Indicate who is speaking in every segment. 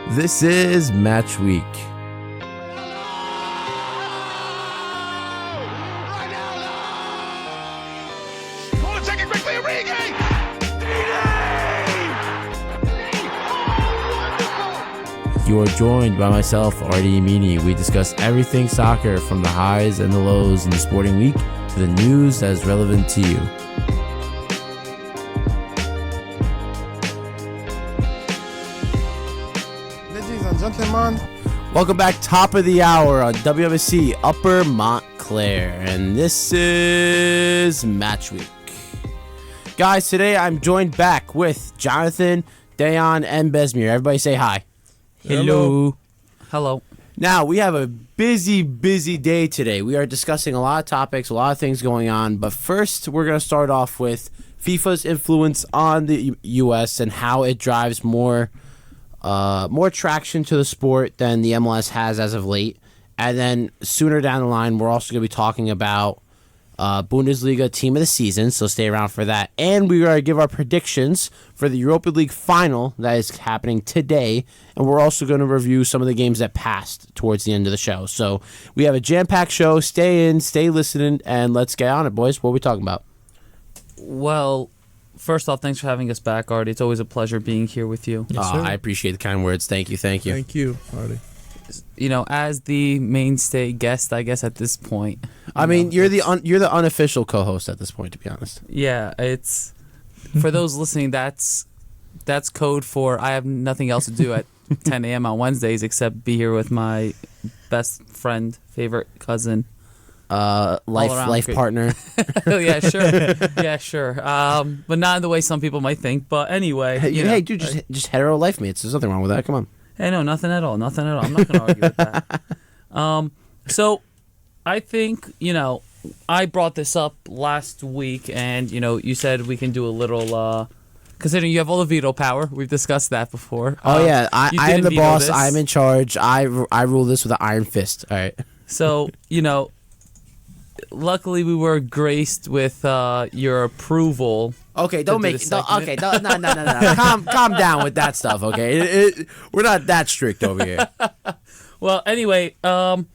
Speaker 1: This is Matchweek. You are joined by myself, Ardi and Mini. We discuss everything soccer from the highs and the lows in the sporting week to the news that is relevant to you.
Speaker 2: Ladies and gentlemen,
Speaker 1: welcome back, top of the hour on WMSC Upper Montclair, and this is Matchweek. Guys, today I'm joined back with Jonathan, Dejan, and Besmir. Everybody say hi.
Speaker 3: Hello. Hello.
Speaker 1: Now, we have a busy day today. We are discussing a lot of topics, a lot of things going on. But first, we're going to start off with FIFA's influence on the U.S. and how it drives more traction to the sport than the MLS has as of late. And then sooner down the line, we're also going to be talking about Bundesliga team of the season, so stay around for that. And we're going to give our predictions for the Europa League final that is happening today, and we're also going to review some of the games that passed towards the end of the show. So we have a jam-packed show. Stay in, stay listening, and let's get on it, boys. What are we talking about?
Speaker 3: Well, first off, thanks for having us back, Ardi. It's always a pleasure being here with you.
Speaker 1: Yes, I appreciate the kind words. Thank you.
Speaker 2: Thank you, Ardi.
Speaker 3: You know, as the mainstay guest, I guess at this point.
Speaker 1: I mean, you're the unofficial co-host at this point, to be honest.
Speaker 3: Yeah, it's for those listening. That's code for I have nothing else to do at 10 a.m. on Wednesdays except be here with my best friend, favorite cousin,
Speaker 1: life partner.
Speaker 3: Yeah, sure. But not in the way some people might think. But anyway,
Speaker 1: hey, dude, just hetero life mates. There's nothing wrong with that. Come on.
Speaker 3: Hey, no, nothing at all. I'm not going to argue with that. So I think, I brought this up last week, and, you said we can do a little, considering you have all the veto power. We've discussed that before.
Speaker 1: Oh, yeah. I am the boss. I'm in charge. I rule this with an iron fist. All right.
Speaker 3: So, luckily we were graced with your approval.
Speaker 1: Okay, don't make it. No. Calm down with that stuff. Okay, we're not that strict over here.
Speaker 3: Well, anyway, the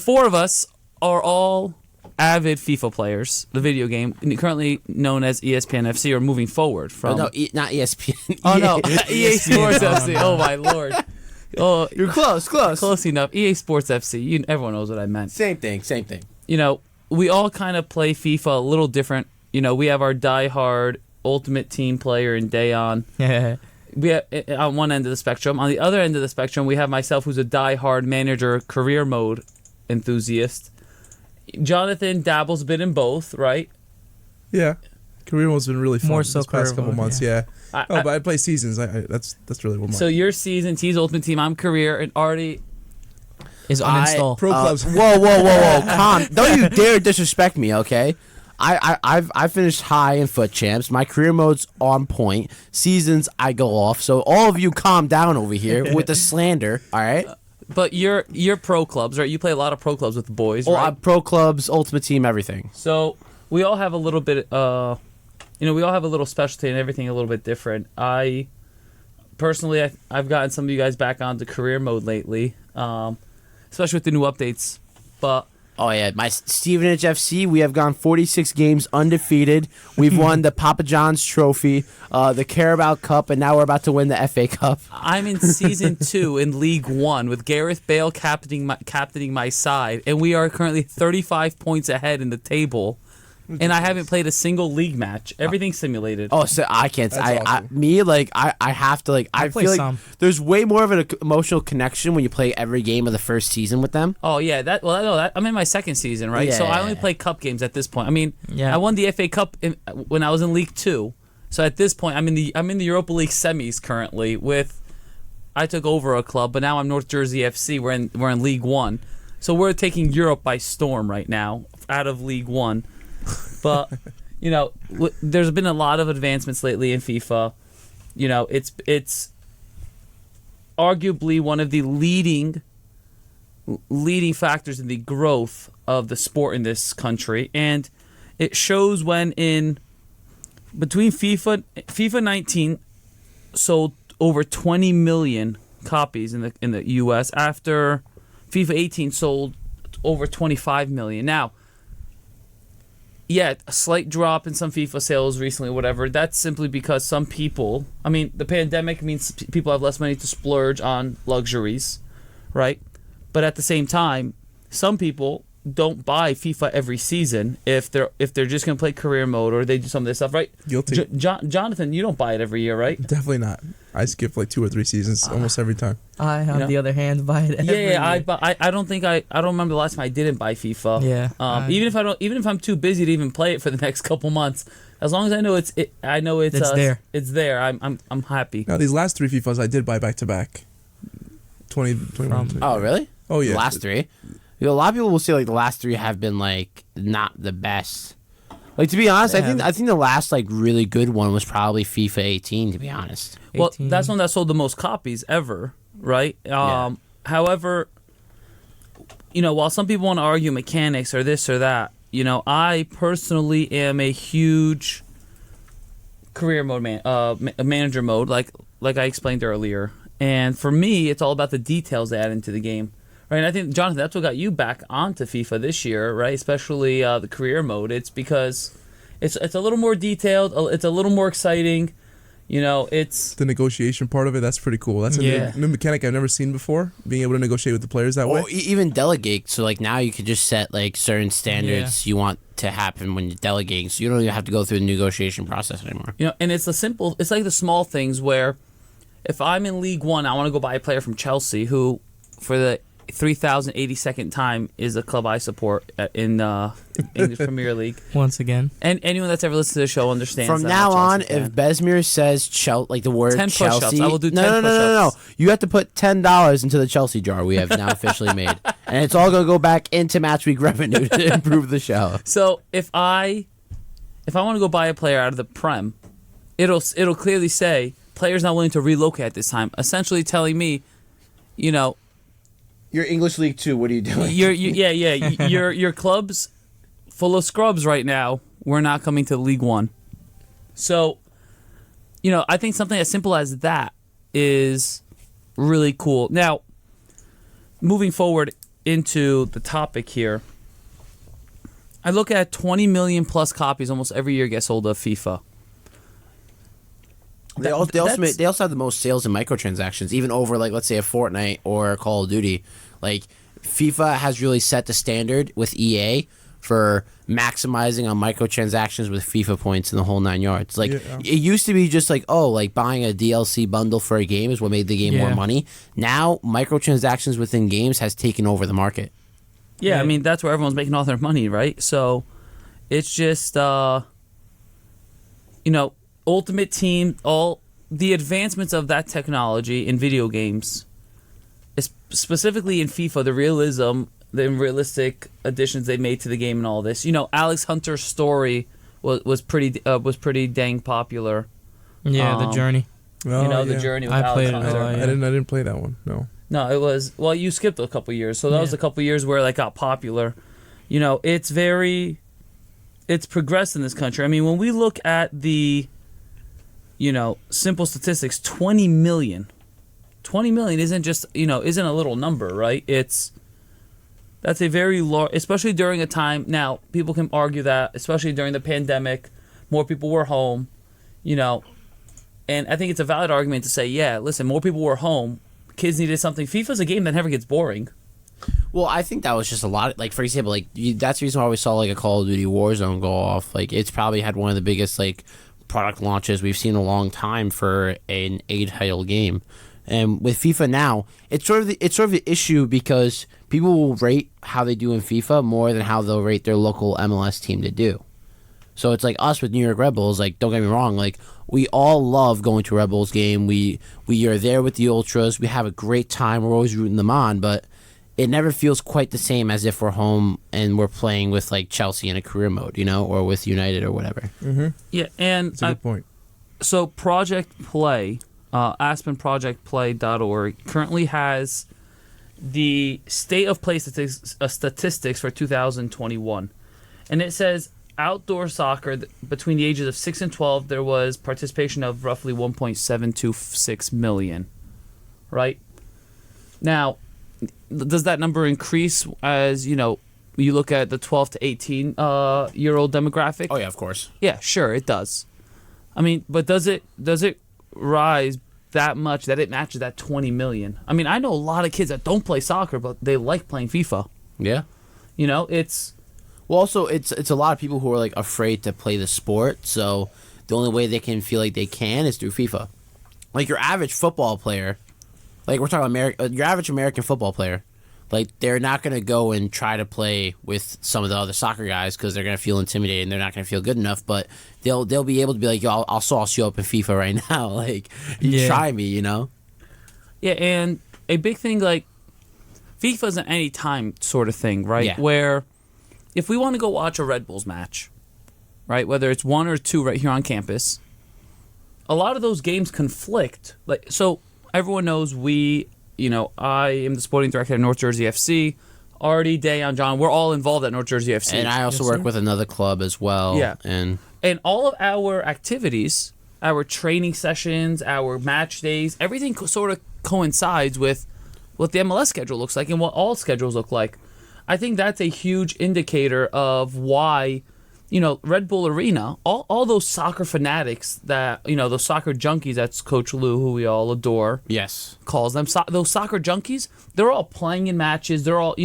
Speaker 3: four of us are all avid FIFA players. The video game, currently known as ESPN FC, or moving forward from.
Speaker 1: Not ESPN.
Speaker 3: Oh no, EA Sports FC. Oh my lord. Oh,
Speaker 1: you're close.
Speaker 3: Close enough. EA Sports FC. Everyone knows what I meant.
Speaker 1: Same thing.
Speaker 3: We all kind of play FIFA a little different. We have our diehard Ultimate Team player in Dejan.
Speaker 4: Yeah.
Speaker 3: We have, on one end of the spectrum. On the other end of the spectrum, we have myself, who's a diehard manager career mode enthusiast. Jonathan dabbles a bit in both, right?
Speaker 2: Yeah, career mode's been really fun
Speaker 4: More so
Speaker 2: this past couple
Speaker 4: mode,
Speaker 2: months. Yeah.
Speaker 3: But
Speaker 2: I play seasons. That's really what.
Speaker 3: So your season, T's Ultimate Team. I'm career, and Ardi
Speaker 4: is uninstall.
Speaker 2: Pro clubs.
Speaker 1: Whoa! Calm! Don't you dare disrespect me, okay? I finished high in foot champs. My career mode's on point. Seasons I go off. So all of you calm down over here with the slander. All right.
Speaker 3: But you're pro clubs, right? You play a lot of pro clubs with the boys, right?
Speaker 1: Pro clubs, Ultimate Team, everything.
Speaker 3: So we all have a little bit. We all have a little specialty and everything a little bit different. I personally, I've gotten some of you guys back onto career mode lately, especially with the new updates. But
Speaker 1: oh yeah, my Stevenage FC. We have gone 46 games undefeated. We've won the Papa John's Trophy, the Carabao Cup, and now we're about to win the FA Cup.
Speaker 3: I'm in season 2 in League One with Gareth Bale captaining my side, and we are currently 35 points ahead in the table. And I haven't played a single league match. Everything's simulated.
Speaker 1: Oh, so I can't.
Speaker 2: That's awesome.
Speaker 1: I have to I
Speaker 4: play
Speaker 1: feel like
Speaker 4: some.
Speaker 1: there's way more of an emotional connection when you play every game of the first season with them.
Speaker 3: Oh yeah, I'm in my second season, right?
Speaker 1: Yeah,
Speaker 3: so I
Speaker 1: yeah,
Speaker 3: only
Speaker 1: yeah.
Speaker 3: play cup games at this point. I mean,
Speaker 4: Yeah.
Speaker 3: I won the FA Cup when I was in League 2. So at this point, I'm in the Europa League semis currently. I took over a club, but now I'm North Jersey FC. We're in League 1, so we're taking Europe by storm right now out of League 1. But there's been a lot of advancements lately in FIFA. It's arguably one of the leading factors in the growth of the sport in this country, and it shows when between FIFA 19 sold over 20 million copies in the U.S. after FIFA 18 sold over 25 million. Now, yeah, a slight drop in some FIFA sales recently, whatever. That's simply because some people, I mean, the pandemic means people have less money to splurge on luxuries, right? But at the same time, some people don't buy FIFA every season if they're just going to play career mode or they do some of this stuff, right?
Speaker 2: Guilty.
Speaker 3: Jonathan, you don't buy it every year, right?
Speaker 2: Definitely not. I skip like 2 or 3 seasons almost every time.
Speaker 4: I, on the other hand, buy it every year.
Speaker 3: I don't remember the last time I didn't buy FIFA.
Speaker 4: Yeah.
Speaker 3: Even if I'm too busy to even play it for the next couple months, as long as I know it's
Speaker 4: there.
Speaker 3: It's there. I'm happy.
Speaker 2: Now these last 3 FIFAs I did buy back to back. 2021.
Speaker 1: Oh, really?
Speaker 2: Oh yeah.
Speaker 1: The last 3? You know, a lot of people will say like the last 3 have been like not the best. Like, to be honest, I think the last like really good one was probably FIFA 18. To be honest.
Speaker 3: Well,
Speaker 4: 18.
Speaker 3: that's one that sold the most copies ever, right?
Speaker 1: Yeah.
Speaker 3: However, while some people want to argue mechanics or this or that, I personally am a huge career mode manager mode, like I explained earlier. And for me, it's all about the details they add into the game. Right, and I think, Jonathan, that's what got you back onto FIFA this year, right? Especially the career mode. It's because it's a little more detailed. It's a little more exciting. It's
Speaker 2: the negotiation part of it. That's pretty cool. That's a new mechanic I've never seen before. Being able to negotiate with the players that way.
Speaker 1: Or even delegate. So like now you could just set like certain standards you want to happen when you're delegating. So you don't even have to go through the negotiation process anymore.
Speaker 3: And it's it's like the small things where if I'm in League One, I want to go buy a player from Chelsea who, for the 3,082nd time, is a club I support in English Premier League.
Speaker 4: Once again.
Speaker 3: And anyone that's ever listened to the show understands
Speaker 1: From
Speaker 3: that
Speaker 1: now
Speaker 3: I'm
Speaker 1: on,
Speaker 3: a Chelsea
Speaker 1: if Besmir says like the word
Speaker 3: 10 push-ups.
Speaker 1: Chelsea,
Speaker 3: I will do 10
Speaker 1: no.
Speaker 3: push-ups.
Speaker 1: You have to put $10 into the Chelsea jar we have now officially made, and it's all gonna go back into Matchweek revenue to improve the show.
Speaker 3: So if I want to go buy a player out of the Prem, it'll clearly say players not willing to relocate at this time, essentially telling me,
Speaker 1: You're English League 2. What are you doing?
Speaker 3: Your club's full of scrubs right now. We're not coming to League One. So, I think something as simple as that is really cool. Now, moving forward into the topic here, I look at 20 million plus copies almost every year get sold of FIFA.
Speaker 1: They also have the most sales in microtransactions, even over like let's say a Fortnite or Call of Duty. Like FIFA has really set the standard with EA for maximizing on microtransactions with FIFA points in the whole 9 yards. Like it used to be just like buying a DLC bundle for a game is what made the game more money. Now microtransactions within games has taken over the market.
Speaker 3: Yeah, I mean that's where everyone's making all their money, right? So it's just Ultimate Team, all the advancements of that technology in video games, specifically in FIFA, the realism, the realistic additions they made to the game and all this. Alex Hunter's story was pretty dang popular.
Speaker 4: Yeah, the journey.
Speaker 3: The journey with
Speaker 4: I
Speaker 3: Alex
Speaker 4: played it
Speaker 3: Hunter.
Speaker 4: a lot,
Speaker 2: I didn't play that one. No.
Speaker 3: No, it was you skipped a couple years, so that was a couple years where it got popular. It's progressed in this country. I mean, when we look at the simple statistics, 20 million. 20 million isn't just, isn't a little number, right? That's a very large, especially during a time, now, people can argue that, especially during the pandemic, more people were home, and I think it's a valid argument to say, yeah, listen, more people were home, kids needed something. FIFA's a game that never gets boring.
Speaker 1: Well, I think that was just a lot. Like, for example, that's the reason why we saw like a Call of Duty Warzone go off. Like, it's probably had one of the biggest product launches we've seen in a long time for an 8-title game. And with FIFA now, it's sort of the issue because people will rate how they do in FIFA more than how they'll rate their local MLS team to do. So it's like us with New York Red Bulls. Like, don't get me wrong. Like, we all love going to a Red Bulls game. We are there with the ultras. We have a great time. We're always rooting them on, but it never feels quite the same as if we're home and we're playing with like Chelsea in a career mode, or with United or whatever.
Speaker 2: Mm-hmm.
Speaker 3: Yeah, and
Speaker 2: that's a good point.
Speaker 3: So Project Play, AspenProjectPlay.org currently has the state of play statistics for 2021, and it says outdoor soccer between the ages of 6 and 12 there was participation of roughly 1.726 million, right? Now, does that number increase as, you look at the 12 to 18 year old demographic?
Speaker 1: Oh yeah, of course.
Speaker 3: Yeah, sure, it does. I mean, but does it rise that much that it matches that 20 million? I mean, I know a lot of kids that don't play soccer, but they like playing FIFA.
Speaker 1: Yeah.
Speaker 3: It's...
Speaker 1: Well, also, it's a lot of people who are, like, afraid to play the sport, so the only way they can feel like they can is through FIFA. Like, your average football player, like, we're talking your average American football player, like, they're not going to go and try to play with some of the other soccer guys because they're going to feel intimidated and they're not going to feel good enough, but they'll be able to be like, yo, I'll sauce you up in FIFA right now. Like, you try me,
Speaker 3: Yeah, and a big thing, like, FIFA's an anytime sort of thing, right?
Speaker 1: Yeah.
Speaker 3: Where if we want to go watch a Red Bulls match, right, whether it's 1 or 2 right here on campus, a lot of those games conflict. Like, so everyone knows I am the sporting director at North Jersey FC. Ardi, Dejan, John, we're all involved at North Jersey FC.
Speaker 1: And I also work with another club as well.
Speaker 3: Yeah.
Speaker 1: And
Speaker 3: all of our activities, our training sessions, our match days, everything sort of coincides with what the MLS schedule looks like and what all schedules look like. I think that's a huge indicator of why, Red Bull Arena, all those soccer fanatics that, those soccer junkies, that's Coach Lou, who we all adore,
Speaker 1: yes,
Speaker 3: calls them, those soccer junkies, they're all playing in matches. They're all,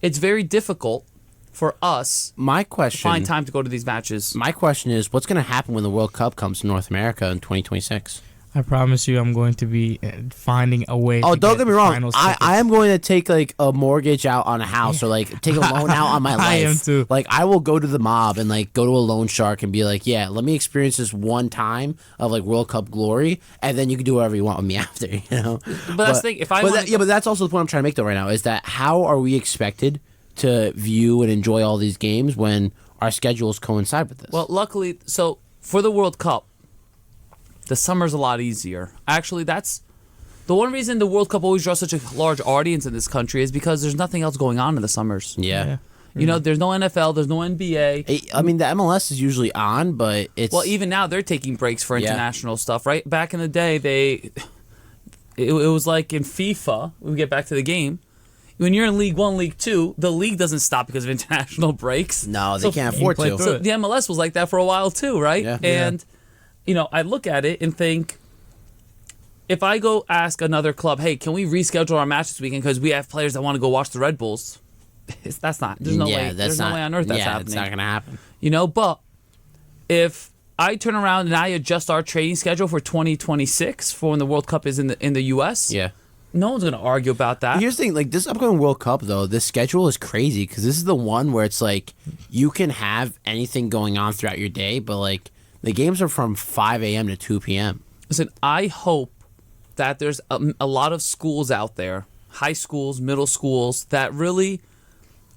Speaker 3: it's very difficult for us to find time to go to these matches.
Speaker 1: My question is, what's going to happen when the World Cup comes to North America in 2026?
Speaker 4: I promise you, I'm going to be finding a way.
Speaker 1: Oh, don't get me wrong. I am going to take like a mortgage out on a house or like take a loan out on my life.
Speaker 4: I am too.
Speaker 1: Like I will go to the mob and like go to a loan shark and be like, yeah, let me experience this one time of like World Cup glory, and then you can do whatever you want with me after.
Speaker 3: But that's the thing. If I
Speaker 1: but that's also the point I'm trying to make though right now is that how are we expected to view and enjoy all these games when our schedules coincide with this?
Speaker 3: Well, luckily, so for the World Cup, the summer's a lot easier. Actually, that's the one reason the World Cup always draws such a large audience in this country is because there's nothing else going on in the summers.
Speaker 1: Yeah.
Speaker 3: There's no NFL, there's no NBA.
Speaker 1: I mean, the MLS is usually on, but it's...
Speaker 3: Well, even now, they're taking breaks for international stuff, right? Back in the day, it was like in FIFA, we get back to the game, when you're in League 1, League 2, the league doesn't stop because of international breaks.
Speaker 1: No, they can't afford to.
Speaker 3: So the MLS was like that for a while too, right?
Speaker 1: Yeah.
Speaker 3: And... I look at it and think, if I go ask another club, hey, can we reschedule our match this weekend because we have players that want to go watch the Red Bulls? There's no way on earth that's happening.
Speaker 1: It's not going to happen.
Speaker 3: But if I turn around and I adjust our training schedule for 2026 for when the World Cup is in the U.S., no one's going to argue about that.
Speaker 1: Here's the thing, like this upcoming World Cup, though, this schedule is crazy because this is the one where it's like you can have anything going on throughout your day, but like the games are from 5 a.m. to 2 p.m.
Speaker 3: Listen, I hope that there's a lot of schools out there, high schools, middle schools, that really,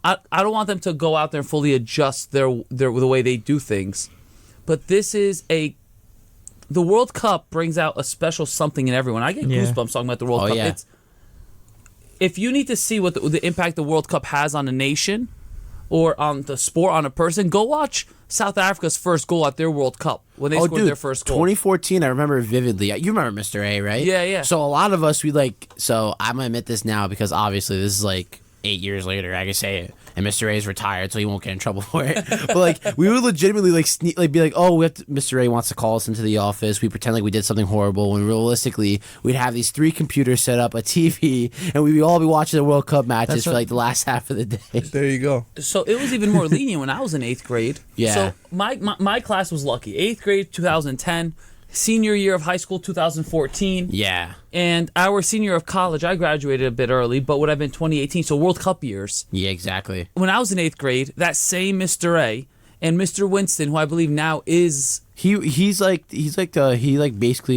Speaker 3: I don't want them to go out there and fully adjust the way they do things. But this is the World Cup brings out a special something in everyone. I get goosebumps talking about the World Cup.
Speaker 1: Yeah.
Speaker 3: If you need to see what the impact the World Cup has on a nation or on the sport, on a person, go watch South Africa's first goal at their World Cup when they scored their first goal. 2014,
Speaker 1: I remember vividly. You remember Mr. A, right?
Speaker 3: Yeah.
Speaker 1: So a lot of us, I'm going to admit this now because obviously this is like 8 years later, I can say it. And Mr. A is retired, so he won't get in trouble for it. But like, we would legitimately be like, oh, Mr. A wants to call us into the office. We pretend like we did something horrible. When realistically, we'd have these 3 computers set up, a TV, and we'd all be watching the World Cup matches for like the last half of the day.
Speaker 2: There you go.
Speaker 3: So it was even more lenient when I was in 8th grade.
Speaker 1: Yeah.
Speaker 3: So my class was lucky. 8th grade, 2010. Senior year of high school, 2014.
Speaker 1: Yeah.
Speaker 3: And our senior year of college, I graduated a bit early, but would have been 2018, so World Cup years.
Speaker 1: Yeah, exactly.
Speaker 3: When I was in 8th grade, that same Mr. A and Mr. Winston, who I believe now is...
Speaker 1: He basically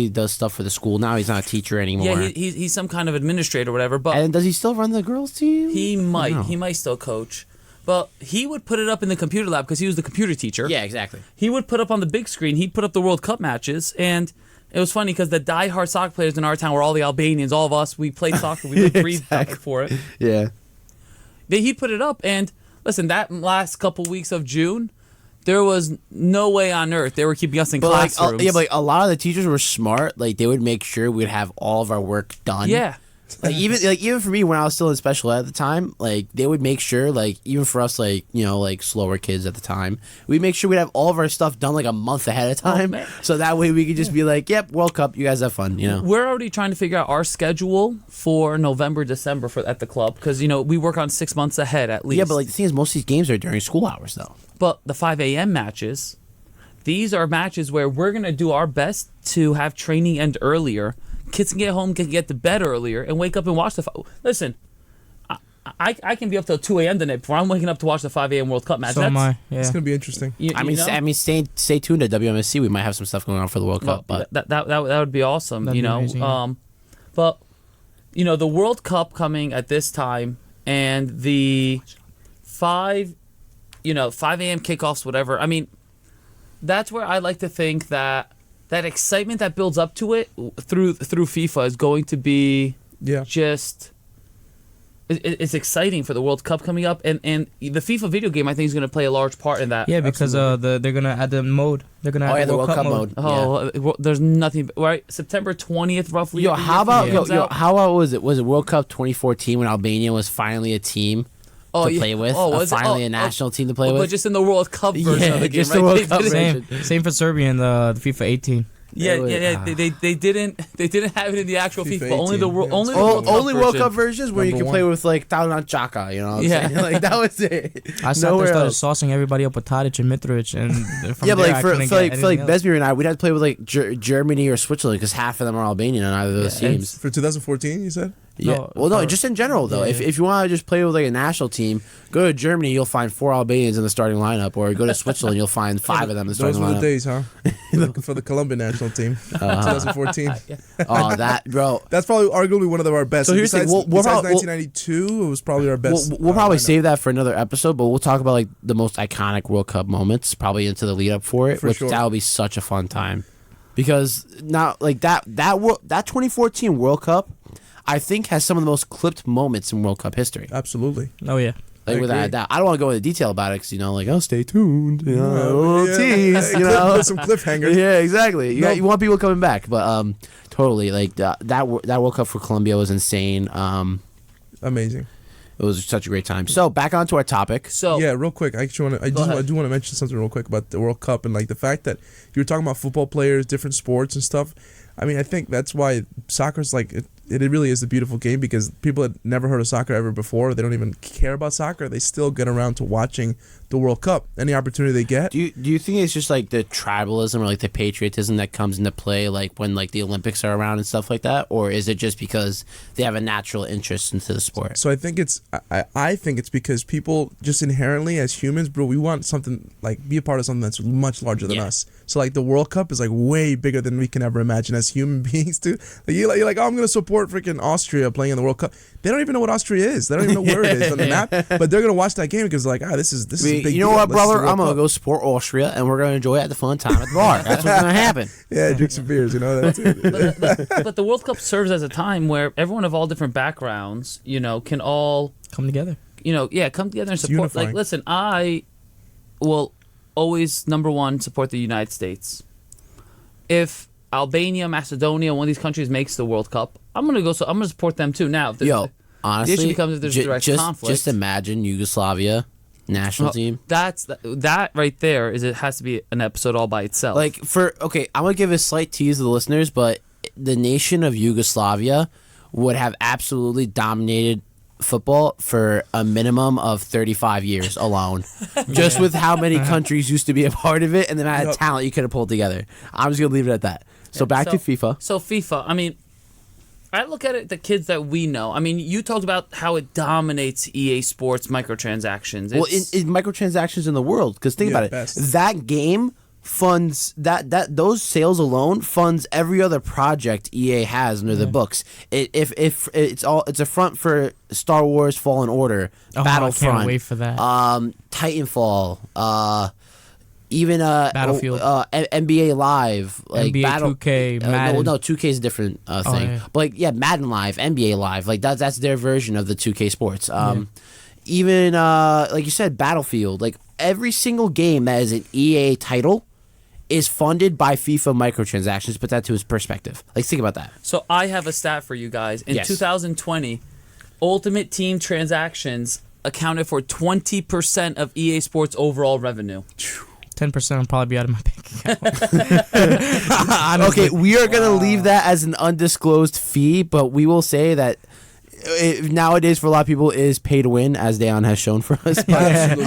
Speaker 1: does stuff for the school now. He's not a teacher anymore.
Speaker 3: Yeah, he's some kind of administrator or whatever. But
Speaker 1: and does he still run the girls' team?
Speaker 3: He might. He might still coach. But he would put it up in the computer lab because he was the computer teacher.
Speaker 1: Yeah, exactly.
Speaker 3: He would put up on the big screen, he'd put up the World Cup matches, and it was funny because the diehard soccer players in our town were all the Albanians, all of us. We played soccer, we breathed for it.
Speaker 1: Yeah.
Speaker 3: He'd put it up, and listen, that last couple weeks of June, there was no way on earth they were keeping us in classrooms.
Speaker 1: But a lot of the teachers were smart. Like, they would make sure we'd have all of our work done.
Speaker 3: Yeah.
Speaker 1: Like even for me when I was still in special ed at the time, like they would make sure like even for us like like slower kids at the time, we'd make sure we'd have all of our stuff done like a month ahead of time, so that way we could just be like, yep, World Cup, you guys have fun,
Speaker 3: We're already trying to figure out our schedule for November, December at the club because we work on 6 months ahead at least.
Speaker 1: Yeah, but like the thing is, most of these games are during school hours though.
Speaker 3: But the 5 a.m. matches, these are matches where we're gonna do our best to have training end earlier. Kids can get home, can get to bed earlier, and wake up and watch the. Listen, I can be up till 2 a.m. the night before I'm waking up to watch the 5 a.m. World Cup match.
Speaker 4: So am I. Yeah.
Speaker 2: It's gonna be interesting.
Speaker 1: I mean, stay tuned to WMSC. We might have some stuff going on for the World Cup, but
Speaker 3: that would be awesome.
Speaker 4: That'd be amazing, yeah.
Speaker 3: But the World Cup coming at this time and the 5 a.m. kickoffs, whatever. I mean, that's where I like to think that excitement that builds up to it through FIFA is going to be just it's exciting for the World Cup coming up, and the FIFA video game I think is going to play a large part in that.
Speaker 4: Yeah, because they're going to add the mode. They're going to add the World Cup mode.
Speaker 3: Oh, there's nothing right. September 20th, roughly.
Speaker 1: How about was it World Cup 2014 when Albania was finally a team to play with? Finally a national team to play with.
Speaker 3: But just in the World Cup version of the game,
Speaker 1: just the World Cup
Speaker 4: Same for Serbia in the FIFA 18.
Speaker 3: Yeah. They didn't have it in the actual FIFA. Only the
Speaker 1: World Cup versions where you can play with like Taulan Chaka. You know what I'm saying? Like that was it.
Speaker 4: I started saucing everybody up with Tadic and Mitrovic, and from
Speaker 1: but like for
Speaker 4: Besmir
Speaker 1: Besmir and I, we'd have to play with like Germany or Switzerland because half of them are Albanian on either of those teams.
Speaker 2: For 2014, you said?
Speaker 1: Yeah. No, just in general though. If you want to just play with like a national team, go to Germany, you'll find 4 Albanians in the starting lineup, or go to Switzerland, you'll find 5 of them in the starting lineup.
Speaker 2: Those were the days, huh? Looking for the Colombian national team, 2014.
Speaker 1: Oh, that bro.
Speaker 2: That's probably arguably one of our best.
Speaker 1: So here's the thing,
Speaker 2: besides 1992, it was probably our best.
Speaker 1: We'll probably save that for another episode, but we'll talk about like the most iconic World Cup moments, probably into the lead up for it, that will be such a fun time, because now like that 2014 World Cup, I think has some of the most clipped moments in World Cup history.
Speaker 2: Absolutely.
Speaker 4: Oh yeah.
Speaker 1: Like without doubt. I don't want to go into detail about it because stay tuned. Tease.
Speaker 2: Some cliffhanger.
Speaker 1: Yeah, exactly. You want people coming back, but totally like that World Cup for Colombia was insane.
Speaker 2: Amazing.
Speaker 1: It was such a great time. So back onto our topic.
Speaker 3: So
Speaker 2: yeah, real quick, I do want to mention something real quick about the World Cup and like the fact that you were talking about football players, different sports and stuff. I mean, I think that's why soccer's like it really is a beautiful game, because people had never heard of soccer ever before. They don't even care about soccer. They still get around to watching the World Cup. Any opportunity they get.
Speaker 1: Do you think it's just like the tribalism or like the patriotism that comes into play, like when like the Olympics are around and stuff like that, or is it just because they have a natural interest into the sport?
Speaker 2: So I think it's because people just inherently as humans, bro, we want something like be a part of something that's much larger than us. So like the World Cup is like way bigger than we can ever imagine as human beings too. Like you're like, oh, I'm gonna support freaking Austria playing in the World Cup. They don't even know what Austria is. They don't even know where it is on the map. But they're gonna watch that game because like, this is a big
Speaker 1: you know
Speaker 2: deal.
Speaker 1: what, brother? I'm gonna go support Austria, and we're gonna enjoy it at the fun time at the bar. That's what's gonna happen.
Speaker 2: Yeah, drink some beers. That's it.
Speaker 3: but the World Cup serves as a time where everyone of all different backgrounds, can all
Speaker 4: come together.
Speaker 3: Come together and support.
Speaker 2: Unifying.
Speaker 3: Like, listen, I will always number one support the United States. If Albania, Macedonia, one of these countries makes the World Cup, I'm gonna support them too. Now,
Speaker 1: honestly,
Speaker 3: the issue becomes if there's direct conflict.
Speaker 1: Just imagine Yugoslavia national team.
Speaker 3: That right there it has to be an episode all by itself.
Speaker 1: Like I'm gonna give a slight tease to the listeners, but the nation of Yugoslavia would have absolutely dominated football for a minimum of 35 years alone, just with how many countries used to be a part of it and the amount of talent you could have pulled together. I'm just gonna leave it at that. So back to FIFA.
Speaker 3: So FIFA, I mean, I look at it, the kids that we know. I mean, you talked about how it dominates EA Sports microtransactions.
Speaker 1: In microtransactions in the world, because think about it, that game funds those sales alone funds every other project EA has under the books. If it's a front for Star Wars Fallen Order, Battlefront,
Speaker 4: I can't wait for that.
Speaker 1: Titanfall, even
Speaker 4: Battlefield,
Speaker 1: NBA Live, like
Speaker 4: NBA 2K, Madden.
Speaker 1: No, 2K is a different thing. But like Madden Live, NBA Live, like that's their version of the 2K Sports. Even like you said, Battlefield, like every single game that is an EA title is funded by FIFA microtransactions. Put that to his perspective. Like, think about that.
Speaker 3: So I have a stat for you guys. In
Speaker 1: Yes.
Speaker 3: 2020, Ultimate Team transactions accounted for 20% of EA Sports overall revenue.
Speaker 4: 10% will probably be out of my bank account.
Speaker 1: Okay, we are gonna leave that as an undisclosed fee, but we will say that nowadays for a lot of people is pay to win, as Dejan has shown for us. But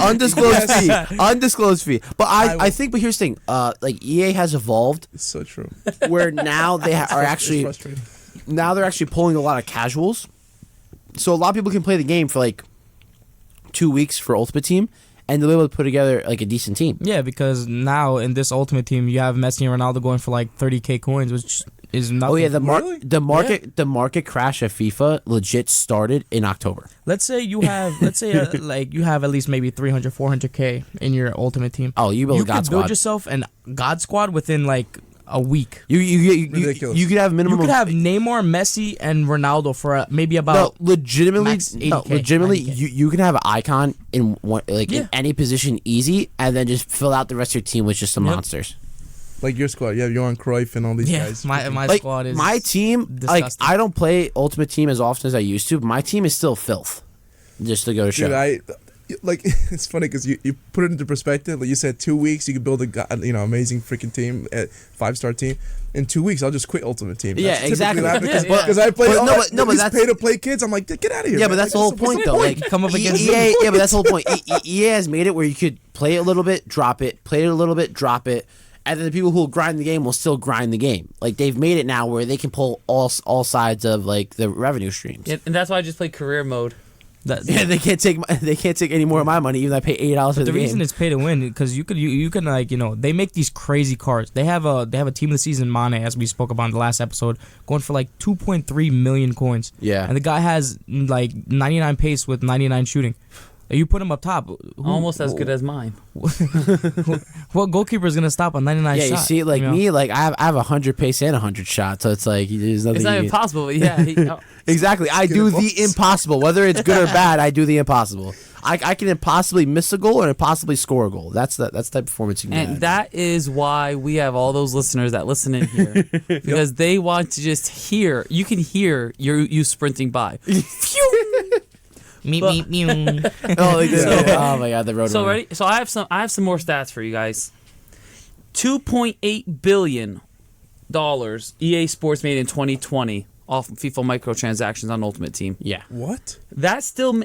Speaker 1: undisclosed fee. But I think. But here's the thing. Like EA has evolved.
Speaker 2: It's so true.
Speaker 1: Where now they are actually
Speaker 2: It's frustrating.
Speaker 1: now they're actually pulling a lot of casuals. So a lot of people can play the game for like 2 weeks for Ultimate Team, and they'll be able to put together like a decent team.
Speaker 4: Yeah, because now in this Ultimate Team, you have Messi and Ronaldo going for like 30K coins, which is nothing.
Speaker 1: Oh yeah,
Speaker 2: Really?
Speaker 1: the market crash of FIFA legit started in October.
Speaker 4: Let's say you have, like you have at least maybe 300, 400K in your Ultimate Team.
Speaker 1: Oh, you build
Speaker 4: You
Speaker 1: a God
Speaker 4: could
Speaker 1: Squad.
Speaker 4: build yourself an God Squad within like a week.
Speaker 1: You
Speaker 2: Ridiculous.
Speaker 1: could have minimum.
Speaker 4: You could have Neymar, Messi, and Ronaldo for maybe about
Speaker 1: legitimately,
Speaker 4: max 80K,
Speaker 1: legitimately,
Speaker 4: 90K.
Speaker 1: you can have an icon in one, like in
Speaker 4: Yeah.
Speaker 1: any position, easy, and then just fill out the rest of your team with just some
Speaker 4: Yep.
Speaker 1: monsters.
Speaker 2: Like your squad, you have Johan Cruyff and all these
Speaker 4: yeah.
Speaker 2: guys.
Speaker 4: My
Speaker 1: Like
Speaker 4: squad is
Speaker 1: my team, like
Speaker 4: disgusting.
Speaker 1: I don't play Ultimate Team as often as I used to. But my team is still filth. Just to go to show.
Speaker 2: Dude, like it's funny because you put it into perspective. Like you said, 2 weeks you could build amazing freaking team, 5-star team. In 2 weeks, I'll just quit Ultimate Team.
Speaker 1: Yeah, exactly.
Speaker 2: Because
Speaker 1: Yeah.
Speaker 2: I play
Speaker 1: But no, but
Speaker 2: these
Speaker 1: that's-
Speaker 2: pay to play kids. I'm like, get out of here.
Speaker 1: Yeah,
Speaker 2: man.
Speaker 1: but that's the
Speaker 2: Like,
Speaker 1: whole
Speaker 2: what's
Speaker 1: point, though. Like,
Speaker 4: Come up against
Speaker 1: EA, yeah, but that's the whole point. EA has made it where you could play it a little bit, drop it, play it a little bit, drop it, and then the people who will grind the game will still grind the game. Like they've made it now where they can pull all sides of like the revenue streams.
Speaker 3: Yeah, and that's why I just play career mode.
Speaker 1: Yeah, they can't take any more of my money, even though I pay $8 for
Speaker 4: But
Speaker 1: the
Speaker 4: the reason
Speaker 1: game.
Speaker 4: it's pay to win because you can like they make these crazy cards. They have a team of the season Mane, as we spoke about in the last episode, going for like 2.3 million coins.
Speaker 1: Yeah.
Speaker 4: and the guy has like 99 pace with 99 shooting. You put him up top.
Speaker 3: Almost as good as mine.
Speaker 4: What goalkeeper is gonna stop on 99
Speaker 1: Yeah,
Speaker 4: shot?
Speaker 1: you see, like
Speaker 4: know?
Speaker 1: me, like I have 100 pace and 100 shot, so it's like there's nothing.
Speaker 3: It's not
Speaker 1: you can-
Speaker 3: impossible, but yeah.
Speaker 1: Exactly, I
Speaker 2: Get
Speaker 1: do
Speaker 2: it,
Speaker 1: the
Speaker 2: boss.
Speaker 1: impossible, whether it's good or bad. I do the impossible. I can impossibly miss a goal or impossibly score a goal. That's the type of performance you can
Speaker 3: And
Speaker 1: get.
Speaker 3: that is why we have all those listeners that listen in here because they want to just hear. You can hear you sprinting by.
Speaker 4: Me.
Speaker 1: Oh, like oh my god, the road.
Speaker 3: So ready? So I have some more stats for you guys. $2.8 billion EA Sports made in 2020 off FIFA microtransactions on Ultimate Team.
Speaker 1: Yeah,
Speaker 2: What?
Speaker 3: That's during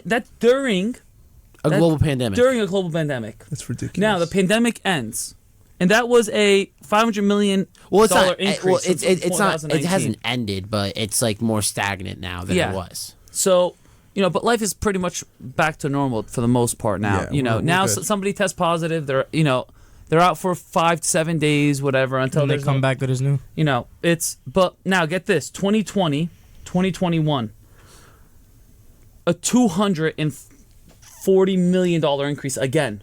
Speaker 1: a global pandemic.
Speaker 3: during a global pandemic.
Speaker 2: That's ridiculous.
Speaker 3: Now the pandemic ends, and that was a $500 million
Speaker 1: well, it's not.
Speaker 3: increase.
Speaker 1: Well,
Speaker 3: since
Speaker 1: it's not. It
Speaker 3: 2019.
Speaker 1: hasn't ended, but it's like more stagnant now than
Speaker 3: Yeah.
Speaker 1: it was.
Speaker 3: So, but life is pretty much back to normal for the most part now.
Speaker 2: Yeah, we're
Speaker 3: now
Speaker 2: good.
Speaker 3: somebody tests positive, they're out for 5 to 7 days, whatever, until
Speaker 4: When they
Speaker 3: there's
Speaker 4: come back that is new.
Speaker 3: but now get this, 2020, 2021, a $240 million increase again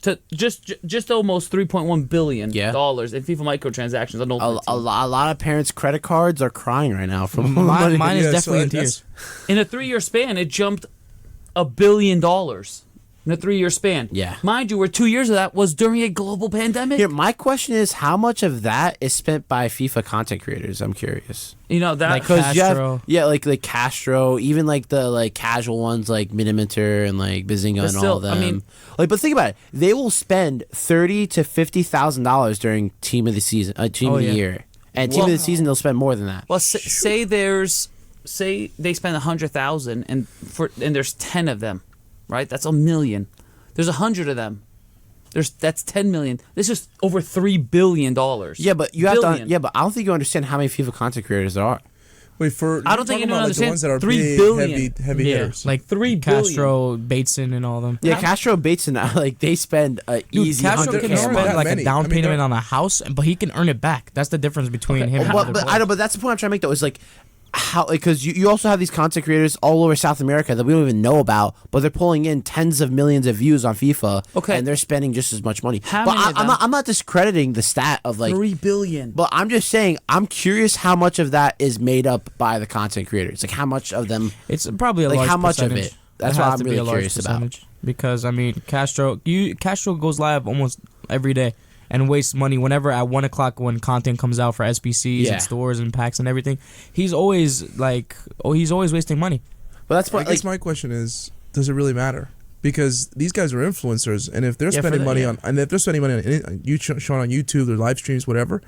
Speaker 3: to just almost $3.1 billion
Speaker 1: Yeah.
Speaker 3: in FIFA microtransactions on Ultimate
Speaker 1: A
Speaker 3: Team.
Speaker 1: lot of parents' credit cards are crying right now from
Speaker 4: Mine is
Speaker 2: Yeah,
Speaker 4: definitely
Speaker 2: so
Speaker 4: in
Speaker 2: that's-
Speaker 4: tears.
Speaker 3: In a 3-year span, it jumped $1 billion in a 3-year span.
Speaker 1: Yeah.
Speaker 3: Mind you, where 2 years of that was during a global pandemic.
Speaker 1: Here, my question is, how much of that is spent by FIFA content creators? I'm curious.
Speaker 3: That
Speaker 4: Like
Speaker 1: Because you have,
Speaker 4: Castro.
Speaker 1: like Castro, even like the like casual ones like Minimeter and like Bazinga
Speaker 3: But
Speaker 1: and all
Speaker 3: still,
Speaker 1: of them.
Speaker 3: I mean-
Speaker 1: but think about it, they will spend $30,000 to $50,000 during team of the season, team of the
Speaker 4: yeah.
Speaker 1: year, and team of the season they'll spend more than that.
Speaker 3: well, say they spend 100,000 and there's 10 of them, right? That's $1 million. There's 100 of them. That's 10 million. This is over $3 billion.
Speaker 1: Yeah, but you have
Speaker 3: Billion.
Speaker 1: to. But I don't think you understand how many FIFA content creators there are.
Speaker 2: Wait,
Speaker 3: I don't think
Speaker 2: you're talking
Speaker 3: anyone
Speaker 2: about, like, the
Speaker 3: understands.
Speaker 2: ones that are
Speaker 3: 3
Speaker 2: big,
Speaker 3: billion.
Speaker 2: heavy
Speaker 3: Yeah.
Speaker 2: hitters.
Speaker 4: Like
Speaker 3: 3 billion.
Speaker 4: Castro, Bateson, and all of them.
Speaker 1: Yeah, Castro, Bates, and like they spend a
Speaker 4: Dude,
Speaker 1: easy
Speaker 4: Castro
Speaker 1: 100K
Speaker 4: can
Speaker 1: a
Speaker 2: there aren't
Speaker 1: month.
Speaker 4: spend
Speaker 2: that
Speaker 4: like
Speaker 2: many.
Speaker 4: a down
Speaker 2: I mean,
Speaker 4: payment on a house, but he can earn it back. That's the difference between him and
Speaker 1: Well,
Speaker 4: other
Speaker 1: but
Speaker 4: players.
Speaker 1: I know, but that's the point I'm trying to make though. Is like how because you also have these content creators all over South America that we don't even know about, but they're pulling in tens of millions of views on FIFA.
Speaker 3: Okay.
Speaker 1: and they're spending just as much money.
Speaker 3: How
Speaker 1: but
Speaker 3: many of them?
Speaker 1: I'm not discrediting the stat of like.
Speaker 3: 3 billion.
Speaker 1: But I'm just saying, I'm curious how much of that is made up by the content creators. Like how much of them.
Speaker 4: It's probably a
Speaker 1: Like,
Speaker 4: large
Speaker 1: how much of
Speaker 4: percentage.
Speaker 1: it? That's
Speaker 4: It
Speaker 1: what
Speaker 4: has
Speaker 1: I'm
Speaker 4: to be
Speaker 1: really
Speaker 4: a large
Speaker 1: curious about.
Speaker 4: percentage. Because I mean, Castro goes live almost every day, and wastes money whenever at 1 o'clock when content comes out for SBCs
Speaker 1: Yeah.
Speaker 4: and stores and packs and everything. He's always he's always wasting money.
Speaker 1: But that's
Speaker 2: I
Speaker 1: what
Speaker 2: guess my question is, does it really matter? Because these guys are influencers, and if they're
Speaker 4: Yeah, for
Speaker 2: spending
Speaker 4: that,
Speaker 2: money
Speaker 4: yeah.
Speaker 2: on, and if they're spending money on you showing on YouTube, their live streams, whatever,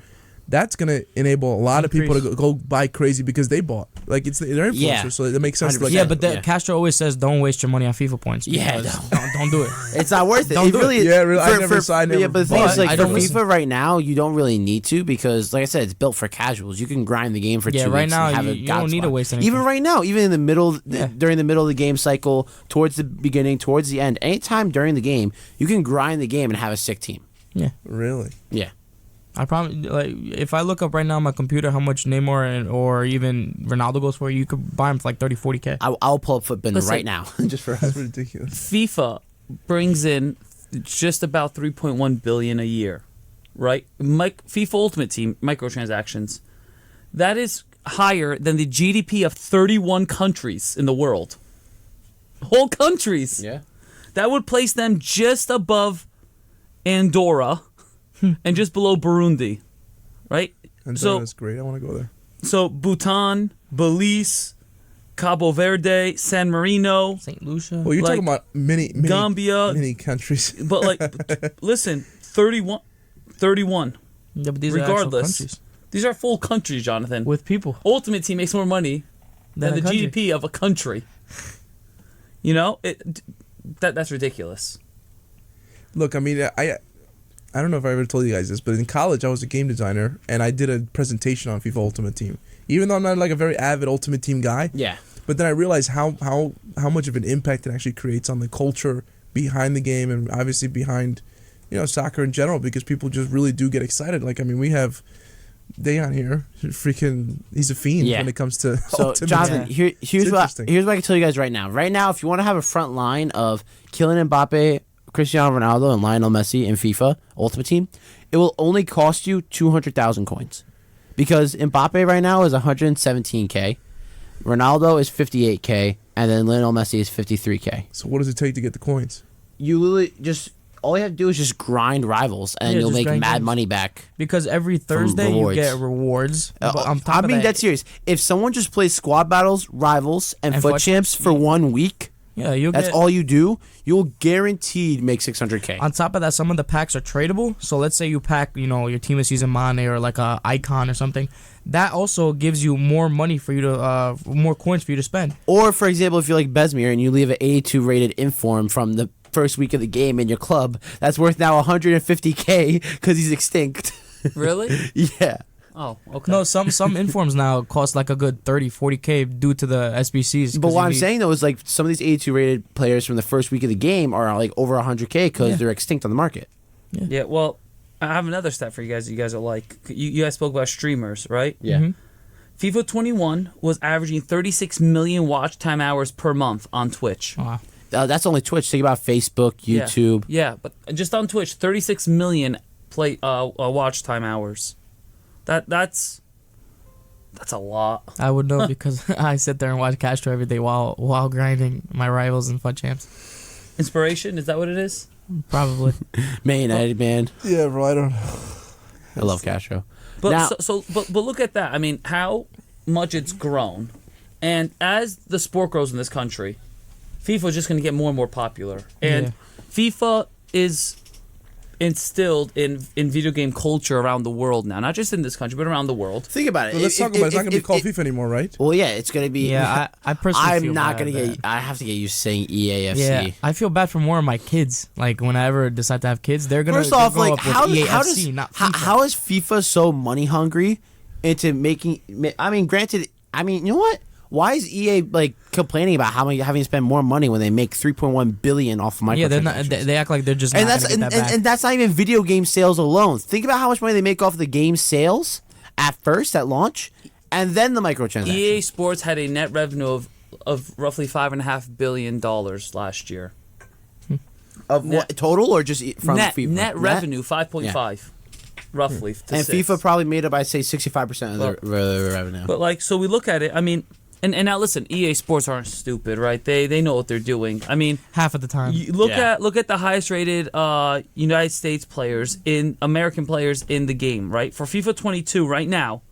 Speaker 2: that's gonna enable a lot of people to go buy crazy because they bought. Like they're influencers,
Speaker 1: Yeah.
Speaker 2: so it makes sense. Like,
Speaker 1: 100%.
Speaker 4: Yeah, but
Speaker 1: Yeah.
Speaker 4: Castro always says, "Don't waste your money on FIFA points."
Speaker 1: Yeah,
Speaker 4: because don't do it.
Speaker 1: it's not worth it.
Speaker 4: Don't
Speaker 1: It
Speaker 4: do it.
Speaker 1: really,
Speaker 2: Yeah, really, I
Speaker 1: for-
Speaker 2: never
Speaker 1: for-
Speaker 2: saw- I never
Speaker 1: Yeah, but the thing
Speaker 2: bought
Speaker 1: is,
Speaker 2: it.
Speaker 1: like
Speaker 4: I
Speaker 1: for
Speaker 4: don't listen.
Speaker 1: FIFA right now, you don't really need to because, like I said, it's built for casuals. You can grind the game for 2
Speaker 4: Yeah,
Speaker 1: weeks.
Speaker 4: right now,
Speaker 1: and have
Speaker 4: you
Speaker 1: a
Speaker 4: don't
Speaker 1: God
Speaker 4: need to
Speaker 1: spot.
Speaker 4: waste anything.
Speaker 1: Even right now, even in the middle,
Speaker 4: Yeah.
Speaker 1: during the middle of the game cycle, towards the beginning, towards the end, anytime during the game, you can grind the game and have a sick team.
Speaker 2: really?
Speaker 1: Yeah.
Speaker 4: I probably like if I look up right now on my computer how much Neymar or even Ronaldo goes for, you could buy him for like 30-40K.
Speaker 1: I'll pull up Footbin
Speaker 3: Listen.
Speaker 1: right now just for
Speaker 2: That's ridiculous.
Speaker 3: FIFA brings in just about 3.1 billion a year, right? FIFA Ultimate Team microtransactions. That is higher than the GDP of 31 countries in the world. Whole countries.
Speaker 1: Yeah.
Speaker 3: That would place them just above Andorra and just below Burundi, right?
Speaker 2: And
Speaker 3: So-
Speaker 2: that's great. I want to go there.
Speaker 3: So Bhutan, Belize, Cabo Verde, San Marino,
Speaker 4: St. Lucia.
Speaker 2: Well, you're
Speaker 3: Like,
Speaker 2: talking about many
Speaker 3: Gambia,
Speaker 2: many countries.
Speaker 3: but like, listen, 31.
Speaker 4: Yeah, but these are actual
Speaker 3: Regardless,
Speaker 4: countries
Speaker 3: these are full countries, Jonathan.
Speaker 4: with people.
Speaker 3: Ultimate Team makes more money than
Speaker 4: Than
Speaker 3: the
Speaker 4: a country.
Speaker 3: GDP of a country. You know, that's ridiculous.
Speaker 2: Look, I mean, I don't know if I ever told you guys this, but in college I was a game designer and I did a presentation on FIFA Ultimate Team. Even though I'm not like a very avid Ultimate Team guy,
Speaker 1: Yeah.
Speaker 2: but then I realized how much of an impact it actually creates on the culture behind the game and obviously behind, soccer in general, because people just really do get excited. Like, I mean, we have Dejan here, he's a fiend
Speaker 1: Yeah.
Speaker 2: when it comes to
Speaker 1: So,
Speaker 2: Ultimate
Speaker 1: Jonathan,
Speaker 2: Team.
Speaker 1: here's what
Speaker 2: interesting.
Speaker 1: here's what I can tell you guys right now. Right now, if you want to have a front line of Kylian Mbappe, Cristiano Ronaldo, and Lionel Messi in FIFA Ultimate Team, it will only cost you 200,000 coins, because Mbappe right now is 117K, Ronaldo is 58K, and then Lionel Messi is 53K.
Speaker 2: So what does it take to get the coins?
Speaker 1: You literally just all you have to do is just grind rivals, and
Speaker 4: Yeah,
Speaker 1: you'll
Speaker 4: just
Speaker 1: make
Speaker 4: grind
Speaker 1: mad
Speaker 4: games.
Speaker 1: money back.
Speaker 4: Because every Thursday
Speaker 1: rewards.
Speaker 4: you get rewards. But on top
Speaker 1: I
Speaker 4: of
Speaker 1: mean,
Speaker 4: that,
Speaker 1: that's serious. If someone just plays squad battles, rivals, and
Speaker 4: And
Speaker 1: foot
Speaker 4: FUT
Speaker 1: champs for 1 week,
Speaker 4: yeah, you'll
Speaker 1: that's
Speaker 4: get.
Speaker 1: all you do, you'll guaranteed make 600K.
Speaker 4: On top of that, some of the packs are tradable. So let's say you pack, your team of season Mane or like a icon or something. That also gives you more money for you to, more coins for you to spend.
Speaker 1: Or, for example, if you're like Besmir and you leave an 82 rated inform from the first week of the game in your club, that's worth now 150K because he's extinct.
Speaker 3: Really?
Speaker 1: Yeah.
Speaker 3: Oh, okay.
Speaker 4: No, some informs now cost like a good 30-40K due to the SBCs.
Speaker 1: But what I'm saying, though, is like some of these 82 rated players from the first week of the game are like over 100K because
Speaker 4: Yeah.
Speaker 1: they're extinct on the market.
Speaker 3: Yeah, well, I have another stat for you guys. You guys are like, you guys spoke about streamers, right?
Speaker 1: Yeah.
Speaker 4: Mhm.
Speaker 3: FIFA 21 was averaging 36 million watch time hours per month on Twitch.
Speaker 4: Wow.
Speaker 1: That's only Twitch. Think about Facebook,
Speaker 3: Yeah.
Speaker 1: YouTube.
Speaker 3: Yeah, but just on Twitch, 36 million watch time hours. That's a lot.
Speaker 4: I would know because I sit there and watch Castro every day while grinding my rivals and FUT champs.
Speaker 3: Inspiration, is that what it is?
Speaker 4: Probably.
Speaker 1: Man United, man.
Speaker 2: Yeah, bro, I don't know.
Speaker 1: I love Castro.
Speaker 3: But
Speaker 1: Now-
Speaker 3: but look at that. I mean, how much it's grown, and as the sport grows in this country, FIFA is just going to get more and more popular. And
Speaker 4: Yeah.
Speaker 3: FIFA is instilled in video game culture around the world now, not just in this country, but around the world.
Speaker 1: Think about it.
Speaker 2: But let's talk about it. It's not going to be called FIFA anymore, right?
Speaker 1: Well, yeah, it's gonna be.
Speaker 4: Yeah, I personally
Speaker 1: I'm
Speaker 4: feel
Speaker 1: not
Speaker 4: bad
Speaker 1: gonna
Speaker 4: that-
Speaker 1: get. I have to get used to saying EAFC.
Speaker 4: Yeah, I feel bad for more of my kids. Like when I ever decide to have kids, they're gonna
Speaker 1: First off,
Speaker 4: grow
Speaker 1: like
Speaker 4: up with
Speaker 1: how
Speaker 4: EAFC,
Speaker 1: does
Speaker 4: not FIFA.
Speaker 1: how is FIFA so money hungry into making? I mean, granted, you know what? Why is EA like complaining about having to spend more money when they make 3.1 billion off of microtransactions?
Speaker 4: Yeah, they're not. They act like they're just.
Speaker 1: and
Speaker 4: not
Speaker 1: that's
Speaker 4: gonna get that back.
Speaker 1: and that's not even video game sales alone. Think about how much money they make off the game sales at first at launch, and then the microtransactions.
Speaker 3: EA Sports had a net revenue of roughly $5.5 billion last year.
Speaker 1: Of what total or just from
Speaker 3: net
Speaker 1: FIFA?
Speaker 3: net revenue 5.5, roughly. To
Speaker 1: And
Speaker 3: 6.
Speaker 1: FIFA probably made up, I'd say, 65% of their revenue.
Speaker 3: But like, so we look at it. I mean, And now listen, EA Sports aren't stupid, right? They know what they're doing. I mean,
Speaker 4: half of the time.
Speaker 3: you look at the highest rated United States players American players in the game, right? For FIFA 22 right now,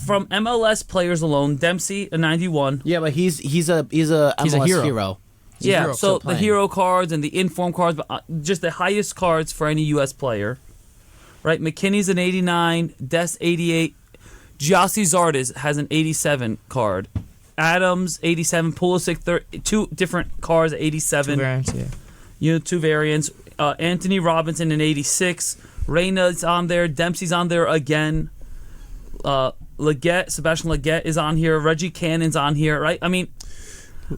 Speaker 3: from MLS players alone, Dempsey a 91.
Speaker 1: Yeah, but he's a MLS hero.
Speaker 3: Yeah,
Speaker 4: hero,
Speaker 3: so the
Speaker 1: playing.
Speaker 3: hero cards and the inform cards, but just the highest cards for any U.S. player, right? McKinney's an 89, Des 88, Giassi Zardes has an 87 card, Adams 87, Pulisic 2 different cards 87.
Speaker 4: 2 variants, yeah.
Speaker 3: You know, 2 variants. Anthony Robinson an 86, Reyna's on there, Dempsey's on there again. Sebastian Leggett is on here, Reggie Cannon's on here, right? I mean,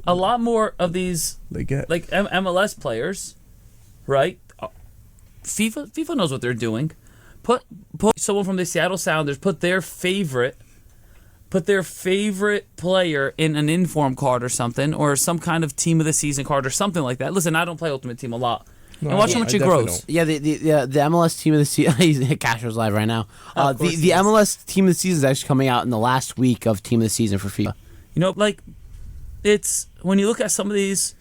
Speaker 3: a lot more of these MLS players, right? FIFA knows what they're doing. Put someone from the Seattle Sounders, put their favorite player in an inform card or something, or some kind of team of the season card or something like that. Listen, I don't play Ultimate Team a lot. And watch how much it grows.
Speaker 1: Yeah, the MLS team of the season. Castro's live right now. The MLS team of the season is actually coming out in the last week of team of the season for FIFA.
Speaker 3: You know, like, it's when you look at some of these.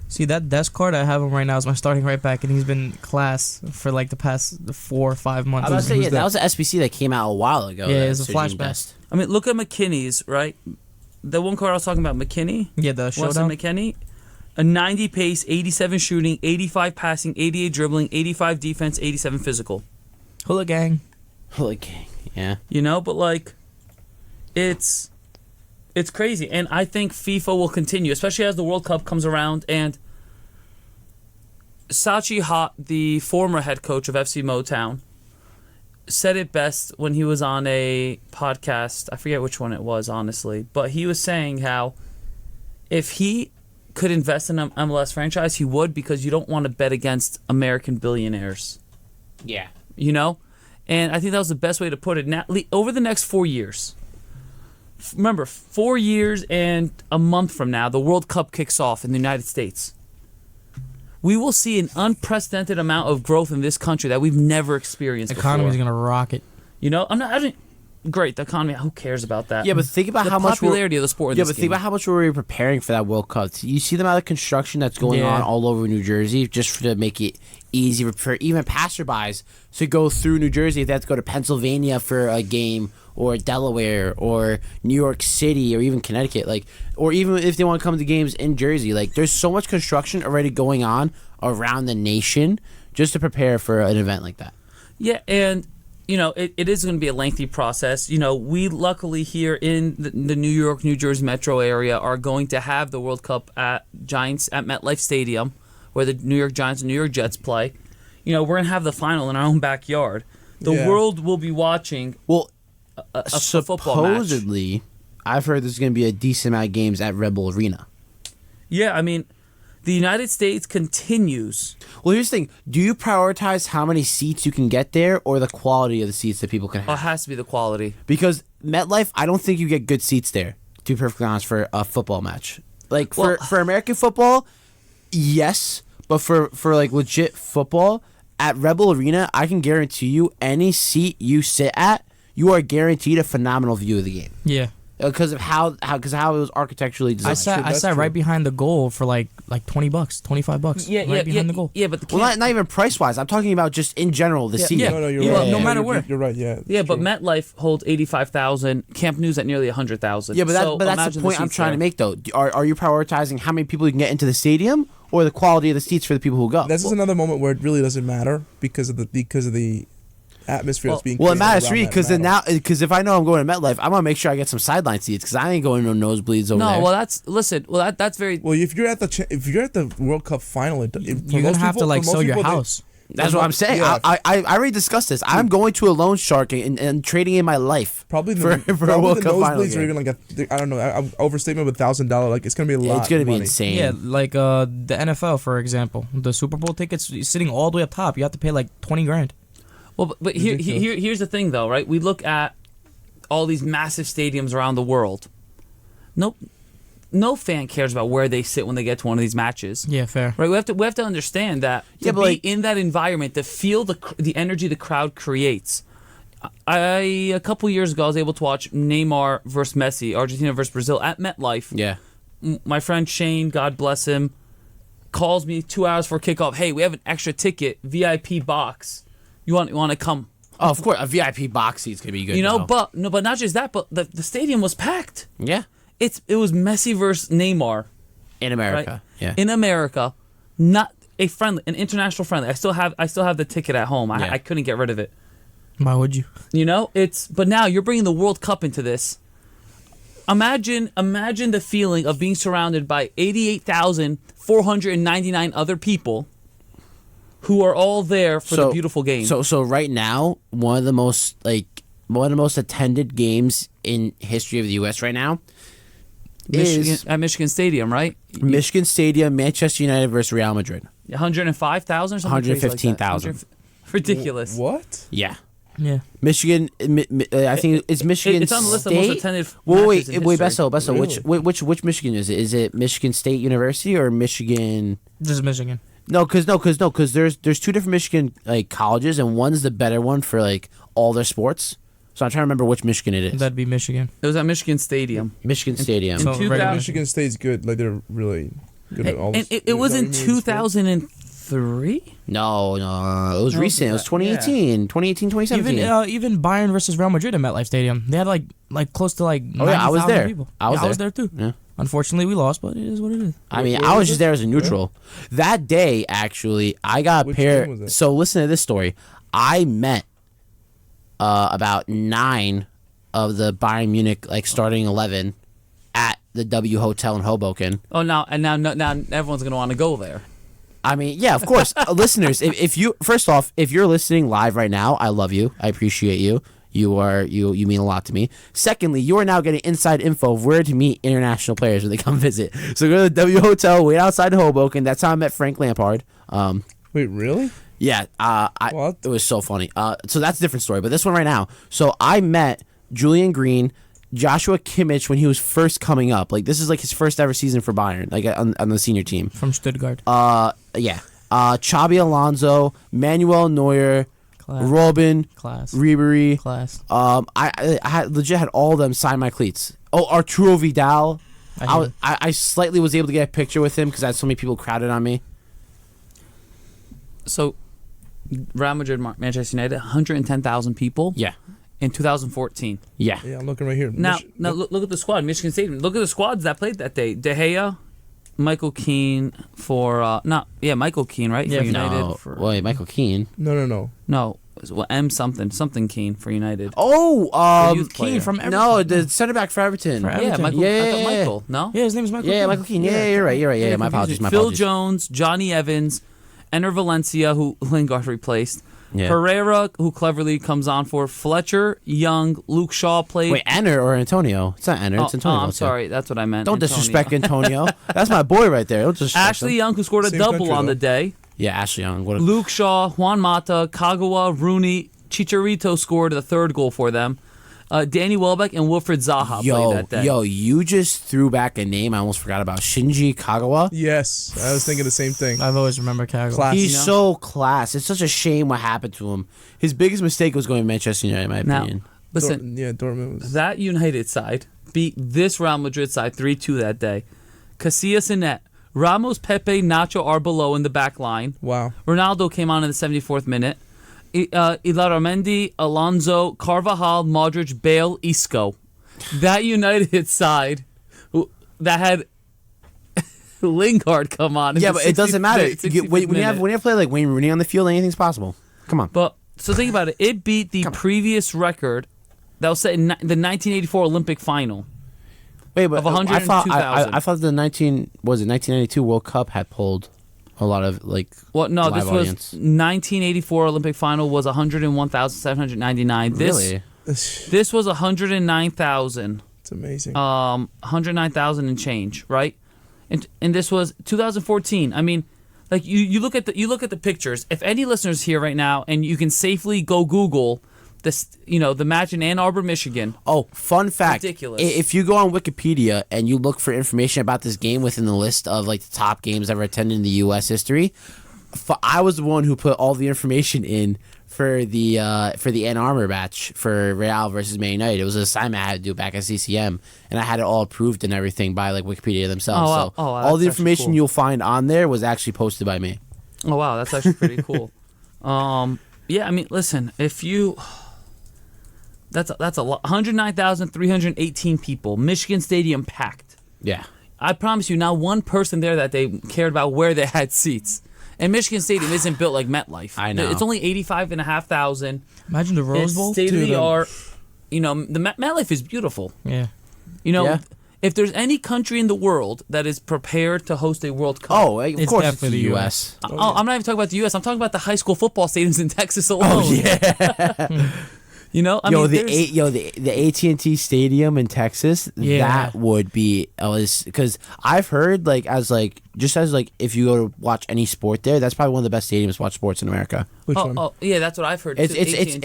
Speaker 4: See, that desk card, I have him right now as my starting right back, and he's been class for like the past 4 or 5 months.
Speaker 1: I was saying, that was an SBC that came out a while ago.
Speaker 4: Yeah, it was a flashback.
Speaker 3: I mean, look at McKinney's, right? The one card I was talking about, McKinney.
Speaker 4: Yeah, the
Speaker 3: Weston
Speaker 4: showdown.
Speaker 3: McKinney. A 90 pace, 87 shooting, 85 passing, 88 dribbling, 85 defense, 87 physical.
Speaker 4: Hula gang.
Speaker 1: Yeah.
Speaker 3: You know, but like, it's crazy. And I think FIFA will continue, especially as the World Cup comes around. And Sachi Hot, the former head coach of FC Motown, said it best when he was on a podcast. I forget which one it was, honestly. But he was saying how if he could invest in an MLS franchise, he would, because you don't want to bet against American billionaires.
Speaker 1: Yeah.
Speaker 3: You know? And I think that was the best way to put it. Now, over the next 4 years, remember, 4 years and a month from now, the World Cup kicks off in the United States. We will see an unprecedented amount of growth in this country that we've never experienced before.
Speaker 4: The economy's going to rocket.
Speaker 3: You know? Great, the economy, who cares about that?
Speaker 1: Yeah, but think about
Speaker 3: the
Speaker 1: how much
Speaker 3: popularity of the sport.
Speaker 1: Yeah, but think about how much we're preparing for that World Cup. You see the amount of construction that's going on all over New Jersey just to make it easy for even passerbys to go through New Jersey if they have to go to Pennsylvania for a game, or Delaware, or New York City, or even Connecticut, or even if they want to come to games in Jersey. There's so much construction already going on around the nation just to prepare for an event like that.
Speaker 3: Yeah, and you know, it is going to be a lengthy process. You know, we luckily here in the New York, New Jersey metro area are going to have the World Cup at MetLife Stadium, where the New York Giants and New York Jets play. You know, we're going to have the final in our own backyard. The world will be watching a football match.
Speaker 1: Supposedly, I've heard there's going to be a decent amount of games at Red Bull Arena.
Speaker 3: Yeah, I mean, the United States continues.
Speaker 1: Well, here's the thing. Do you prioritize how many seats you can get there, or the quality of the seats that people can have?
Speaker 3: It has to be the quality.
Speaker 1: Because MetLife, I don't think you get good seats there, to be perfectly honest, for a football match. For American football, yes. But for legit football, at Rebel Arena, I can guarantee you any seat you sit at, you are guaranteed a phenomenal view of the game.
Speaker 4: Yeah.
Speaker 1: Because of how it was architecturally designed.
Speaker 4: I sat right behind the goal for like $20, $25. Behind the goal.
Speaker 3: Yeah, but
Speaker 1: not even price wise. I'm talking about just in general the seat.
Speaker 3: Yeah.
Speaker 2: No, you're right.
Speaker 4: No matter where.
Speaker 2: You're right. Yeah.
Speaker 3: Yeah, but MetLife holds 85,000. Camp New's at nearly 100,000.
Speaker 1: Yeah, but that's the point I'm trying to make though. Are you prioritizing how many people you can get into the stadium, or the quality of the seats for the people who go?
Speaker 2: This is another moment where it really doesn't matter because of the atmosphere that's being.
Speaker 1: Well, it matters for me because if I know I'm going to MetLife, I'm gonna make sure I get some sideline seats because I ain't going to no nosebleeds over there.
Speaker 3: No, well that's very.
Speaker 2: Well, if you're at the World Cup final,
Speaker 4: you're gonna have to sell your house.
Speaker 1: That's what I'm saying. Yeah. I already discussed this. I'm going to a loan shark and trading in my life.
Speaker 2: Probably
Speaker 1: for a World Cup final
Speaker 2: nosebleeds are even I don't know, overstatement of $1,000. It's gonna be a lot.
Speaker 1: It's gonna be
Speaker 2: money.
Speaker 1: insane.
Speaker 4: Yeah, like the NFL, for example, the Super Bowl tickets sitting all the way up top. You have to pay like $20,000.
Speaker 3: Well, but here's the thing, though, right? We look at all these massive stadiums around the world. No fan cares about where they sit when they get to one of these matches.
Speaker 4: Yeah, fair.
Speaker 3: Right? We have to understand that to be in that environment, to feel the energy the crowd creates A couple years ago, I was able to watch Neymar versus Messi, Argentina versus Brazil at MetLife.
Speaker 1: Yeah.
Speaker 3: My friend Shane, God bless him, calls me 2 hours before kickoff. Hey, we have an extra ticket, VIP box. You want to come?
Speaker 1: Oh, of course, a VIP box seat's gonna be good.
Speaker 3: You know,
Speaker 1: though.
Speaker 3: but not just that, but the stadium was packed.
Speaker 1: Yeah.
Speaker 3: It was Messi versus Neymar.
Speaker 1: In America.
Speaker 3: Right?
Speaker 1: Yeah.
Speaker 3: In America, not an international friendly. I still have the ticket at home.
Speaker 1: Yeah.
Speaker 3: I couldn't get rid of it.
Speaker 4: Why would you?
Speaker 3: You know, but now you're bringing the World Cup into this. Imagine the feeling of being surrounded by 88,499 other people who are all there for the beautiful game.
Speaker 1: So right now, one of the most attended games in history of the U.S. right now is
Speaker 3: at Michigan Stadium, right?
Speaker 1: Michigan Stadium, Manchester United versus Real Madrid.
Speaker 3: 105,000 or something.
Speaker 1: 115,000.
Speaker 3: Ridiculous.
Speaker 2: What?
Speaker 1: Yeah.
Speaker 4: Yeah.
Speaker 1: Michigan, I think it's Michigan.
Speaker 3: It's on the list of
Speaker 1: State?
Speaker 3: most attended.
Speaker 1: Wait,
Speaker 3: matches in
Speaker 1: wait,
Speaker 3: history.
Speaker 1: Besso.
Speaker 2: Really?
Speaker 1: Which Michigan is it? Is it Michigan State University or Michigan?
Speaker 4: Just Michigan.
Speaker 1: No, because there's two different Michigan colleges, and one's the better one for all their sports. So I'm trying to remember which Michigan it is.
Speaker 4: That'd be Michigan.
Speaker 3: It was at Michigan Stadium.
Speaker 1: Michigan Stadium.
Speaker 3: in
Speaker 4: So,
Speaker 3: 2000
Speaker 4: regular
Speaker 2: Michigan State's good. Like they're really good at all.
Speaker 3: And it was in 2003.
Speaker 1: No, it was
Speaker 3: No,
Speaker 1: recent. It was
Speaker 3: yeah.
Speaker 1: 2017.
Speaker 4: Even Bayern versus Real Madrid at MetLife Stadium. They had like close to like.
Speaker 1: Oh, yeah, I was
Speaker 4: 90,000
Speaker 1: there.
Speaker 4: People.
Speaker 1: I was
Speaker 4: there too.
Speaker 1: Yeah.
Speaker 4: Unfortunately, we lost, but it is what it is.
Speaker 1: I mean,
Speaker 2: Where
Speaker 1: I
Speaker 2: was
Speaker 1: was just
Speaker 2: it?
Speaker 1: there as a neutral. That day, actually, I got a
Speaker 2: Which
Speaker 1: pair.
Speaker 2: game was it?
Speaker 1: So listen to this story. I met about 9 of the Bayern Munich starting 11 at the W Hotel in Hoboken.
Speaker 3: Oh, now everyone's gonna want to go there.
Speaker 1: I mean, yeah, of course, listeners. If you first off, if you're listening live right now, I love you. I appreciate you. You mean a lot to me. Secondly, you are now getting inside info of where to meet international players when they come visit. So go to the W Hotel, wait outside Hoboken. That's how I met Frank Lampard.
Speaker 2: Wait, really?
Speaker 1: Yeah,
Speaker 2: What?
Speaker 1: it was so funny. So that's a different story. But this one right now. So I met Julian Green, Joshua Kimmich when he was first coming up. This is his first ever season for Bayern, on the senior team.
Speaker 4: From Stuttgart.
Speaker 1: Yeah. Xabi Alonso, Manuel Neuer,
Speaker 4: Class.
Speaker 1: Robin,
Speaker 4: Class.
Speaker 1: Ribery.
Speaker 4: Class.
Speaker 1: I legit had all of them sign my cleats. Oh, Arturo Vidal. I slightly was able to get a picture with him because I had so many people crowded on me.
Speaker 3: So, Real Madrid, Manchester United, 110,000 people.
Speaker 1: Yeah.
Speaker 3: In 2014.
Speaker 1: Yeah.
Speaker 2: Yeah, I'm looking right here.
Speaker 3: Now look at the squad. Michigan State. Look at the squads that played that day. De Gea, Michael Keane for Michael Keane, right?
Speaker 4: Yeah,
Speaker 3: for United.
Speaker 1: No, wait, Michael Keane.
Speaker 2: No.
Speaker 3: No, M something Keane for United.
Speaker 1: Oh,
Speaker 3: The youth player.
Speaker 4: Keane from Everton.
Speaker 1: no, the center back for Everton.
Speaker 4: For
Speaker 3: Yeah,
Speaker 4: Everton.
Speaker 3: Michael.
Speaker 1: Yeah,
Speaker 3: I thought
Speaker 1: yeah,
Speaker 3: Michael. No.
Speaker 4: Yeah, his name is Michael.
Speaker 1: Yeah,
Speaker 4: Keane.
Speaker 1: Michael Keane. Yeah, you're right. Yeah, my apologies.
Speaker 3: Phil Jones, Johnny Evans, Enner Valencia, who Lingard replaced.
Speaker 1: Yeah.
Speaker 3: Pereira, who cleverly comes on for Fletcher, Young, Luke Shaw played.
Speaker 1: Wait, Enner or Antonio? It's not Enner. It's Antonio.
Speaker 3: I'm
Speaker 1: Valencia.
Speaker 3: sorry, that's what I meant.
Speaker 1: Don't
Speaker 3: Antonio.
Speaker 1: disrespect Antonio. That's my boy right there. Don't disrespect
Speaker 3: Ashley
Speaker 1: him.
Speaker 3: Young, who scored a
Speaker 2: Same
Speaker 3: double
Speaker 2: country,
Speaker 3: on
Speaker 2: though.
Speaker 3: the day.
Speaker 1: Yeah, Ashley Young. What a,
Speaker 3: Luke Shaw, Juan Mata, Kagawa, Rooney, Chicharito scored the third goal for them. Danny Welbeck and Wilfred Zaha played that day.
Speaker 1: you just threw back a name I almost forgot about. Shinji Kagawa.
Speaker 2: Yes, I was thinking the same thing.
Speaker 4: I've always remembered Kagawa.
Speaker 2: Class.
Speaker 1: He's
Speaker 3: you know?
Speaker 1: so class. It's such a shame what happened to him. His biggest mistake was going to Manchester United, in my
Speaker 3: Now,
Speaker 1: opinion.
Speaker 3: listen,
Speaker 2: Dortmund was.
Speaker 3: that United side beat this Real Madrid side 3-2 that day. Casillas in net. Ramos, Pepe, Nacho are below in the back line.
Speaker 2: Wow.
Speaker 3: Ronaldo came on in the 74th minute. Ilaramendi, Alonso, Carvajal, Modric, Bale, Isco. That United side that had Lingard come on. In
Speaker 1: Yeah,
Speaker 3: the
Speaker 1: but it doesn't matter.
Speaker 3: 65th
Speaker 1: When you
Speaker 3: minute.
Speaker 1: have play like Wayne Rooney on the field, anything's possible. Come on.
Speaker 3: But so think about it. It beat the previous record that was set in the 1984 Olympic final.
Speaker 1: Wait, but
Speaker 3: of
Speaker 1: I thought
Speaker 3: 102,000.
Speaker 1: I thought the 1992 World Cup had pulled a lot of
Speaker 3: Well, no,
Speaker 1: live
Speaker 3: this was
Speaker 1: audience.
Speaker 3: 1984 Olympic final was 101,799.
Speaker 1: Really?
Speaker 3: This was 109,000.
Speaker 2: It's amazing.
Speaker 3: 109,000 and change, right? And this was 2014. I mean, like you look at the pictures. If any listeners here right now, and you can safely go Google this, the match in Ann Arbor, Michigan.
Speaker 1: Oh, fun fact.
Speaker 3: Ridiculous.
Speaker 1: If you go on Wikipedia and you look for information about this game within the list of the top games ever attended in the U.S. history, I was the one who put all the information in for the Ann Arbor match for Real versus Man United. It was an assignment I had to do back at CCM, and I had it all approved and everything by like Wikipedia themselves.
Speaker 3: Oh, wow.
Speaker 1: So
Speaker 3: Oh, wow,
Speaker 1: all the
Speaker 3: that's actually
Speaker 1: information
Speaker 3: cool.
Speaker 1: you'll find on there was actually posted by me.
Speaker 3: Oh wow, that's actually pretty cool. Yeah, I mean, listen, if you, that's a lot. 109,318 people. Michigan Stadium packed.
Speaker 1: Yeah.
Speaker 3: I promise you, not one person there that they cared about where they had seats. And Michigan Stadium isn't built like MetLife.
Speaker 1: I know.
Speaker 3: It's only 85,500.
Speaker 4: Imagine the Rose Bowl.
Speaker 3: It's state of
Speaker 2: Dude,
Speaker 3: the art. You know, the MetLife is beautiful.
Speaker 4: Yeah.
Speaker 3: You know,
Speaker 1: Yeah.
Speaker 3: if there's any country in the world that is prepared to host a World Cup.
Speaker 1: Oh, of
Speaker 4: It's
Speaker 1: course it's the
Speaker 4: definitely the
Speaker 1: U.S.
Speaker 3: I'm not even talking about the U.S. I'm talking about the high school football stadiums in Texas alone.
Speaker 1: Oh yeah.
Speaker 3: You know, I
Speaker 1: Yo,
Speaker 3: mean,
Speaker 1: the AT&T Stadium in Texas,
Speaker 4: Yeah.
Speaker 1: that would be because I've heard as if you go to watch any sport there, that's probably one of the best stadiums to watch sports in America.
Speaker 2: Which one?
Speaker 3: Oh, yeah, that's what I've heard.
Speaker 1: It's
Speaker 3: too, AT&T.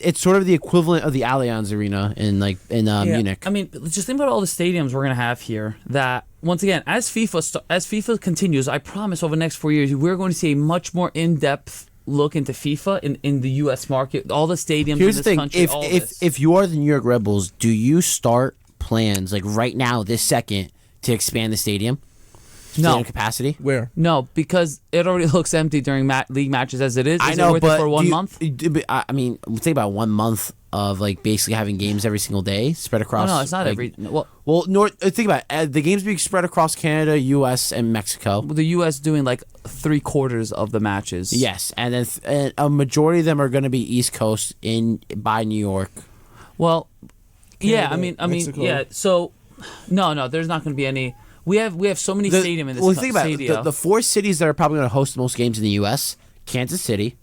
Speaker 1: it's sort of the equivalent of the Allianz Arena in Munich.
Speaker 3: I mean, just think about all the stadiums we're gonna have here. That once again, as FIFA continues, I promise over the next 4 years, we're going to see a much more in-depth look into FIFA in the U.S. market. All the stadiums
Speaker 1: Here's
Speaker 3: in
Speaker 1: the
Speaker 3: this
Speaker 1: thing:
Speaker 3: country. all this.
Speaker 1: if you are the New York Red Bulls, do you start plans like right now, this second, to expand the stadium? Stadium capacity.
Speaker 2: Where?
Speaker 3: No, because it already looks empty during league matches as it is.
Speaker 1: I
Speaker 3: Is
Speaker 1: know,
Speaker 3: it worth
Speaker 1: but
Speaker 3: it for 1 month?
Speaker 1: I mean, think about 1 month of like basically having games every single day spread
Speaker 3: Oh,
Speaker 1: across.
Speaker 3: no, it's not
Speaker 1: like,
Speaker 3: every. Well,
Speaker 1: Think about it. The games being spread across Canada, U.S., and Mexico.
Speaker 3: the U.S. doing like 3/4 of the matches.
Speaker 1: Yes, and then and a majority of them are going to be East Coast by New York.
Speaker 3: Well, yeah.
Speaker 2: Canada,
Speaker 3: I mean,
Speaker 2: Mexico.
Speaker 3: yeah. So, no, there's not going to be any. We have so many stadiums in this
Speaker 1: Think about it. The four cities that are probably going to host the most games in the U.S.: Kansas City,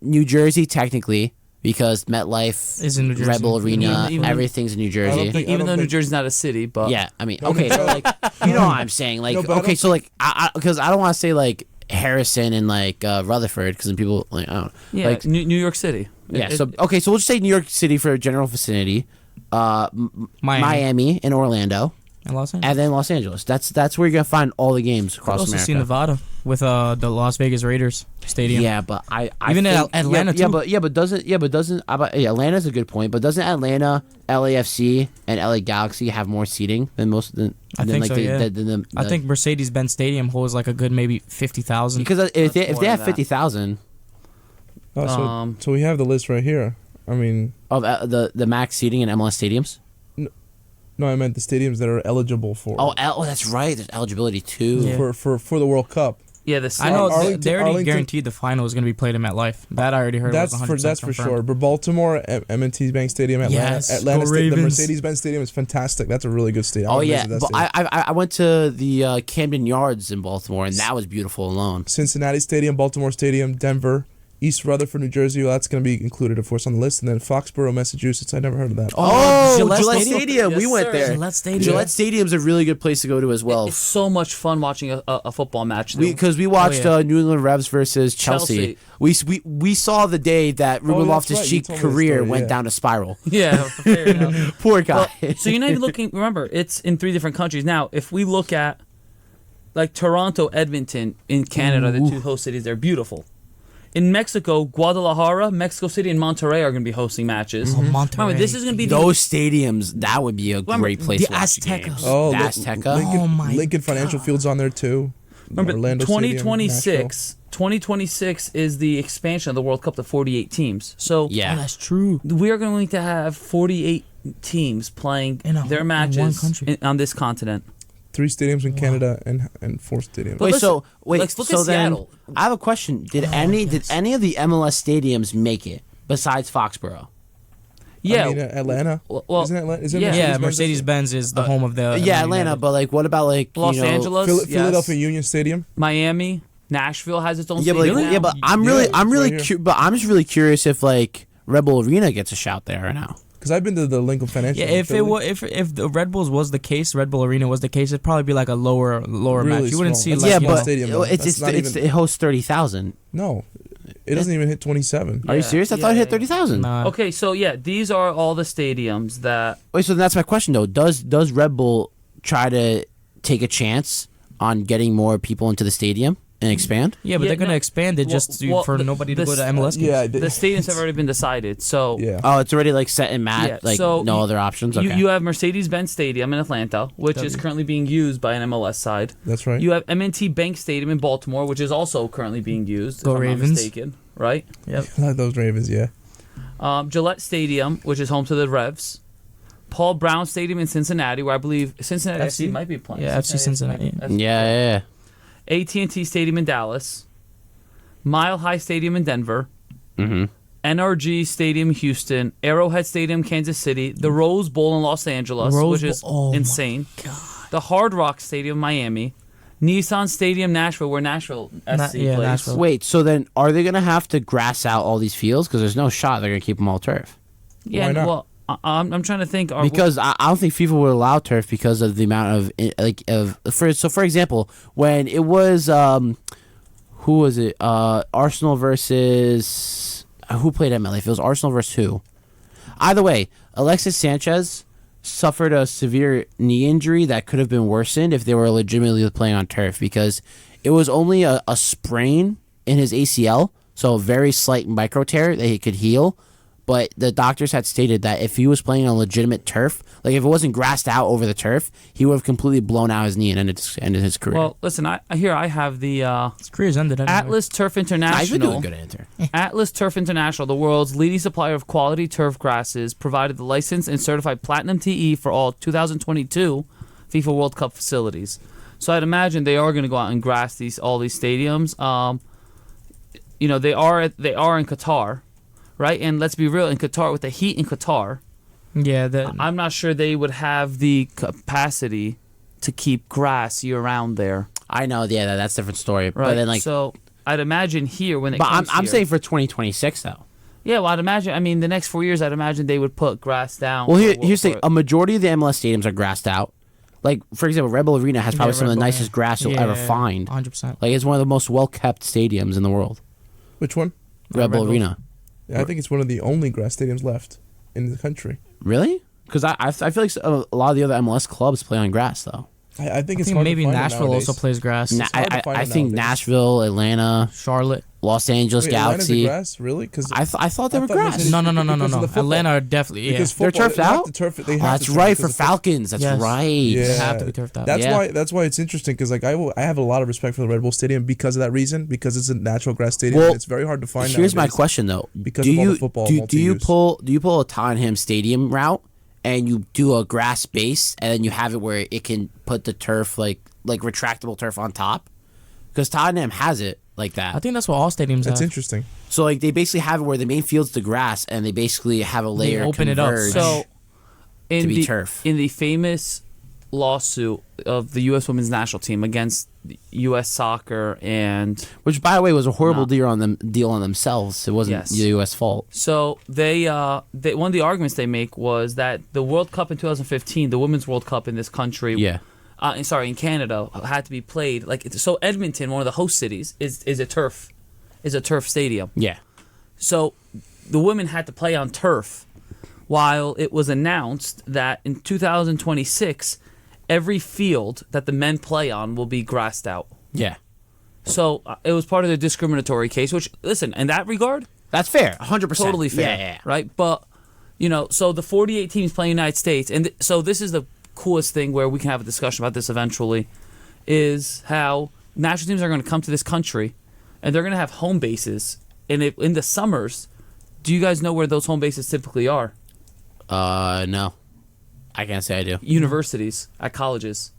Speaker 1: New Jersey, technically, because MetLife
Speaker 4: Is in New Jersey.
Speaker 1: Red Bull Arena,
Speaker 3: Even-
Speaker 1: everything's in New
Speaker 2: I
Speaker 1: Jersey.
Speaker 2: don't think-
Speaker 3: Even though New
Speaker 2: think-
Speaker 3: Jersey's not a city, but
Speaker 1: Yeah, I mean, okay, so like, you know what I'm saying, like,
Speaker 2: No, but I
Speaker 1: okay,
Speaker 2: don't
Speaker 1: so like, because I don't want to say like Harrison and like Rutherford, because then people like, I don't know,
Speaker 3: yeah,
Speaker 1: like,
Speaker 3: New York City.
Speaker 1: yeah. So okay, so we'll just say New York City for a general vicinity, Miami and Orlando,
Speaker 4: And Los Angeles.
Speaker 1: and then Los Angeles. That's where you're gonna find all the games
Speaker 4: I've
Speaker 1: across
Speaker 4: also
Speaker 1: America.
Speaker 4: seen Nevada with the Las Vegas Raiders stadium.
Speaker 1: Yeah, but I
Speaker 4: Even in
Speaker 1: think,
Speaker 4: Atlanta,
Speaker 1: yeah,
Speaker 4: too.
Speaker 1: but doesn't Atlanta's a good point, but doesn't Atlanta, LAFC, and LA Galaxy have more seating than most than
Speaker 4: I think so, yeah.
Speaker 1: than
Speaker 4: I think Mercedes-Benz Stadium holds like a good maybe 50,000.
Speaker 1: because if they
Speaker 3: more
Speaker 1: have
Speaker 3: than that.
Speaker 1: 50,000
Speaker 2: Oh, so we have the list right here. I mean,
Speaker 1: of the max seating in MLS stadiums.
Speaker 2: no, I meant the stadiums that are eligible for
Speaker 1: That's right. There's eligibility too.
Speaker 4: Yeah.
Speaker 2: for the World Cup.
Speaker 3: Yeah, the
Speaker 4: I know
Speaker 2: Arlington-
Speaker 4: they already
Speaker 2: Arlington-
Speaker 4: guaranteed the final is going to be played in MetLife. That I already heard.
Speaker 2: That's
Speaker 4: was
Speaker 2: for
Speaker 4: 100%
Speaker 2: sure.
Speaker 4: confirmed.
Speaker 2: But Baltimore, M&T Bank Stadium, Atlanta,
Speaker 4: Yes,
Speaker 2: Atlanta
Speaker 4: go
Speaker 2: the
Speaker 4: Ravens.
Speaker 2: Mercedes-Benz Stadium is fantastic. That's a really good stadium. I
Speaker 1: Oh
Speaker 2: wanna
Speaker 1: yeah,
Speaker 2: visit that
Speaker 1: but
Speaker 2: stadium.
Speaker 1: I went to the Camden Yards in Baltimore, and that was beautiful alone.
Speaker 2: Cincinnati Stadium, Baltimore Stadium, Denver, East Rutherford, New Jersey. Well, that's going to be included, of course, on the list. And then Foxborough, Massachusetts. I never heard of that.
Speaker 1: Oh,
Speaker 4: Gillette
Speaker 1: Gillette
Speaker 4: Stadium?
Speaker 1: Stadium. We
Speaker 3: Yes,
Speaker 1: went
Speaker 3: sir.
Speaker 1: there.
Speaker 4: Gillette Stadium.
Speaker 1: Gillette Stadium's a really good place to go to as well.
Speaker 3: It's so much fun watching a football match.
Speaker 1: Because we watched
Speaker 4: yeah.
Speaker 1: New England Revs versus Chelsea. We saw the day that Ruben
Speaker 2: that's right.
Speaker 1: Loftus-Cheek's
Speaker 2: You told me the
Speaker 1: career
Speaker 2: story,
Speaker 1: went
Speaker 2: yeah.
Speaker 1: down a spiral.
Speaker 3: Yeah, fair enough.
Speaker 1: Poor guy.
Speaker 3: Well, so you're not even looking. Remember, it's in 3 different countries. Now, if we look at like Toronto, Edmonton in Canada, the 2 host cities, they're beautiful. In Mexico, Guadalajara, Mexico City, and Monterrey are going to be hosting matches.
Speaker 4: Oh, Monterrey.
Speaker 3: Remember, this is going to be
Speaker 1: Those stadiums, that would be a great place
Speaker 4: the
Speaker 1: to watch
Speaker 4: Aztecas.
Speaker 1: games.
Speaker 2: Oh,
Speaker 1: the
Speaker 2: Li-
Speaker 1: Azteca.
Speaker 2: Lincoln,
Speaker 4: Oh my
Speaker 2: Lincoln Financial Field's on there too.
Speaker 3: Remember,
Speaker 2: Orlando Stadium,
Speaker 3: 2026 is the expansion of the World Cup to 48 teams. So
Speaker 1: Yeah.
Speaker 4: Oh, that's true.
Speaker 3: we are going to have 48 teams playing
Speaker 4: In
Speaker 3: their
Speaker 4: one
Speaker 3: matches
Speaker 4: country.
Speaker 3: on this continent.
Speaker 2: 3 stadiums in Canada and 4 stadiums.
Speaker 3: But
Speaker 1: Wait,
Speaker 3: listen,
Speaker 1: so
Speaker 3: let's look
Speaker 1: so
Speaker 3: at
Speaker 1: then
Speaker 3: Seattle.
Speaker 1: I have a question. Did any of the MLS stadiums make it besides Foxborough?
Speaker 3: Yeah,
Speaker 2: I mean, Atlanta.
Speaker 3: well,
Speaker 2: Isn't Atlanta? Isn't
Speaker 3: yeah.
Speaker 4: Yeah,
Speaker 2: Mercedes-Benz?
Speaker 4: Mercedes-Benz is the home of the.
Speaker 1: Yeah, Atlanta, but like, what about like
Speaker 3: Los
Speaker 1: you know,
Speaker 3: Angeles, yes.
Speaker 2: Philadelphia Union Stadium.
Speaker 3: Miami, Nashville has its own
Speaker 1: Yeah, but
Speaker 3: stadium.
Speaker 1: like,
Speaker 3: now.
Speaker 1: yeah, but I'm
Speaker 2: Yeah,
Speaker 1: really,
Speaker 2: it's
Speaker 1: I'm really,
Speaker 2: right here.
Speaker 1: but I'm just really curious if like Red Bull Arena gets a shout there or now.
Speaker 2: Because I've been to the Lincoln Financial.
Speaker 4: Yeah,
Speaker 2: in
Speaker 4: if
Speaker 2: Philly.
Speaker 4: it was if the Red Bulls was the case, Red Bull Arena was the case, it'd probably be like a lower
Speaker 2: Really
Speaker 4: match. You wouldn't
Speaker 2: small.
Speaker 4: see
Speaker 2: That's
Speaker 4: like
Speaker 1: Yeah,
Speaker 2: small
Speaker 1: but
Speaker 2: stadium, though.
Speaker 1: it's
Speaker 2: That's not even-
Speaker 1: it hosts 30,000.
Speaker 2: No, it doesn't even hit 27.
Speaker 1: Are you
Speaker 3: Yeah,
Speaker 1: serious? I thought it
Speaker 3: yeah,
Speaker 1: hit 30,000.
Speaker 4: Nah.
Speaker 3: Okay, so yeah, these are all the stadiums that.
Speaker 1: Wait, so that's my question though. Does Red Bull try to take a chance on getting more people into the stadium? and expand?
Speaker 4: Yeah, but
Speaker 3: Yeah,
Speaker 4: they're gonna
Speaker 3: no.
Speaker 4: expand it just
Speaker 3: Well,
Speaker 4: for
Speaker 3: the-
Speaker 4: nobody to
Speaker 3: the
Speaker 4: go to
Speaker 3: s-
Speaker 4: MLS games.
Speaker 2: Yeah,
Speaker 3: The stadiums have already been decided. So
Speaker 2: yeah.
Speaker 1: Oh, it's already like set and matched.
Speaker 3: Yeah,
Speaker 1: Like
Speaker 3: so
Speaker 1: no other options. Okay.
Speaker 3: you have Mercedes-Benz Stadium in Atlanta, which is currently being used by an MLS side.
Speaker 2: That's right.
Speaker 3: You have M&T Bank Stadium in Baltimore, which is also currently being used.
Speaker 4: Go
Speaker 3: if I'm not
Speaker 4: Ravens.
Speaker 3: mistaken, right?
Speaker 4: Yep.
Speaker 2: I like those Ravens, yeah.
Speaker 3: Gillette Stadium, which is home to the Revs. Paul Brown Stadium in Cincinnati, where I believe Cincinnati FC
Speaker 4: FC?
Speaker 3: might be playing.
Speaker 4: Yeah, FC Cincinnati.
Speaker 1: yeah.
Speaker 3: AT&T Stadium in Dallas. Mile High Stadium in Denver.
Speaker 1: Mm-hmm.
Speaker 3: NRG Stadium Houston. Arrowhead Stadium Kansas City. The Rose Bowl in Los Angeles,
Speaker 4: Rose
Speaker 3: which is
Speaker 4: Bowl- oh my
Speaker 3: insane. The Hard Rock Stadium Miami. Nissan Stadium Nashville, where Nashville SC
Speaker 4: yeah,
Speaker 3: plays.
Speaker 4: Nashville.
Speaker 1: Wait, so then are they gonna have to grass out all these fields? Because there's no shot they're gonna keep them all turf.
Speaker 3: Yeah,
Speaker 2: Why not?
Speaker 3: well, I'm trying to think.
Speaker 1: Because I don't think FIFA would allow turf because of the amount of for example, when it was who was it? Arsenal versus who played MLA? If it was Arsenal versus who? Either way, Alexis Sanchez suffered a severe knee injury that could have been worsened if they were legitimately playing on turf because it was only a sprain in his ACL, so a very slight micro tear that he could heal. But the doctors had stated that if he was playing on legitimate turf, like if it wasn't grassed out over the turf, he would have completely blown out his knee and ended his career.
Speaker 3: Well, listen, I have the
Speaker 4: His career's ended anyway.
Speaker 3: Atlas Turf
Speaker 1: Nah,
Speaker 3: International.
Speaker 1: he's been doing good at Inter.
Speaker 3: Atlas Turf International, the world's leading supplier of quality turf grasses, provided the licensed and certified Platinum TE for all 2022 FIFA World Cup facilities. So I'd imagine they are going to go out and grass all these stadiums. They are in Qatar, right? And let's be real, in Qatar, with the heat in Qatar,
Speaker 4: Yeah,
Speaker 3: I'm not sure they would have the capacity to keep grass year round there.
Speaker 1: I know, yeah, that's a different story.
Speaker 3: Right.
Speaker 1: But then, like,
Speaker 3: so I'd imagine here when it
Speaker 1: but
Speaker 3: comes
Speaker 1: I'm
Speaker 3: here-
Speaker 1: saying for 2026 though.
Speaker 3: yeah, well, I'd imagine. I mean, the next 4 years, I'd imagine they would put grass down.
Speaker 1: Well,
Speaker 3: for-
Speaker 1: here's the
Speaker 3: for-
Speaker 1: thing: a majority of the MLS stadiums are grassed out. Like, for example, Red Bull Arena has probably
Speaker 4: Yeah,
Speaker 1: some of
Speaker 4: Red
Speaker 1: the
Speaker 4: Bull,
Speaker 1: nicest grass you'll ever find.
Speaker 4: 100%.
Speaker 1: Like, it's one of the most well kept stadiums in the world.
Speaker 2: Which one?
Speaker 1: Red Bull
Speaker 4: Red Bull.
Speaker 1: Arena.
Speaker 2: Yeah, I think it's one of the only grass stadiums left in the country.
Speaker 1: Really? Because I feel like a lot of the other MLS clubs play on grass though.
Speaker 2: I think
Speaker 4: I
Speaker 2: it's
Speaker 4: think
Speaker 2: hard
Speaker 4: maybe
Speaker 2: to find it
Speaker 4: Nashville
Speaker 2: nowadays.
Speaker 4: also plays grass.
Speaker 1: Na-
Speaker 2: hard to
Speaker 1: I,
Speaker 2: find
Speaker 1: I
Speaker 2: it
Speaker 1: think
Speaker 2: nowadays.
Speaker 1: Nashville, Atlanta,
Speaker 4: Charlotte.
Speaker 1: Los Angeles
Speaker 2: Wait, Atlanta's a
Speaker 1: Galaxy.
Speaker 2: grass, really? Because
Speaker 1: I thought they
Speaker 2: I
Speaker 1: were
Speaker 2: thought it was
Speaker 1: grass.
Speaker 2: in-
Speaker 4: No.
Speaker 2: because of the football.
Speaker 4: Atlanta are definitely, yeah.
Speaker 2: because
Speaker 1: They're
Speaker 2: football,
Speaker 1: turfed
Speaker 2: they have
Speaker 1: out?
Speaker 2: to turf it- they
Speaker 1: Oh,
Speaker 2: have
Speaker 1: that's
Speaker 2: to turf
Speaker 1: right
Speaker 2: it
Speaker 1: for
Speaker 2: because of
Speaker 1: Falcons. That's
Speaker 4: Yes.
Speaker 1: right.
Speaker 2: Yeah.
Speaker 4: They have to be turfed out.
Speaker 2: That's
Speaker 1: Yeah.
Speaker 2: why it's interesting because like I have a lot of respect for the Red Bull Stadium because of that reason, because it's a natural grass stadium.
Speaker 1: Well,
Speaker 2: and it's very hard to find.
Speaker 1: Here's my
Speaker 2: nowadays.
Speaker 1: question though:
Speaker 2: because
Speaker 1: do
Speaker 2: of all
Speaker 1: you
Speaker 2: the football
Speaker 1: do you
Speaker 2: multi-use.
Speaker 1: pull a Tottenham Stadium route and you do a grass base and then you have it where it can put the turf like retractable turf on top? Because Tottenham has it like that.
Speaker 4: I think that's what all stadiums
Speaker 2: That's
Speaker 4: have.
Speaker 2: interesting.
Speaker 1: So like they basically have it where the main field's the grass and they basically have a layer
Speaker 4: open it up.
Speaker 1: converge.
Speaker 3: So, in
Speaker 1: to be
Speaker 3: the
Speaker 1: turf.
Speaker 3: in the famous lawsuit of the U.S. Women's National Team against U.S. Soccer, and
Speaker 1: Which, by the way, was a horrible
Speaker 3: No.
Speaker 1: deal on themselves. It wasn't
Speaker 3: Yes.
Speaker 1: the U.S. fault.
Speaker 3: so they one of the arguments they make was that the World Cup in 2015, the Women's World Cup in this country, in Canada, had to be played so. Edmonton, one of the host cities, is a turf stadium.
Speaker 1: Yeah.
Speaker 3: So the women had to play on turf, while it was announced that in 2026, every field that the men play on will be grassed out.
Speaker 1: Yeah.
Speaker 3: So it was part of the discriminatory case, which, listen, in that regard,
Speaker 1: That's fair. 100%.
Speaker 3: totally fair,
Speaker 1: Yeah.
Speaker 3: right? But, so the 48 teams playing United States, and so this is the coolest thing where we can have a discussion about this eventually, is how national teams are going to come to this country, and they're going to have home bases. And in the summers, do you guys know where those home bases typically are?
Speaker 1: No. I can't say I do.
Speaker 3: Universities, at colleges.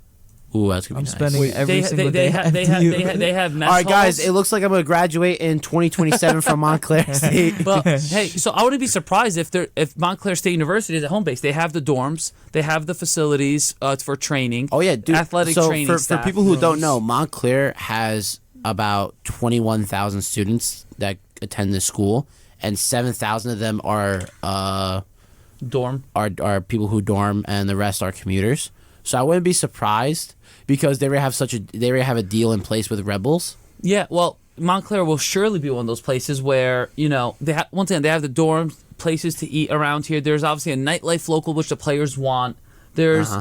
Speaker 1: Ooh, that's going
Speaker 4: I'm
Speaker 1: to be nice.
Speaker 4: spending every single day.
Speaker 3: They have mess
Speaker 1: All right, guys,
Speaker 3: halls.
Speaker 1: it looks like I'm going to graduate in 2027 from Montclair State.
Speaker 3: But hey, so I wouldn't be surprised if Montclair State University is a home base. They have the dorms, they have the facilities for training.
Speaker 1: Oh, yeah, dude.
Speaker 3: athletic
Speaker 1: so
Speaker 3: training
Speaker 1: for
Speaker 3: staff.
Speaker 1: people who don't know, Montclair has about 21,000 students that attend this school, and 7,000 of them are
Speaker 3: dorm.
Speaker 1: are people who dorm, and the rest are commuters. So I wouldn't be surprised because they already have a deal in place with Rebels.
Speaker 3: Yeah, well, Montclair will surely be one of those places where once again they have the dorms, places to eat around here. There's obviously a nightlife local which the players want. There's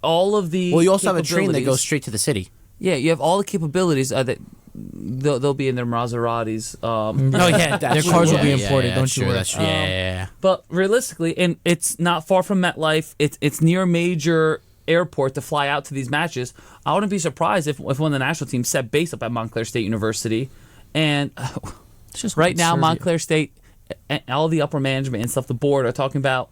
Speaker 3: all of the
Speaker 1: Well, you also have a train that
Speaker 3: capabilities.
Speaker 1: goes straight to the city.
Speaker 3: Yeah, you have all the capabilities that they'll be in their Maseratis.
Speaker 1: Oh yeah,
Speaker 4: Their cars will be imported. Don't you worry.
Speaker 1: That's true. Yeah.
Speaker 3: But realistically, and it's not far from MetLife. It's near a major airport to fly out to these matches. I wouldn't be surprised if one of the national teams set base up at Montclair State University. And
Speaker 4: It's just
Speaker 3: right now,
Speaker 4: absurd.
Speaker 3: Montclair State, and all the upper management and stuff, the board are talking about,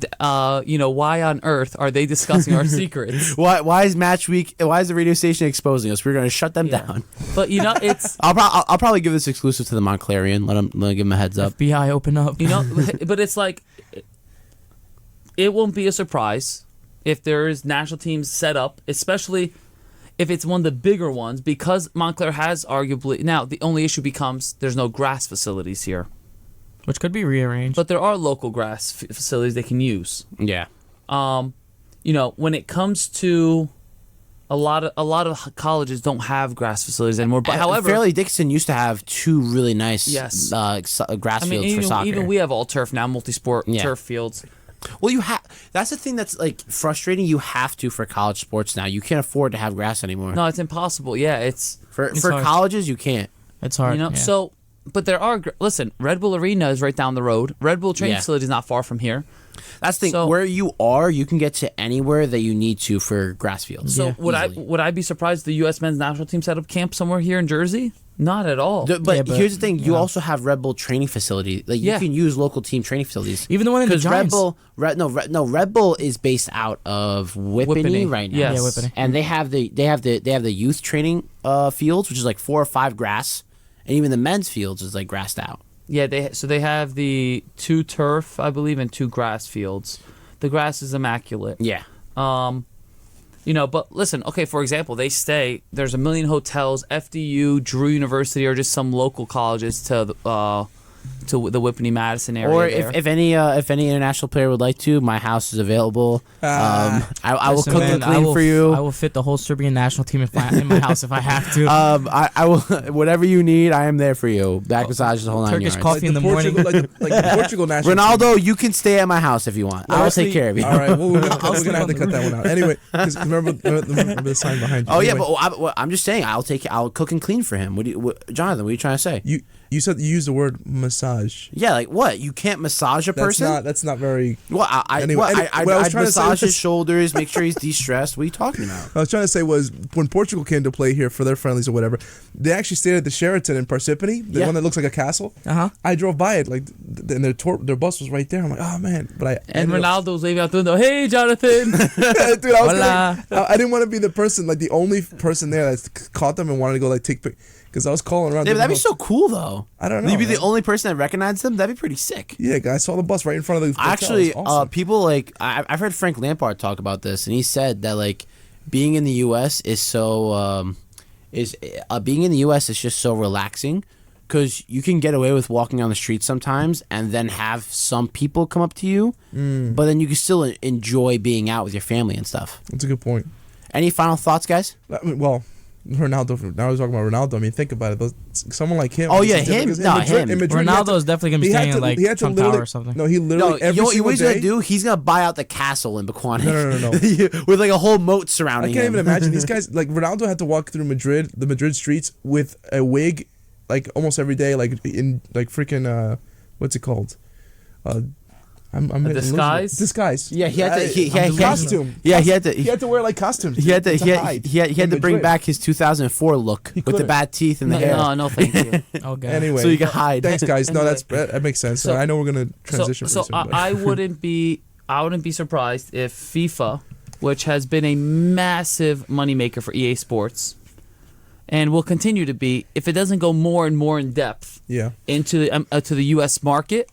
Speaker 3: why on earth are they discussing our secrets?
Speaker 1: Why is Matchweek? Why is the radio station exposing us? We're going to shut them down.
Speaker 3: But it's
Speaker 1: I'll probably give this exclusive to the Montclarian. Let them give them a heads up.
Speaker 4: FBI, open up.
Speaker 3: but it's like it won't be a surprise if there is national teams set up, especially if it's one of the bigger ones, because Montclair has arguably now the only issue becomes there's no grass facilities here,
Speaker 4: Which could be rearranged.
Speaker 3: but there are local grass facilities they can use.
Speaker 1: Yeah.
Speaker 3: When it comes to a lot of colleges don't have grass facilities anymore. But however,
Speaker 1: Fairleigh Dickinson used to have two really nice
Speaker 3: Yes.
Speaker 1: grass fields for soccer.
Speaker 3: even we have all turf now, multi-sport
Speaker 1: Yeah.
Speaker 3: turf fields.
Speaker 1: Well, that's the thing that's like frustrating. You have to for college sports now. You can't afford to have grass anymore.
Speaker 3: No, it's impossible. Yeah, it's
Speaker 1: for
Speaker 4: hard.
Speaker 1: colleges, you can't.
Speaker 4: It's hard. Yeah.
Speaker 3: So. But there are listen. Red Bull Arena is right down the road. Red Bull training
Speaker 1: Yeah.
Speaker 3: facility is not far from here.
Speaker 1: That's the thing.
Speaker 3: So-
Speaker 1: Where you are, you can get to anywhere that you need to for grass fields.
Speaker 3: So
Speaker 4: Yeah.
Speaker 1: Easily.
Speaker 3: would I be surprised if the U.S. men's national team set up camp somewhere here in Jersey? Not at all.
Speaker 1: But
Speaker 4: Yeah, but-
Speaker 1: here's the thing: you
Speaker 4: yeah.
Speaker 1: also have Red Bull training facility. Like
Speaker 3: Yeah.
Speaker 1: you can use local team training facilities.
Speaker 4: Even the one in the
Speaker 1: Because Red
Speaker 4: Giants.
Speaker 1: Bull, Red Bull is based out of Whippany right now.
Speaker 3: Yes.
Speaker 4: Yeah, Whippany.
Speaker 1: And they have the youth training fields, which is like 4 or 5 grass, and even the men's fields is like grassed out.
Speaker 3: Yeah, they have the 2 turf, I believe, and 2 grass fields. The grass is immaculate.
Speaker 1: Yeah.
Speaker 3: But listen, okay, for example, there's a million hotels, FDU, Drew University, or just some local colleges to the Whippany Madison area.
Speaker 1: Or
Speaker 3: there.
Speaker 1: if any international player would like to, my house is available. I will
Speaker 4: Listen,
Speaker 1: cook
Speaker 4: man,
Speaker 1: and clean for you.
Speaker 4: I will fit the whole Serbian national team in my house if I have to.
Speaker 1: I will whatever you need. I am there for you. Back massage the whole 9
Speaker 4: Turkish
Speaker 1: yards.
Speaker 4: coffee in the morning.
Speaker 2: like the Portugal national team.
Speaker 1: Ronaldo, you can stay at my house if you want. I will take care of you.
Speaker 2: All right, well, we're gonna
Speaker 4: sleep
Speaker 2: have
Speaker 4: on
Speaker 2: to
Speaker 4: the
Speaker 2: cut that one out. Anyway, 'cause remember the sign behind you.
Speaker 1: Oh yeah,
Speaker 2: Anyway,
Speaker 1: but I'm just saying I'll cook and clean for him. Jonathan? What are you trying to say?
Speaker 2: you said you used the word massage.
Speaker 1: Yeah, like what? You can't massage a person?
Speaker 2: That's not very.
Speaker 1: Well,
Speaker 2: Anyway, what I was
Speaker 1: I'd
Speaker 2: trying to say
Speaker 1: massage his
Speaker 2: was-
Speaker 1: shoulders, make sure he's de-stressed. What are you talking about?
Speaker 2: I was trying to say was when Portugal came to play here for their friendlies or whatever, they actually stayed at the Sheraton in Parsippany, the
Speaker 1: Yeah.
Speaker 2: one that looks like a castle.
Speaker 4: Uh-huh.
Speaker 2: I drove by it, and their bus was right there. I'm like, oh man, but I
Speaker 3: and
Speaker 2: ended up-
Speaker 3: Ronaldo's waving out the window, "Hey, Jonathan!"
Speaker 2: Dude, I was
Speaker 4: Hola.
Speaker 2: I didn't want to be the person, like the only person there that caught them and wanted to go like take pic, because I was calling around.
Speaker 1: Yeah, but that'd be
Speaker 2: different
Speaker 1: so cool though.
Speaker 2: I don't know,
Speaker 1: You'd be the
Speaker 2: man.
Speaker 1: only person that recognized them. That'd be pretty sick.
Speaker 2: houses. Yeah, guys, I saw the bus right in front of the hotel.
Speaker 1: Actually,
Speaker 2: It was awesome.
Speaker 1: people like I've heard Frank Lampard talk about this, and he said that like being in the U.S. is so being in the U.S. is just so relaxing because you can get away with walking on the street sometimes, and then have some people come up to you, but then you can still enjoy being out with your family and stuff.
Speaker 2: That's a good point.
Speaker 1: Any final thoughts, guys?
Speaker 2: I mean, well, Ronaldo. Now we're talking about Ronaldo. I mean, think about it. Someone like him.
Speaker 1: Oh,
Speaker 2: this
Speaker 1: yeah,
Speaker 2: is different,
Speaker 1: him.
Speaker 2: 'cause
Speaker 1: No, him.
Speaker 2: in Madrid,
Speaker 4: Ronaldo is definitely going to be staying in like Trump Tower or something.
Speaker 2: No, he literally
Speaker 1: No,
Speaker 2: every
Speaker 1: you know
Speaker 2: single
Speaker 1: what he's
Speaker 2: day.
Speaker 1: gonna do? He's gonna buy out the castle in Pequannock.
Speaker 2: No.
Speaker 1: With like a whole moat
Speaker 2: I
Speaker 1: surrounding
Speaker 2: can't
Speaker 1: him.
Speaker 2: even imagine these guys. Like Ronaldo had to walk through the Madrid streets with a wig, like almost every day, like in like freaking what's it called? I'm
Speaker 3: A disguise?
Speaker 2: Disguise.
Speaker 1: Yeah, he had to. He had
Speaker 2: costume.
Speaker 1: Yeah, he had to.
Speaker 2: He had to wear like costumes.
Speaker 1: He had to.
Speaker 2: to
Speaker 1: He
Speaker 2: hide
Speaker 1: had
Speaker 2: in
Speaker 1: to bring
Speaker 2: Madrid.
Speaker 1: back his 2004 look with the
Speaker 2: couldn't.
Speaker 1: bad teeth and the hair.
Speaker 3: No, thank you.
Speaker 4: Oh, God.
Speaker 2: Anyway,
Speaker 1: So you can hide.
Speaker 2: Thanks, guys. No,
Speaker 3: Anyway.
Speaker 2: that makes sense.
Speaker 3: So-
Speaker 2: I know we're gonna transition.
Speaker 3: So
Speaker 2: pretty soon, but-
Speaker 3: I wouldn't be surprised if FIFA, which has been a massive moneymaker for EA Sports, and will continue to be, if it doesn't go more and more in depth
Speaker 2: yeah.
Speaker 3: into to the U.S. market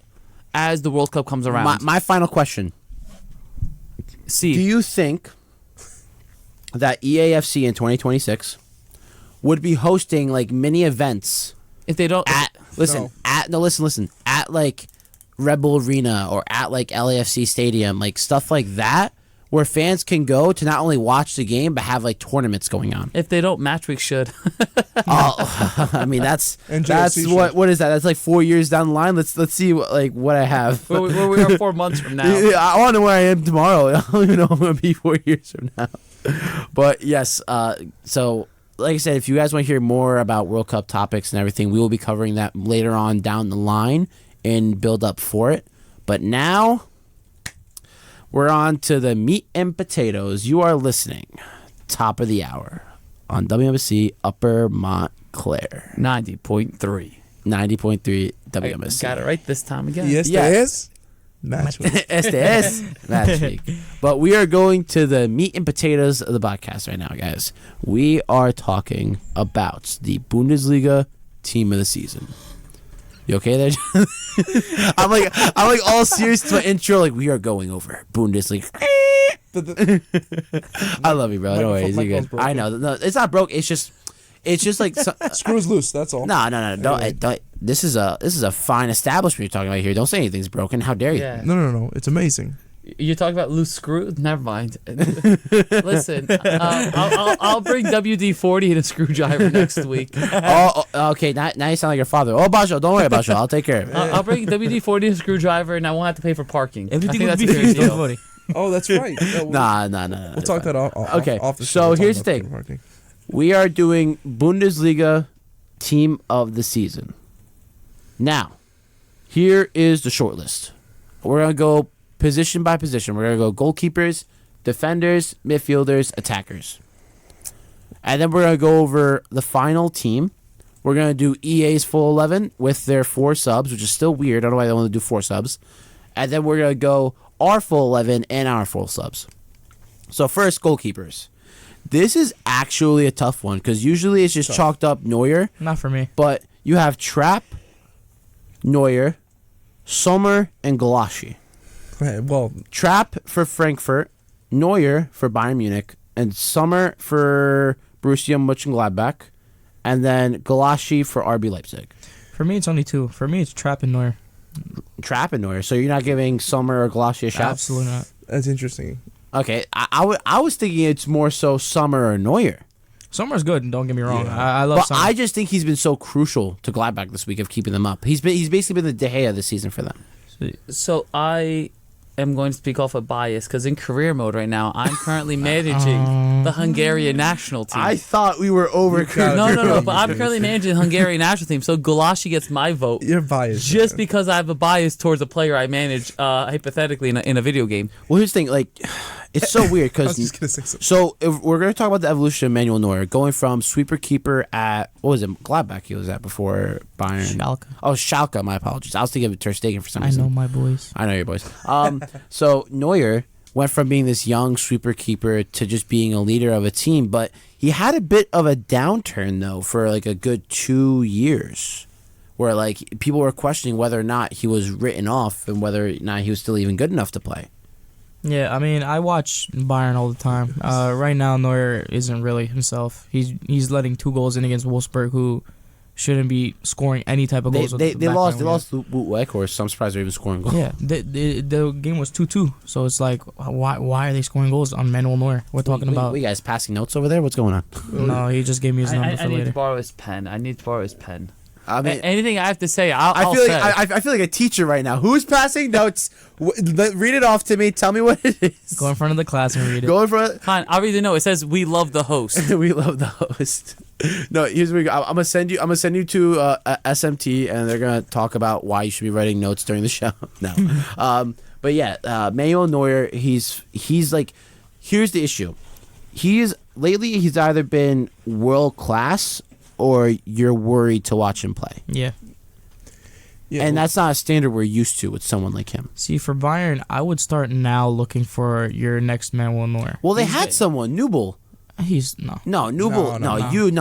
Speaker 3: as the World Cup comes around.
Speaker 1: My final question:
Speaker 3: See,
Speaker 1: do you think that EAFC in 2026 would be hosting like mini events
Speaker 3: if they don't,
Speaker 1: listen at like Red Bull Arena or at like LAFC Stadium, like stuff like that, where fans can go to not only watch the game but have like tournaments going on?
Speaker 3: if they don't, Matchweek should.
Speaker 1: Oh, I mean that's
Speaker 2: And JLC
Speaker 1: what is that? That's like 4 years down the line. Let's see what I have.
Speaker 3: where we are 4 months from now.
Speaker 1: Yeah, I want to know where I am tomorrow. I don't even know where I'm gonna be 4 years from now. But yes, so like I said, if you guys want to hear more about World Cup topics and everything, we will be covering that later on down the line and build up for it. But now we're on to the meat and potatoes. You are listening, top of the hour on WMSC Upper Montclair,
Speaker 3: 90.3.
Speaker 1: 90.3 WMSC.
Speaker 3: Got it right this time again.
Speaker 2: Yes,
Speaker 1: Yeah.
Speaker 2: there is. Matchweek.
Speaker 1: SDS Matchweek. But we are going to the meat and potatoes of the podcast right now, guys. We are talking about the Bundesliga team of the season. You okay there? I'm like all serious to my intro. Like, we are going over Bundesliga. I love you, bro. No worries, you're good. I know. No, it's not broke. It's just like
Speaker 2: Screws loose. That's all.
Speaker 1: No. Don't. This is a fine establishment you're talking about here. Don't say anything's broken. How dare you?
Speaker 3: Yeah.
Speaker 2: No. It's amazing.
Speaker 3: You're talking about loose screw? Never mind. Listen, I'll bring WD-40 and a screwdriver next week.
Speaker 1: Oh, okay. Now you sound like your father. Oh, Basho, don't worry, Basho. I'll take care of it.
Speaker 3: I'll bring WD-40 and a screwdriver, and I won't have to pay for parking.
Speaker 4: Everything
Speaker 3: I
Speaker 4: would
Speaker 3: think
Speaker 4: be
Speaker 3: that's a
Speaker 4: free.
Speaker 3: good
Speaker 4: Don't
Speaker 3: deal.
Speaker 4: worry.
Speaker 2: Oh, that's right.
Speaker 1: Nah.
Speaker 2: We'll talk that off.
Speaker 1: Okay,
Speaker 2: Off the
Speaker 1: so
Speaker 2: show. We'll talk
Speaker 1: here's the
Speaker 2: about
Speaker 1: thing.
Speaker 2: parking.
Speaker 1: We are doing Bundesliga team of the season. Now, here is the short list. We're going to go position by position. We're going to go goalkeepers, defenders, midfielders, attackers. And then we're going to go over the final team. We're going to do EA's full 11 with their 4 subs, which is still weird. I don't know why they want to do 4 subs. And then we're going to go our full 11 and our full subs. So first, goalkeepers. This is actually a tough one because usually it's just chalked up Neuer.
Speaker 4: Not for me.
Speaker 1: But you have Trapp, Neuer, Sommer, and Golashi.
Speaker 2: Okay, well,
Speaker 1: Trapp for Frankfurt, Neuer for Bayern Munich, and Sommer for Borussia Mönchengladbach, and then Golashi for RB Leipzig.
Speaker 4: For me, it's only 2. For me, it's Trapp and Neuer.
Speaker 1: Trapp and Neuer. So you're not giving Sommer or Golashi a shot?
Speaker 4: Absolutely not.
Speaker 2: that's interesting.
Speaker 1: Okay, I was thinking it's more so Sommer or Neuer.
Speaker 4: Sommer's good. Don't get me wrong.
Speaker 2: Yeah.
Speaker 4: I love
Speaker 1: But
Speaker 4: Sommer.
Speaker 1: I just think he's been so crucial to Gladbach this week of keeping them up. He's basically been the De Gea this season for them.
Speaker 3: So I am going to speak off of bias because in career mode right now, I'm currently managing the Hungarian national team.
Speaker 1: I thought we were over.
Speaker 3: No. But I'm currently managing the Hungarian national team, so Golashi gets my vote.
Speaker 2: You're biased.
Speaker 3: Just because I have a bias towards a player I manage, hypothetically, in a video game.
Speaker 1: Well, here's the thing. Like, it's so weird
Speaker 2: I was
Speaker 1: because.
Speaker 2: just gonna say something.
Speaker 1: So if we're going to talk about the evolution of Manuel Neuer, going from sweeper keeper at what was it, Gladbach he was at before Bayern.
Speaker 4: Schalke.
Speaker 1: Oh, Schalke. My apologies. I was thinking of Ter Stegen for some
Speaker 4: I
Speaker 1: reason.
Speaker 4: know my boys.
Speaker 1: I know your boys. So Neuer went from being this young sweeper keeper to just being a leader of a team, but he had a bit of a downturn though for like a good 2 years, where like people were questioning whether or not he was written off and whether or not he was still even good enough to play.
Speaker 4: Yeah, I mean, I watch Bayern all the time. Right now, Neuer isn't really himself. He's letting 2 goals in against Wolfsburg, who shouldn't be scoring any type of
Speaker 1: They
Speaker 4: goals. with the
Speaker 1: they
Speaker 4: back
Speaker 1: lost
Speaker 4: line
Speaker 1: they
Speaker 4: we
Speaker 1: lost to Bootweg, so I'm surprised they're even scoring goals.
Speaker 4: have. Yeah, the game was 2-2, so it's like, why are they scoring goals on Manuel Neuer? We're talking about.
Speaker 1: You guys passing notes over there? What's going on?
Speaker 4: No, he just gave me his number
Speaker 3: I
Speaker 4: for
Speaker 3: need
Speaker 4: later.
Speaker 3: to borrow his pen.
Speaker 1: I mean,
Speaker 3: Anything I have to say, I'll
Speaker 1: I feel
Speaker 3: say.
Speaker 1: like I feel like a teacher right now. Who's passing notes? Read it off to me. Tell me what it is.
Speaker 4: Go in front of the class and read it.
Speaker 1: Go in front.
Speaker 3: Fine, I'll read the note. It says, "We love the host."
Speaker 1: We love the host. No, here's what we go. I'm gonna send you to SMT, and they're gonna talk about why you should be writing notes during the show. No, but yeah, Manuel Neuer. He's like, here's the issue. He's either been world class or you're worried to watch him play,
Speaker 4: Yeah.
Speaker 2: Yeah,
Speaker 1: and
Speaker 2: well,
Speaker 1: that's not a standard we're used to with someone like him.
Speaker 4: See, for Bayern, I would start now looking for your next Manuel Neuer.
Speaker 1: Well, they had someone, Nubel.
Speaker 4: He's no.
Speaker 1: No, Nubel.
Speaker 2: No,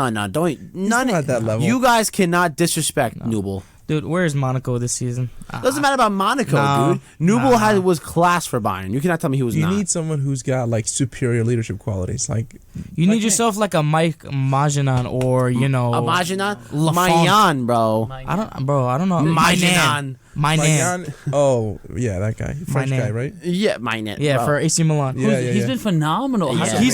Speaker 1: No, don't. None
Speaker 2: not at that level.
Speaker 1: You guys cannot disrespect Nubel.
Speaker 4: Dude, where's Monaco this season?
Speaker 1: Doesn't matter about Monaco,
Speaker 4: No,
Speaker 1: dude. Nubel
Speaker 4: nah.
Speaker 1: was class for Bayern. You cannot tell me he was
Speaker 2: you
Speaker 1: not.
Speaker 2: need someone who's got like superior leadership qualities. Like
Speaker 4: You need yourself like a Mike Majinan or,
Speaker 1: Imagina
Speaker 4: Lafont.
Speaker 1: Mayan, bro.
Speaker 4: I don't know.
Speaker 1: Majinan.
Speaker 4: My nan.
Speaker 2: Mayan- oh yeah, that guy, French
Speaker 4: Mayan.
Speaker 2: guy, right?
Speaker 1: Yeah, Mayan.
Speaker 4: Yeah,
Speaker 1: bro.
Speaker 4: for AC Milan.
Speaker 2: Yeah,
Speaker 3: He's been phenomenal.
Speaker 1: Yeah.
Speaker 4: He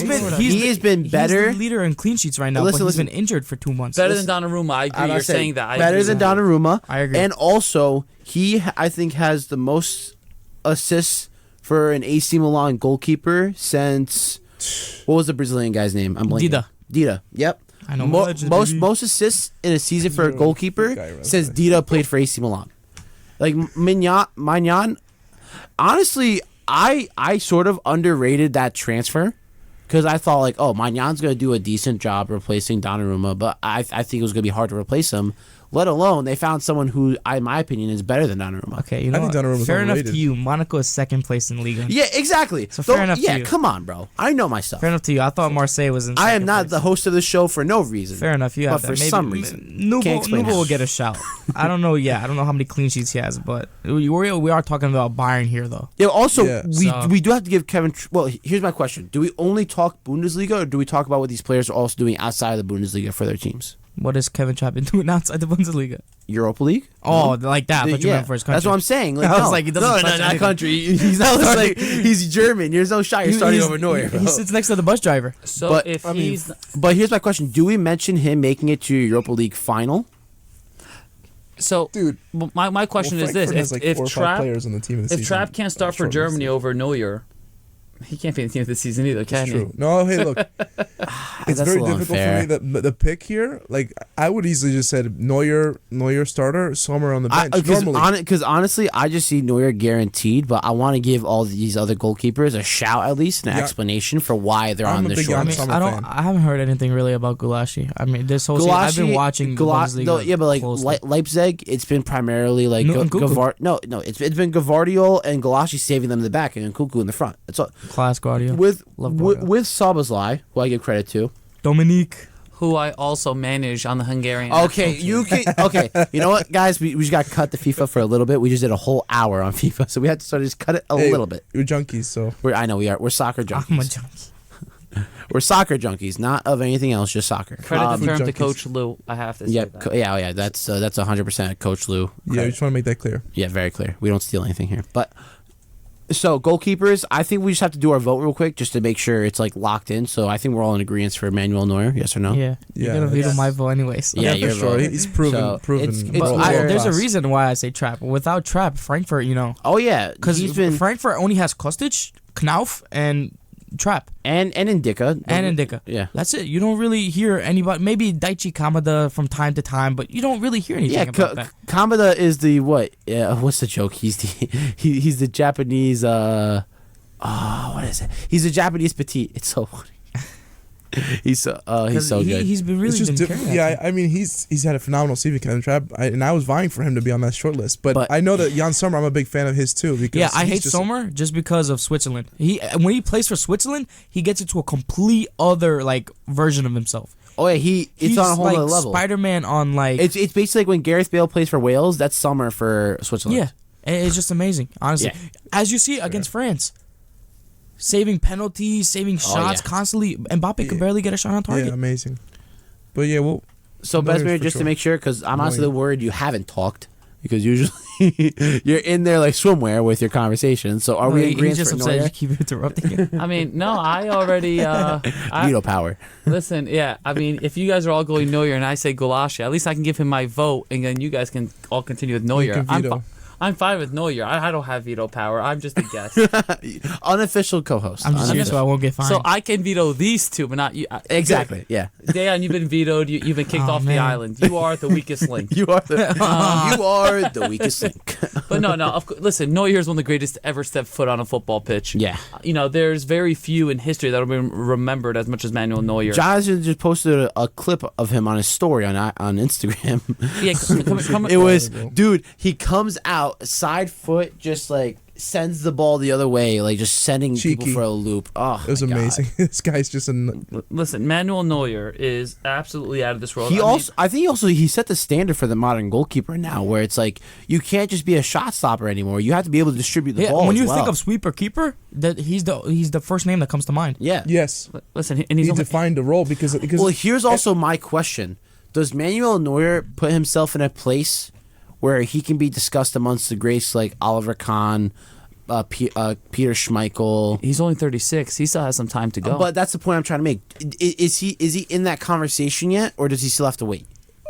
Speaker 4: has been
Speaker 1: better.
Speaker 4: He's the leader in clean sheets right now,
Speaker 1: Listen,
Speaker 4: but he's
Speaker 1: listen.
Speaker 4: been injured for 2 months.
Speaker 3: Better than Donnarumma. I agree.
Speaker 1: I'm
Speaker 3: You're
Speaker 1: not
Speaker 3: saying that. I
Speaker 1: better
Speaker 3: agree
Speaker 1: than
Speaker 3: with that.
Speaker 1: Donnarumma.
Speaker 4: I agree.
Speaker 1: And also, he I think has the most assists for an AC Milan goalkeeper since what was the Brazilian guy's name? I'm blanking.
Speaker 4: Dida.
Speaker 1: Dida. Yep.
Speaker 4: I know my legend, baby.
Speaker 1: most assists in a season for a goalkeeper
Speaker 2: guy, right?
Speaker 1: since Dida played for AC Milan. Like Magnan, honestly, I sort of underrated that transfer because I thought like, oh, Magnan's gonna do a decent job replacing Donnarumma, but I think it was gonna be hard to replace him. Let alone they found someone who, in my opinion, is better than Donnarumma.
Speaker 4: Okay, you know
Speaker 2: I think
Speaker 4: what?
Speaker 2: Donnarumma's
Speaker 4: Fair enough
Speaker 2: overrated.
Speaker 4: to you. Monaco is second place in Liga.
Speaker 1: Yeah, exactly.
Speaker 4: So fair enough to
Speaker 1: Yeah,
Speaker 4: you.
Speaker 1: come on, bro. I know my stuff.
Speaker 4: Fair enough to you. I thought Marseille was in
Speaker 1: I am
Speaker 4: second
Speaker 1: not
Speaker 4: place.
Speaker 1: the host of the show for no reason.
Speaker 4: Fair enough. You have
Speaker 1: But
Speaker 4: that.
Speaker 1: for
Speaker 4: Maybe,
Speaker 1: some reason. Can't explain
Speaker 4: Nubo
Speaker 1: how.
Speaker 4: will get a shout. I don't know. Yeah, I don't know how many clean sheets he has, but we are talking about Bayern here, though.
Speaker 1: Yeah. Also,
Speaker 2: Yeah.
Speaker 1: we do have to give Kevin. Well, here's my question: do we only talk Bundesliga, or do we talk about what these players are also doing outside of the Bundesliga for their teams?
Speaker 4: What is Kevin Trapp been doing outside the Bundesliga?
Speaker 1: Europa League?
Speaker 4: Oh, like that. But you
Speaker 1: Yeah,
Speaker 4: meant for his country.
Speaker 1: that's what I'm saying. Like,
Speaker 4: I was
Speaker 1: no,
Speaker 4: like, he doesn't
Speaker 1: no,
Speaker 4: touch
Speaker 1: not
Speaker 4: anything.
Speaker 1: country. He's not like he's German. There's no shot. You're starting over Neuer.
Speaker 4: He sits next to the bus driver.
Speaker 3: So
Speaker 1: But,
Speaker 3: if
Speaker 2: I mean,
Speaker 3: he's
Speaker 1: But here's my question: do we mention him making it to Europa League final?
Speaker 3: so,
Speaker 2: Dude,
Speaker 3: my question
Speaker 2: well,
Speaker 3: is this:
Speaker 2: Frankfurt has like
Speaker 3: if
Speaker 2: 4 or 5
Speaker 3: Trapp
Speaker 2: players on the team in the
Speaker 3: if
Speaker 2: season.
Speaker 3: Trapp can't start for
Speaker 2: Short
Speaker 3: Germany
Speaker 2: list.
Speaker 3: over Neuer, he can't be in the team this season either, can
Speaker 2: It's
Speaker 3: he?
Speaker 2: true. No, hey, look, it's
Speaker 1: That's
Speaker 2: very
Speaker 1: a little
Speaker 2: difficult
Speaker 1: unfair.
Speaker 2: for me. The pick here, like I would easily just said Neuer starter, Sommer on the bench. Normally,
Speaker 1: Because honestly, I just see Neuer guaranteed, but I want to give all these other goalkeepers a shout at least, an
Speaker 2: Yeah.
Speaker 1: explanation for why they're
Speaker 2: I'm
Speaker 1: on
Speaker 2: a
Speaker 1: the
Speaker 2: big
Speaker 1: short
Speaker 2: Jan
Speaker 1: list.
Speaker 2: Sommer fan.
Speaker 4: I haven't heard anything really about Gulashi. I mean, this whole season, I've been watching the Bundesliga.
Speaker 1: Yeah, but like
Speaker 4: closely.
Speaker 1: Leipzig, it's been primarily like
Speaker 4: No, Nkunku.
Speaker 1: it's been Gavardiol and Gulashi saving them in the back and Nkunku in the front. That's all.
Speaker 4: Class Guardiola. Love
Speaker 1: With
Speaker 4: Guardiola.
Speaker 1: Szoboszlai, who I give credit to.
Speaker 4: Dominique.
Speaker 3: Who I also manage on the Hungarian.
Speaker 1: Okay,
Speaker 3: national
Speaker 1: you
Speaker 3: team.
Speaker 1: can. Okay, you know what, guys? We just got cut the FIFA for a little bit. We just did a whole hour on FIFA, so we had to sort of just cut it a
Speaker 2: Hey,
Speaker 1: little bit.
Speaker 2: You're junkies, so
Speaker 1: I know we are. We're soccer
Speaker 4: I'm a
Speaker 1: junkies.
Speaker 4: junkie.
Speaker 1: We're soccer junkies, not of anything else, just soccer.
Speaker 3: Credit
Speaker 2: food
Speaker 3: the term to
Speaker 2: junkies.
Speaker 3: Coach Lou. I have to say
Speaker 1: Yeah,
Speaker 3: that.
Speaker 1: yeah. That's 100% Coach Lou.
Speaker 2: yeah,
Speaker 1: credit.
Speaker 2: we just want to make that clear.
Speaker 1: Yeah, very clear. We don't steal anything here. But so goalkeepers, I think we just have to do our vote real quick just to make sure it's like locked in. So I think we're all in agreement for Manuel Neuer. Yes or no?
Speaker 4: Yeah.
Speaker 2: Yeah,
Speaker 4: You're gonna veto
Speaker 2: that's-
Speaker 4: my vote anyway. So.
Speaker 1: Yeah,
Speaker 2: for
Speaker 1: you're
Speaker 2: sure.
Speaker 1: voting.
Speaker 2: He's proven.
Speaker 1: So,
Speaker 2: proven.
Speaker 1: it's
Speaker 2: world
Speaker 4: There's a
Speaker 2: class.
Speaker 4: reason why I say Trapp. Without Trapp, Frankfurt,
Speaker 1: Oh yeah,
Speaker 4: because
Speaker 1: he's been
Speaker 4: Frankfurt only has Kostic, Knauf, and Trapp
Speaker 1: and Indica
Speaker 4: and Ndicka.
Speaker 1: Yeah.
Speaker 4: That's it. You don't really hear anybody. Maybe Daichi Kamada from time to time, but you don't really hear anything
Speaker 1: Yeah,
Speaker 4: about that.
Speaker 1: Kamada is the what? Yeah, what's the joke? He's the he's the Japanese. What is it? He's a Japanese petite. It's so funny. he's so good.
Speaker 4: He's been really
Speaker 2: It's just
Speaker 4: been
Speaker 2: different.
Speaker 4: carrying that
Speaker 2: Yeah, I mean, he's had a phenomenal season, Kevin Trapp, and I was vying for him to be on that short list. But I know that Jan Sommer, I'm a big fan of his too. Because
Speaker 4: Yeah, I
Speaker 2: he's
Speaker 4: hate
Speaker 2: just-
Speaker 4: Sommer just because of Switzerland. When he plays for Switzerland, he gets into a complete other like version of himself.
Speaker 1: Oh yeah, it's
Speaker 4: He's
Speaker 1: on a whole
Speaker 4: like
Speaker 1: other level.
Speaker 4: Spider-Man on like
Speaker 1: It's basically like when Gareth Bale plays for Wales. That's Summer for Switzerland.
Speaker 4: yeah, and it's just amazing. Honestly,
Speaker 1: Yeah.
Speaker 4: as you see against France, saving penalties, saving shots
Speaker 1: yeah.
Speaker 4: constantly. Mbappe could barely get a shot on target.
Speaker 2: Yeah, amazing. But yeah, well,
Speaker 1: So
Speaker 2: Neuer's
Speaker 1: Besmir,
Speaker 2: for
Speaker 1: just to
Speaker 2: sure.
Speaker 1: make sure, because I'm honestly
Speaker 2: Neuer.
Speaker 1: worried you haven't talked, because usually you're in there like swimwear with your conversation. So are we in
Speaker 4: He's
Speaker 1: agreement
Speaker 4: just
Speaker 1: for
Speaker 4: upset
Speaker 1: Neuer?
Speaker 4: you keep interrupting him.
Speaker 3: I mean, no, I already.
Speaker 1: Veto power.
Speaker 3: Listen, yeah. I mean, if you guys are all going Neuer and I say Gulashi, at least I can give him my vote, and then you guys can all continue with Neuer.
Speaker 2: can veto.
Speaker 3: I'm fine with Neuer. I don't have veto power. I'm just a guest.
Speaker 1: Unofficial co-host.
Speaker 4: I'm just here so I won't get fined.
Speaker 3: So I can veto these two, but not you.
Speaker 1: Exactly. Yeah.
Speaker 3: Dejan, you've been vetoed. You've been kicked
Speaker 4: Oh,
Speaker 3: off the
Speaker 4: man.
Speaker 3: island. You are the weakest link.
Speaker 1: You are the weakest link.
Speaker 3: But no. Listen, Neuer is one of the greatest to ever step foot on a football pitch.
Speaker 1: Yeah.
Speaker 3: You know, there's very few in history that will be remembered as much as Manuel Neuer.
Speaker 1: Jonathan just posted a clip of him on his story on Instagram.
Speaker 3: Yeah, come,
Speaker 1: It was, dude, he comes out, side foot, just like sends the ball the other way, like just sending people
Speaker 2: Cheeky.
Speaker 1: for a loop. Oh,
Speaker 2: it was
Speaker 1: my God.
Speaker 2: amazing. This guy's just a.
Speaker 3: Listen, Manuel Neuer is absolutely out of this world.
Speaker 1: I think he set the standard for the modern goalkeeper now, where it's like you can't just be a shot stopper anymore. You have to be able to distribute the ball.
Speaker 4: when you
Speaker 1: as well.
Speaker 4: think of sweeper keeper, that he's the first name that comes to mind.
Speaker 1: yeah.
Speaker 2: Yes,
Speaker 3: listen, and he's
Speaker 2: he
Speaker 3: only,
Speaker 2: defined the role because
Speaker 1: Well, here's also my question: does Manuel Neuer put himself in a place where he can be discussed amongst the greats like Oliver Kahn, Peter Schmeichel?
Speaker 3: he's only 36. He still has some time to go.
Speaker 1: But that's the point I'm trying to make. Is he in that conversation yet, or does he still have to wait?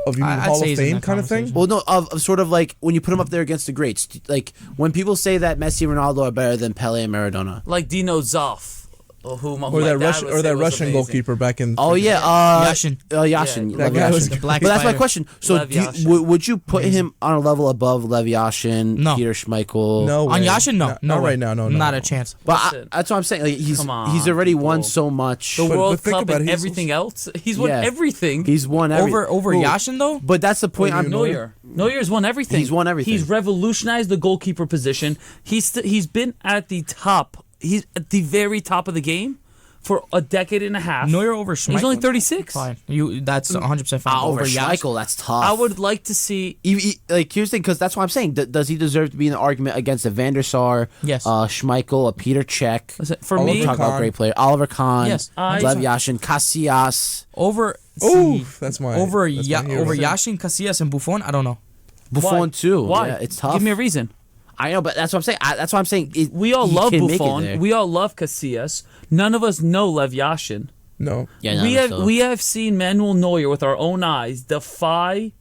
Speaker 2: of you mean
Speaker 4: I'd
Speaker 2: Hall
Speaker 4: say
Speaker 2: of
Speaker 4: he's in
Speaker 2: Fame
Speaker 4: that
Speaker 2: kind of thing.
Speaker 4: conversation.
Speaker 1: Well, no, of sort of like when you put him up there against the greats. Like when people say that Messi and Ronaldo are better than Pele and Maradona.
Speaker 3: like Dino Zoff.
Speaker 2: Or that Russian goalkeeper back in.
Speaker 1: Oh yeah,
Speaker 4: Yashin.
Speaker 1: Yashin.
Speaker 2: That
Speaker 1: Lev
Speaker 2: guy was
Speaker 1: Yashin.
Speaker 4: the black
Speaker 1: But that's my
Speaker 4: spider.
Speaker 1: question. So
Speaker 3: Lev Yashin.
Speaker 1: would you put him on a level above Lev Yashin,
Speaker 4: No.
Speaker 1: Peter Schmeichel?
Speaker 2: No way.
Speaker 4: On Yashin, no.
Speaker 2: Not
Speaker 4: way.
Speaker 2: right now. No,
Speaker 4: Not
Speaker 2: no.
Speaker 4: a chance.
Speaker 1: But
Speaker 3: Listen.
Speaker 1: that's what I'm saying. Like,
Speaker 3: Come on,
Speaker 1: he's already won
Speaker 3: people.
Speaker 1: so much.
Speaker 3: The
Speaker 2: But
Speaker 3: World
Speaker 2: think
Speaker 3: Cup
Speaker 2: about
Speaker 3: and
Speaker 2: it,
Speaker 3: everything else. He's won
Speaker 1: Yeah.
Speaker 3: everything.
Speaker 1: He's won everything.
Speaker 4: Over
Speaker 1: Who?
Speaker 4: Yashin though.
Speaker 1: But that's the point. I'm
Speaker 3: Neuer's won everything.
Speaker 1: He's won everything.
Speaker 3: He's revolutionized the goalkeeper position. He's been at the top. He's at the very top of the game for a decade and a half.
Speaker 4: Neuer over Schmeichel.
Speaker 3: He's only 36.
Speaker 4: Fine. That's 100% fine.
Speaker 1: over
Speaker 4: Yashin.
Speaker 1: Schmeichel. That's tough.
Speaker 3: I would like to see.
Speaker 1: Like here's the thing, because that's what I'm saying. Does he deserve to be in the argument against a Van der Sar,
Speaker 4: Yes.
Speaker 1: Schmeichel, a Peter Cech?
Speaker 3: Listen, for
Speaker 2: Oliver
Speaker 3: me,
Speaker 1: Talk about
Speaker 2: Kahn.
Speaker 1: great player. Oliver Kahn.
Speaker 4: Yes,
Speaker 1: Lev
Speaker 4: 100%.
Speaker 1: Yashin, Casillas,
Speaker 4: Over.
Speaker 2: Oh,
Speaker 4: see,
Speaker 2: that's my
Speaker 4: over
Speaker 2: that's my hero.
Speaker 4: over Yashin, Casillas, and Buffon. I don't know.
Speaker 1: Buffon too.
Speaker 3: Why?
Speaker 1: Yeah, it's tough.
Speaker 3: Give me a reason.
Speaker 1: I know, but that's what I'm saying. That's what I'm saying.
Speaker 3: We all
Speaker 1: he
Speaker 3: love
Speaker 1: can make it
Speaker 3: Buffon.
Speaker 1: there.
Speaker 3: We all love Casillas. None of us know Lev Yashin.
Speaker 2: No.
Speaker 1: Yeah, no,
Speaker 3: we
Speaker 1: no,
Speaker 3: have
Speaker 1: still.
Speaker 3: we have seen Manuel Neuer with our own eyes defy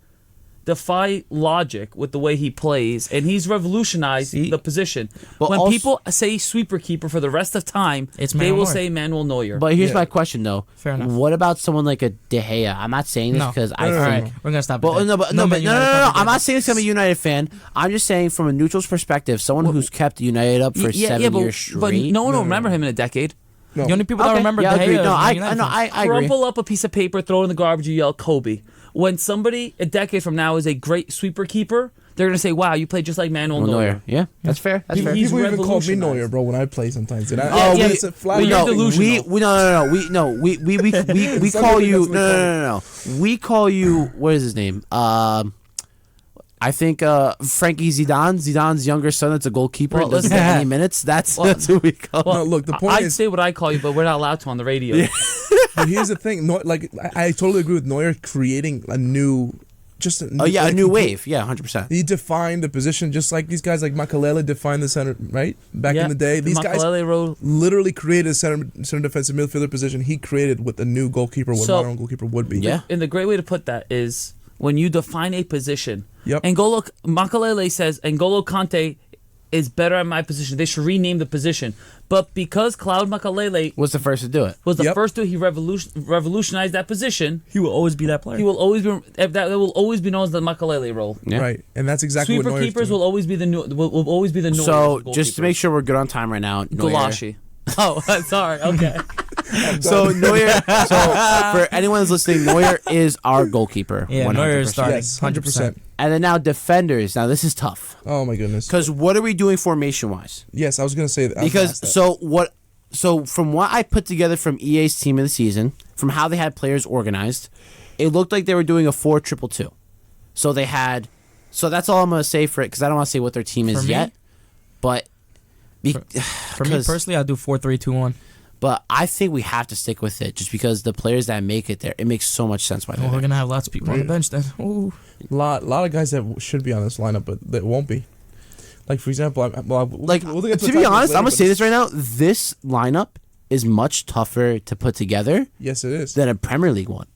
Speaker 3: logic with the way he plays, and he's revolutionized
Speaker 4: See?
Speaker 3: the position.
Speaker 1: But
Speaker 3: When
Speaker 1: also-
Speaker 3: people say sweeper keeper for the rest of time,
Speaker 4: It's
Speaker 3: they
Speaker 4: Manuel
Speaker 3: will
Speaker 4: Neuer.
Speaker 3: say Manuel Neuer.
Speaker 1: But here's
Speaker 2: Yeah.
Speaker 1: my question though.
Speaker 4: Fair enough.
Speaker 1: What about someone like a De Gea? I'm not saying this
Speaker 4: No.
Speaker 1: because I
Speaker 2: No, no,
Speaker 1: think.
Speaker 2: no,
Speaker 4: All right, we're gonna stop.
Speaker 1: But
Speaker 4: it
Speaker 1: no,
Speaker 4: there.
Speaker 1: no.
Speaker 4: Man United
Speaker 1: I'm
Speaker 4: topic.
Speaker 1: not saying this. I'm a United fan. I'm just saying from a neutral's perspective, someone who's kept United up for 7 years straight.
Speaker 3: but no one will
Speaker 2: No, no,
Speaker 3: remember
Speaker 2: no.
Speaker 3: him in a decade.
Speaker 2: No.
Speaker 4: The only people that
Speaker 1: Okay,
Speaker 4: remember
Speaker 1: yeah,
Speaker 4: De
Speaker 1: agreed.
Speaker 4: Gea
Speaker 1: No,
Speaker 4: is
Speaker 1: I
Speaker 4: United
Speaker 1: know.
Speaker 4: fans.
Speaker 1: I agree.
Speaker 3: Crumple up a piece of paper, throw it in the garbage, you yell Kobe. When somebody a decade from now is a great sweeper keeper, they're gonna say, "Wow, you played just like Manuel
Speaker 1: Well,
Speaker 3: Neuer."
Speaker 1: Neuer. Yeah, that's fair. That's fair.
Speaker 3: He's
Speaker 2: People even call me
Speaker 3: revolutionized.
Speaker 2: Neuer, bro, when I play sometimes. And
Speaker 3: Yeah, yeah,
Speaker 2: it's a flat
Speaker 3: but you're
Speaker 2: out
Speaker 1: no,
Speaker 2: thing.
Speaker 3: delusional.
Speaker 1: we
Speaker 2: Some
Speaker 1: call
Speaker 2: people
Speaker 1: you
Speaker 2: that's what they
Speaker 1: no. We call you what is his name? I think Frankie Zidane's younger son. That's a goalkeeper.
Speaker 3: Well,
Speaker 1: Doesn't
Speaker 3: listen-
Speaker 1: get any minutes. That's
Speaker 3: Well,
Speaker 1: who we call.
Speaker 2: No, look, the point
Speaker 3: I'd
Speaker 2: is,
Speaker 3: say what I call you, but we're not allowed to on the radio.
Speaker 2: but here's the thing. I totally agree with Neuer creating a new, just a new,
Speaker 1: a new wave. Yeah, 100%.
Speaker 2: He defined the position just like these guys like Makalele defined the center, right? Back in the day. These guys
Speaker 3: Makelele wrote,
Speaker 2: literally created a center defensive midfielder position he created with a new goalkeeper, what
Speaker 3: So-
Speaker 2: modern goalkeeper would be.
Speaker 1: Yeah.
Speaker 3: and the great way to put that is when you define a position.
Speaker 2: Yep.
Speaker 3: Makelele says N'Golo Kante is better at my position. They should rename the position. But because Claude Makelele
Speaker 1: Was the first to do it.
Speaker 3: was the
Speaker 2: Yep.
Speaker 3: first to, he revolutionized that position.
Speaker 4: He will always be that player.
Speaker 3: He will always be that will always be known as the Makelele role.
Speaker 1: Yeah.
Speaker 2: Right. And that's exactly
Speaker 3: Sweeper
Speaker 2: what Neuer's
Speaker 3: keepers
Speaker 2: doing.
Speaker 3: will always be the new will always be the Neuer
Speaker 1: So
Speaker 3: goalkeepers.
Speaker 1: just to make sure we're good on time right now, Neuer.
Speaker 3: Gulashi. Oh, sorry. Okay.
Speaker 1: So Neuer. So for anyone who's listening, Neuer is our goalkeeper.
Speaker 4: Yeah,
Speaker 1: 100%.
Speaker 4: Neuer is starting.
Speaker 2: Yes,
Speaker 4: 100%.
Speaker 1: And then now defenders. Now this is tough
Speaker 2: Oh my goodness.
Speaker 1: because what are we doing formation wise?
Speaker 2: Yes, I was gonna say that. I was gonna
Speaker 1: Because
Speaker 2: ask that.
Speaker 1: so from what I put together from EA's team of the season, from how they had players organized, it looked like they were doing a 4-2-2. So they had, so that's all I'm gonna say for it because I don't want to say what their team is
Speaker 4: For me?
Speaker 1: yet, but
Speaker 4: For me personally, I'll do 4-3-2-1.
Speaker 1: but I think we have to stick with it just because the players that make it there, it makes so much sense why they're
Speaker 4: Well, we're
Speaker 1: there.
Speaker 4: gonna have lots of people on the bench then. Ooh.
Speaker 2: lot of guys that should be on this lineup, but that won't be. Like for example,
Speaker 1: Like
Speaker 2: we'll get
Speaker 1: to
Speaker 2: the
Speaker 1: be
Speaker 2: tactics
Speaker 1: honest,
Speaker 2: later,
Speaker 1: I'm gonna
Speaker 2: but
Speaker 1: say this right now: this lineup is much tougher to put together
Speaker 2: Yes, it is.
Speaker 1: than a Premier League one.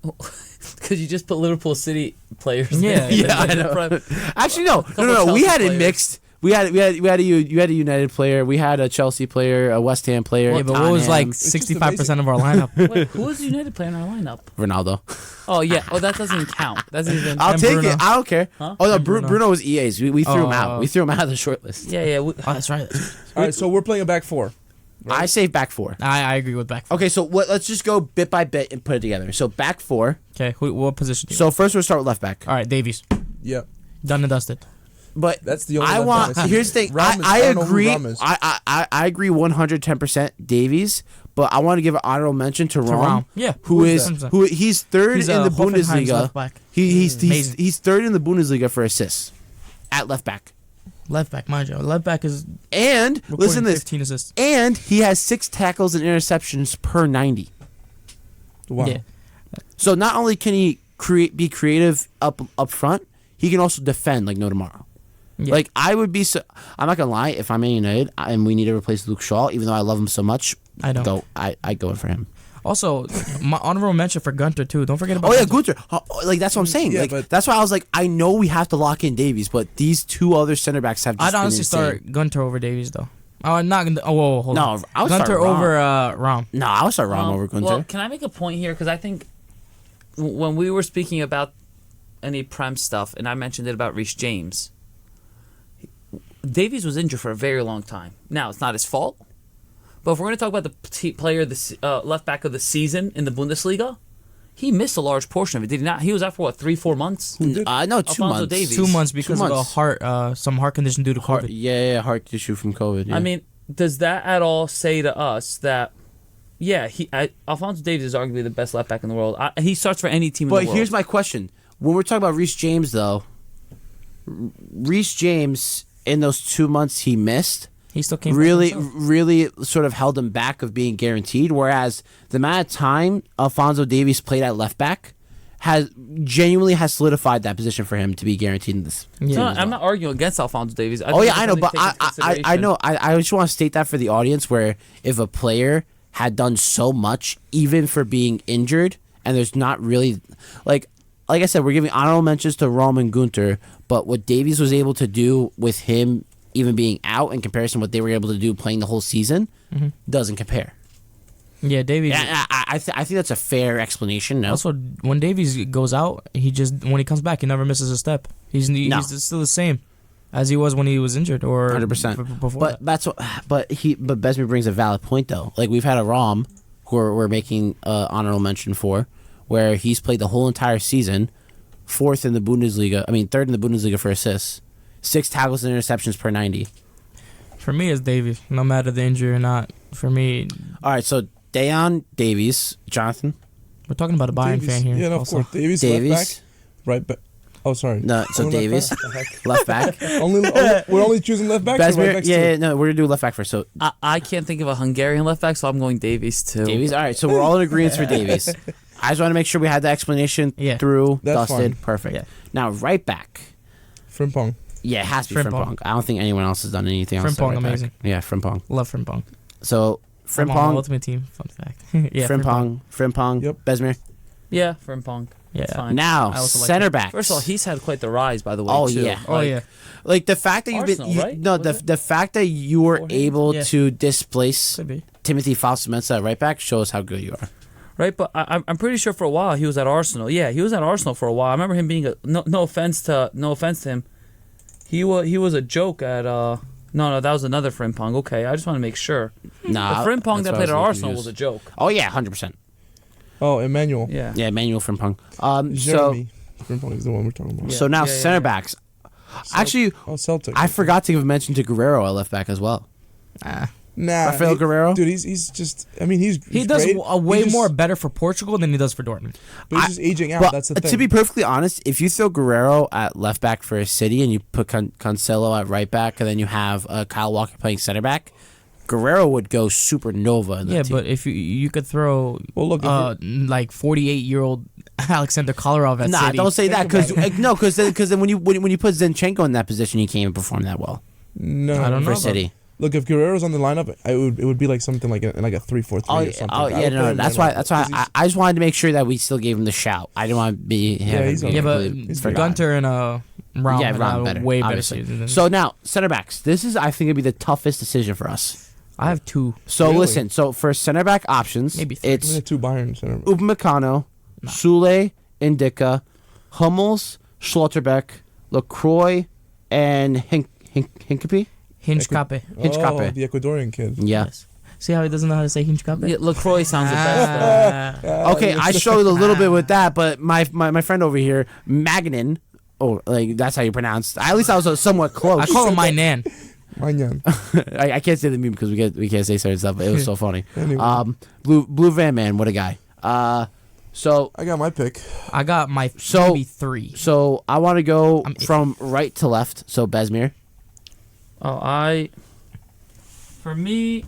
Speaker 3: Because you just put Liverpool City players.
Speaker 4: Yeah,
Speaker 3: in
Speaker 1: yeah, I
Speaker 3: the
Speaker 1: know.
Speaker 3: front.
Speaker 1: Actually, no. We
Speaker 3: Chelsea
Speaker 1: had it
Speaker 3: players.
Speaker 1: mixed. We had a United player, we had a Chelsea player, a West Ham player.
Speaker 4: Yeah, but what was like
Speaker 1: Tottenham,
Speaker 4: 65% of our lineup?
Speaker 3: Wait, who was the United player in our lineup?
Speaker 1: Ronaldo?
Speaker 3: Oh yeah. Oh, that doesn't count. That doesn't even.
Speaker 1: I'll
Speaker 4: And
Speaker 1: take
Speaker 4: Bruno.
Speaker 1: it. I don't care.
Speaker 3: Huh?
Speaker 1: Oh no,
Speaker 4: And Bruno.
Speaker 1: Bruno was EA's. We threw him
Speaker 4: Oh.
Speaker 1: out. We threw him out of the short list.
Speaker 3: Yeah, yeah.
Speaker 4: Oh, that's right.
Speaker 2: All right, so we're playing a back four.
Speaker 1: I say back four.
Speaker 4: I agree with back four.
Speaker 1: Okay, so let's just go bit by bit and put it together. So back four.
Speaker 4: Okay, what position do you
Speaker 1: So first we'll start with left back.
Speaker 4: All right, Davies.
Speaker 2: Yep.
Speaker 4: Done and dusted.
Speaker 1: But
Speaker 2: That's the only
Speaker 1: I
Speaker 2: left
Speaker 1: want.
Speaker 2: back I see.
Speaker 1: Here's the thing.
Speaker 2: Ram is-
Speaker 1: I
Speaker 2: don't know who
Speaker 1: agree.
Speaker 2: Ram is.
Speaker 1: I agree 110% Davies, but I want to give an honorable mention to Rom,
Speaker 4: Ram. Yeah.
Speaker 1: who
Speaker 2: Who's
Speaker 1: is
Speaker 4: that?
Speaker 1: who he's third
Speaker 4: He's,
Speaker 1: in the
Speaker 4: Hoffenheim's
Speaker 1: Bundesliga.
Speaker 4: left back.
Speaker 1: He's
Speaker 4: Amazing.
Speaker 1: third in the Bundesliga for assists at left back.
Speaker 4: Left back, mind you. Left back is
Speaker 1: And
Speaker 4: recording
Speaker 1: listen to this.
Speaker 4: 15 assists.
Speaker 1: And he has 6 tackles and interceptions per 90.
Speaker 2: Wow.
Speaker 4: Yeah.
Speaker 1: So not only can he be creative up front, he can also defend like no tomorrow.
Speaker 4: Yeah.
Speaker 1: Like I would be so. I'm not gonna lie. If I'm Man United and we need to replace Luke Shaw, even though I love him so much,
Speaker 4: I know.
Speaker 1: I go in for him.
Speaker 4: Also, my honorable mention for Gunter too. Don't forget about.
Speaker 1: Oh yeah,
Speaker 4: Gunter.
Speaker 1: Gunther. Like that's what I'm saying.
Speaker 2: Yeah,
Speaker 1: like
Speaker 2: but-
Speaker 1: that's why I was like, I know we have to lock in Davies, but these two other center backs have. Just
Speaker 4: I'd
Speaker 1: been
Speaker 4: honestly
Speaker 1: insane.
Speaker 4: start Gunter over Davies though. Not gonna. Oh, whoa, hold on.
Speaker 1: No, I would start
Speaker 4: Gunter
Speaker 1: Rom.
Speaker 4: over Rom.
Speaker 1: No, I would start Rom over Gunter.
Speaker 3: Well, can I make a point here? Because I think when we were speaking about any Prem stuff, and I mentioned it about Reece James, Davies was injured for a very long time. Now, it's not his fault, but if we're going to talk about the player, the left back of the season in the Bundesliga, he missed a large portion of it. Did he not? He was out for, 3-4 months?
Speaker 1: No, 2
Speaker 3: Alphonso
Speaker 1: months.
Speaker 3: Davies.
Speaker 4: 2 months because of a
Speaker 1: months.
Speaker 4: heart, some heart condition due to COVID.
Speaker 1: Heart issue from COVID. Yeah.
Speaker 3: I mean, does that at all say to us that, Alphonso Davies is arguably the best left back in the world. He starts for any team in the world.
Speaker 1: But here's my question: when we're talking about Reece James, though, Reece James in those 2 months he missed,
Speaker 4: He still came.
Speaker 1: really sort of held him back of being guaranteed. Whereas the amount of time Alphonso Davies played at left back has genuinely solidified that position for him to be guaranteed in this.
Speaker 4: Yeah.
Speaker 3: So I'm not arguing against Alphonso Davies.
Speaker 1: Oh yeah, I know, but I know. I just want to state that for the audience, where if a player had done so much, even for being injured, and there's not really like I said, we're giving honorable mentions to Rom and Gunter, but what Davies was able to do with him even being out in comparison to what they were able to do playing the whole season doesn't compare.
Speaker 4: Yeah, Davies.
Speaker 1: Yeah, I think that's a fair explanation. No,
Speaker 4: Also, when Davies goes out, when he comes back, he never misses a step. He's still the same as he was when he was injured, or
Speaker 1: 100%.
Speaker 4: before.
Speaker 1: But that's what. But Besmir brings a valid point though. Like we've had a Rom, who we're making honorable mention for, where he's played the whole entire season, 4th in the Bundesliga. I mean, 3rd in the Bundesliga for assists, 6 tackles and interceptions per 90.
Speaker 4: For me, it's Davies, no matter the injury or not. For me,
Speaker 1: All right, so Dejan, Davies, Jonathan.
Speaker 4: we're talking about a Bayern fan here.
Speaker 2: Yeah, no, of
Speaker 4: also.
Speaker 2: course. Davies,
Speaker 1: Davies.
Speaker 2: left back, right back. Oh, sorry.
Speaker 1: No, so
Speaker 2: Only
Speaker 1: Davies,
Speaker 2: left
Speaker 1: left
Speaker 2: back?
Speaker 1: back.
Speaker 2: We're only choosing left backs or right
Speaker 1: Besmir,
Speaker 2: backs
Speaker 1: yeah,
Speaker 2: too?
Speaker 1: no, we're gonna do left back first. So
Speaker 3: I can't think of a Hungarian left back, so I'm going Davies too.
Speaker 1: Davies. All right, so we're all in agreement for Davies. I just want to make sure we had the explanation through,
Speaker 2: That's
Speaker 1: dusted,
Speaker 2: fine.
Speaker 1: perfect.
Speaker 4: Yeah.
Speaker 1: Now right back.
Speaker 2: Frimpong.
Speaker 1: Yeah, it has to be
Speaker 4: Frimpong.
Speaker 1: Frimpong. I don't think anyone else has done anything else.
Speaker 4: Frimpong,
Speaker 1: at right
Speaker 4: amazing.
Speaker 1: back. Yeah, Frimpong.
Speaker 4: Love Frimpong.
Speaker 1: So
Speaker 4: I'm on the
Speaker 1: Frimpong,
Speaker 4: Ultimate Team. Fun fact. Yeah,
Speaker 1: Frimpong,
Speaker 2: Yep.
Speaker 1: Besmir.
Speaker 3: Yeah, Frimpong.
Speaker 4: Yeah.
Speaker 3: It's fine.
Speaker 1: Now
Speaker 4: I also like
Speaker 1: center
Speaker 4: him.
Speaker 1: back.
Speaker 3: First of all, he's had quite the rise, by the way.
Speaker 1: Oh,
Speaker 3: too.
Speaker 1: yeah.
Speaker 4: Oh yeah.
Speaker 1: Like the fact that
Speaker 3: Arsenal, right?
Speaker 1: no,
Speaker 3: Was
Speaker 1: the fact that you were
Speaker 3: Beforehand?
Speaker 1: able
Speaker 4: Yeah.
Speaker 1: to displace
Speaker 4: Could be.
Speaker 1: Timothy Fosu-Mensah at right back shows how good you are.
Speaker 3: Right, but I'm pretty sure for a while he was at Arsenal. Yeah, he was at Arsenal for a while. I remember him being no offense to him. He was a joke at no, that was another Frimpong. Okay, I just want to make sure.
Speaker 1: Nah,
Speaker 3: The Frimpong
Speaker 1: that's
Speaker 3: that
Speaker 1: why I
Speaker 3: played at
Speaker 1: a little
Speaker 3: Arsenal
Speaker 1: confused.
Speaker 3: was a joke.
Speaker 1: Oh yeah, 100%.
Speaker 2: Oh, Emmanuel.
Speaker 3: Yeah.
Speaker 1: Yeah, Manuel Frimpong.
Speaker 2: Jeremy. Frimpong is the one we're talking about.
Speaker 1: So now
Speaker 3: Yeah, yeah,
Speaker 1: center
Speaker 3: yeah.
Speaker 1: backs. Actually,
Speaker 2: Oh, Celtic.
Speaker 1: I forgot to give a mention to Guerrero at left back as well.
Speaker 2: Nah.
Speaker 1: Rafael Guerrero?
Speaker 2: Dude, he's just. I mean, he's
Speaker 4: He does
Speaker 2: great.
Speaker 4: a way
Speaker 2: He's just-
Speaker 4: more better for Portugal than he does for Dortmund.
Speaker 2: But he's just aging out.
Speaker 1: But
Speaker 2: That's the thing.
Speaker 1: to be perfectly honest, if you throw Guerrero at left back for a City and you put Cancelo at right back and then you have Kyle Walker playing center back, Guerrero would go supernova in that
Speaker 4: Yeah,
Speaker 1: team.
Speaker 4: but if you could throw
Speaker 2: Well, look, if
Speaker 4: like 48-year-old Alexander Kolarov at
Speaker 1: Nah,
Speaker 4: City.
Speaker 1: don't say that because
Speaker 2: Think
Speaker 1: no, because then when you put Zinchenko in that position, he can't even perform that well
Speaker 2: no,
Speaker 4: I don't
Speaker 1: for
Speaker 4: know.
Speaker 1: City.
Speaker 2: Look, if Guerrero's on the lineup, it would be like something like a 3-4-3 or something.
Speaker 1: Oh
Speaker 2: I
Speaker 1: yeah,
Speaker 2: would
Speaker 1: no,
Speaker 2: put him
Speaker 1: that's
Speaker 2: there,
Speaker 1: why. That's why
Speaker 2: 'cause he's-
Speaker 1: I just wanted to make sure that we still gave him the shout. I didn't want to be.
Speaker 2: he's on
Speaker 4: Yeah, but
Speaker 2: He's
Speaker 1: forgot.
Speaker 4: Gunter and Rom
Speaker 1: Yeah,
Speaker 4: had
Speaker 1: Rom
Speaker 4: a
Speaker 1: better,
Speaker 4: way better
Speaker 1: obviously.
Speaker 4: season.
Speaker 1: So now center backs. This is I think gonna be the toughest decision for us.
Speaker 4: I have 2.
Speaker 1: So
Speaker 2: Really?
Speaker 1: listen. So for center back options,
Speaker 4: Maybe 3.
Speaker 2: We
Speaker 1: it's
Speaker 2: had 2 Bayern center.
Speaker 1: Upamecano, Sule, Indica, Hummels, Schlotterbeck, Lacroix, and Hincapie.
Speaker 4: Hinchkape.
Speaker 1: Hinchkape.
Speaker 2: Oh, the Ecuadorian kid.
Speaker 1: Yeah.
Speaker 4: Yes. See how he doesn't know how to say Hinchkape?
Speaker 3: Yeah, LaCroix sounds the best.
Speaker 1: Okay, I struggled a little bit with that, but my friend over here, Magnin, like that's how you pronounce. At least I was somewhat close.
Speaker 4: I call him my nan.
Speaker 2: Manyan.
Speaker 1: I can't say the meme because we can't say certain stuff. But it was so funny.
Speaker 2: Anyway.
Speaker 1: Blue Van Man, what a guy. So
Speaker 2: I got my pick.
Speaker 4: I got my
Speaker 1: So-
Speaker 4: maybe 3.
Speaker 1: so I want to go
Speaker 4: I'm iffy.
Speaker 1: from right to left. So Besmir.
Speaker 3: For me,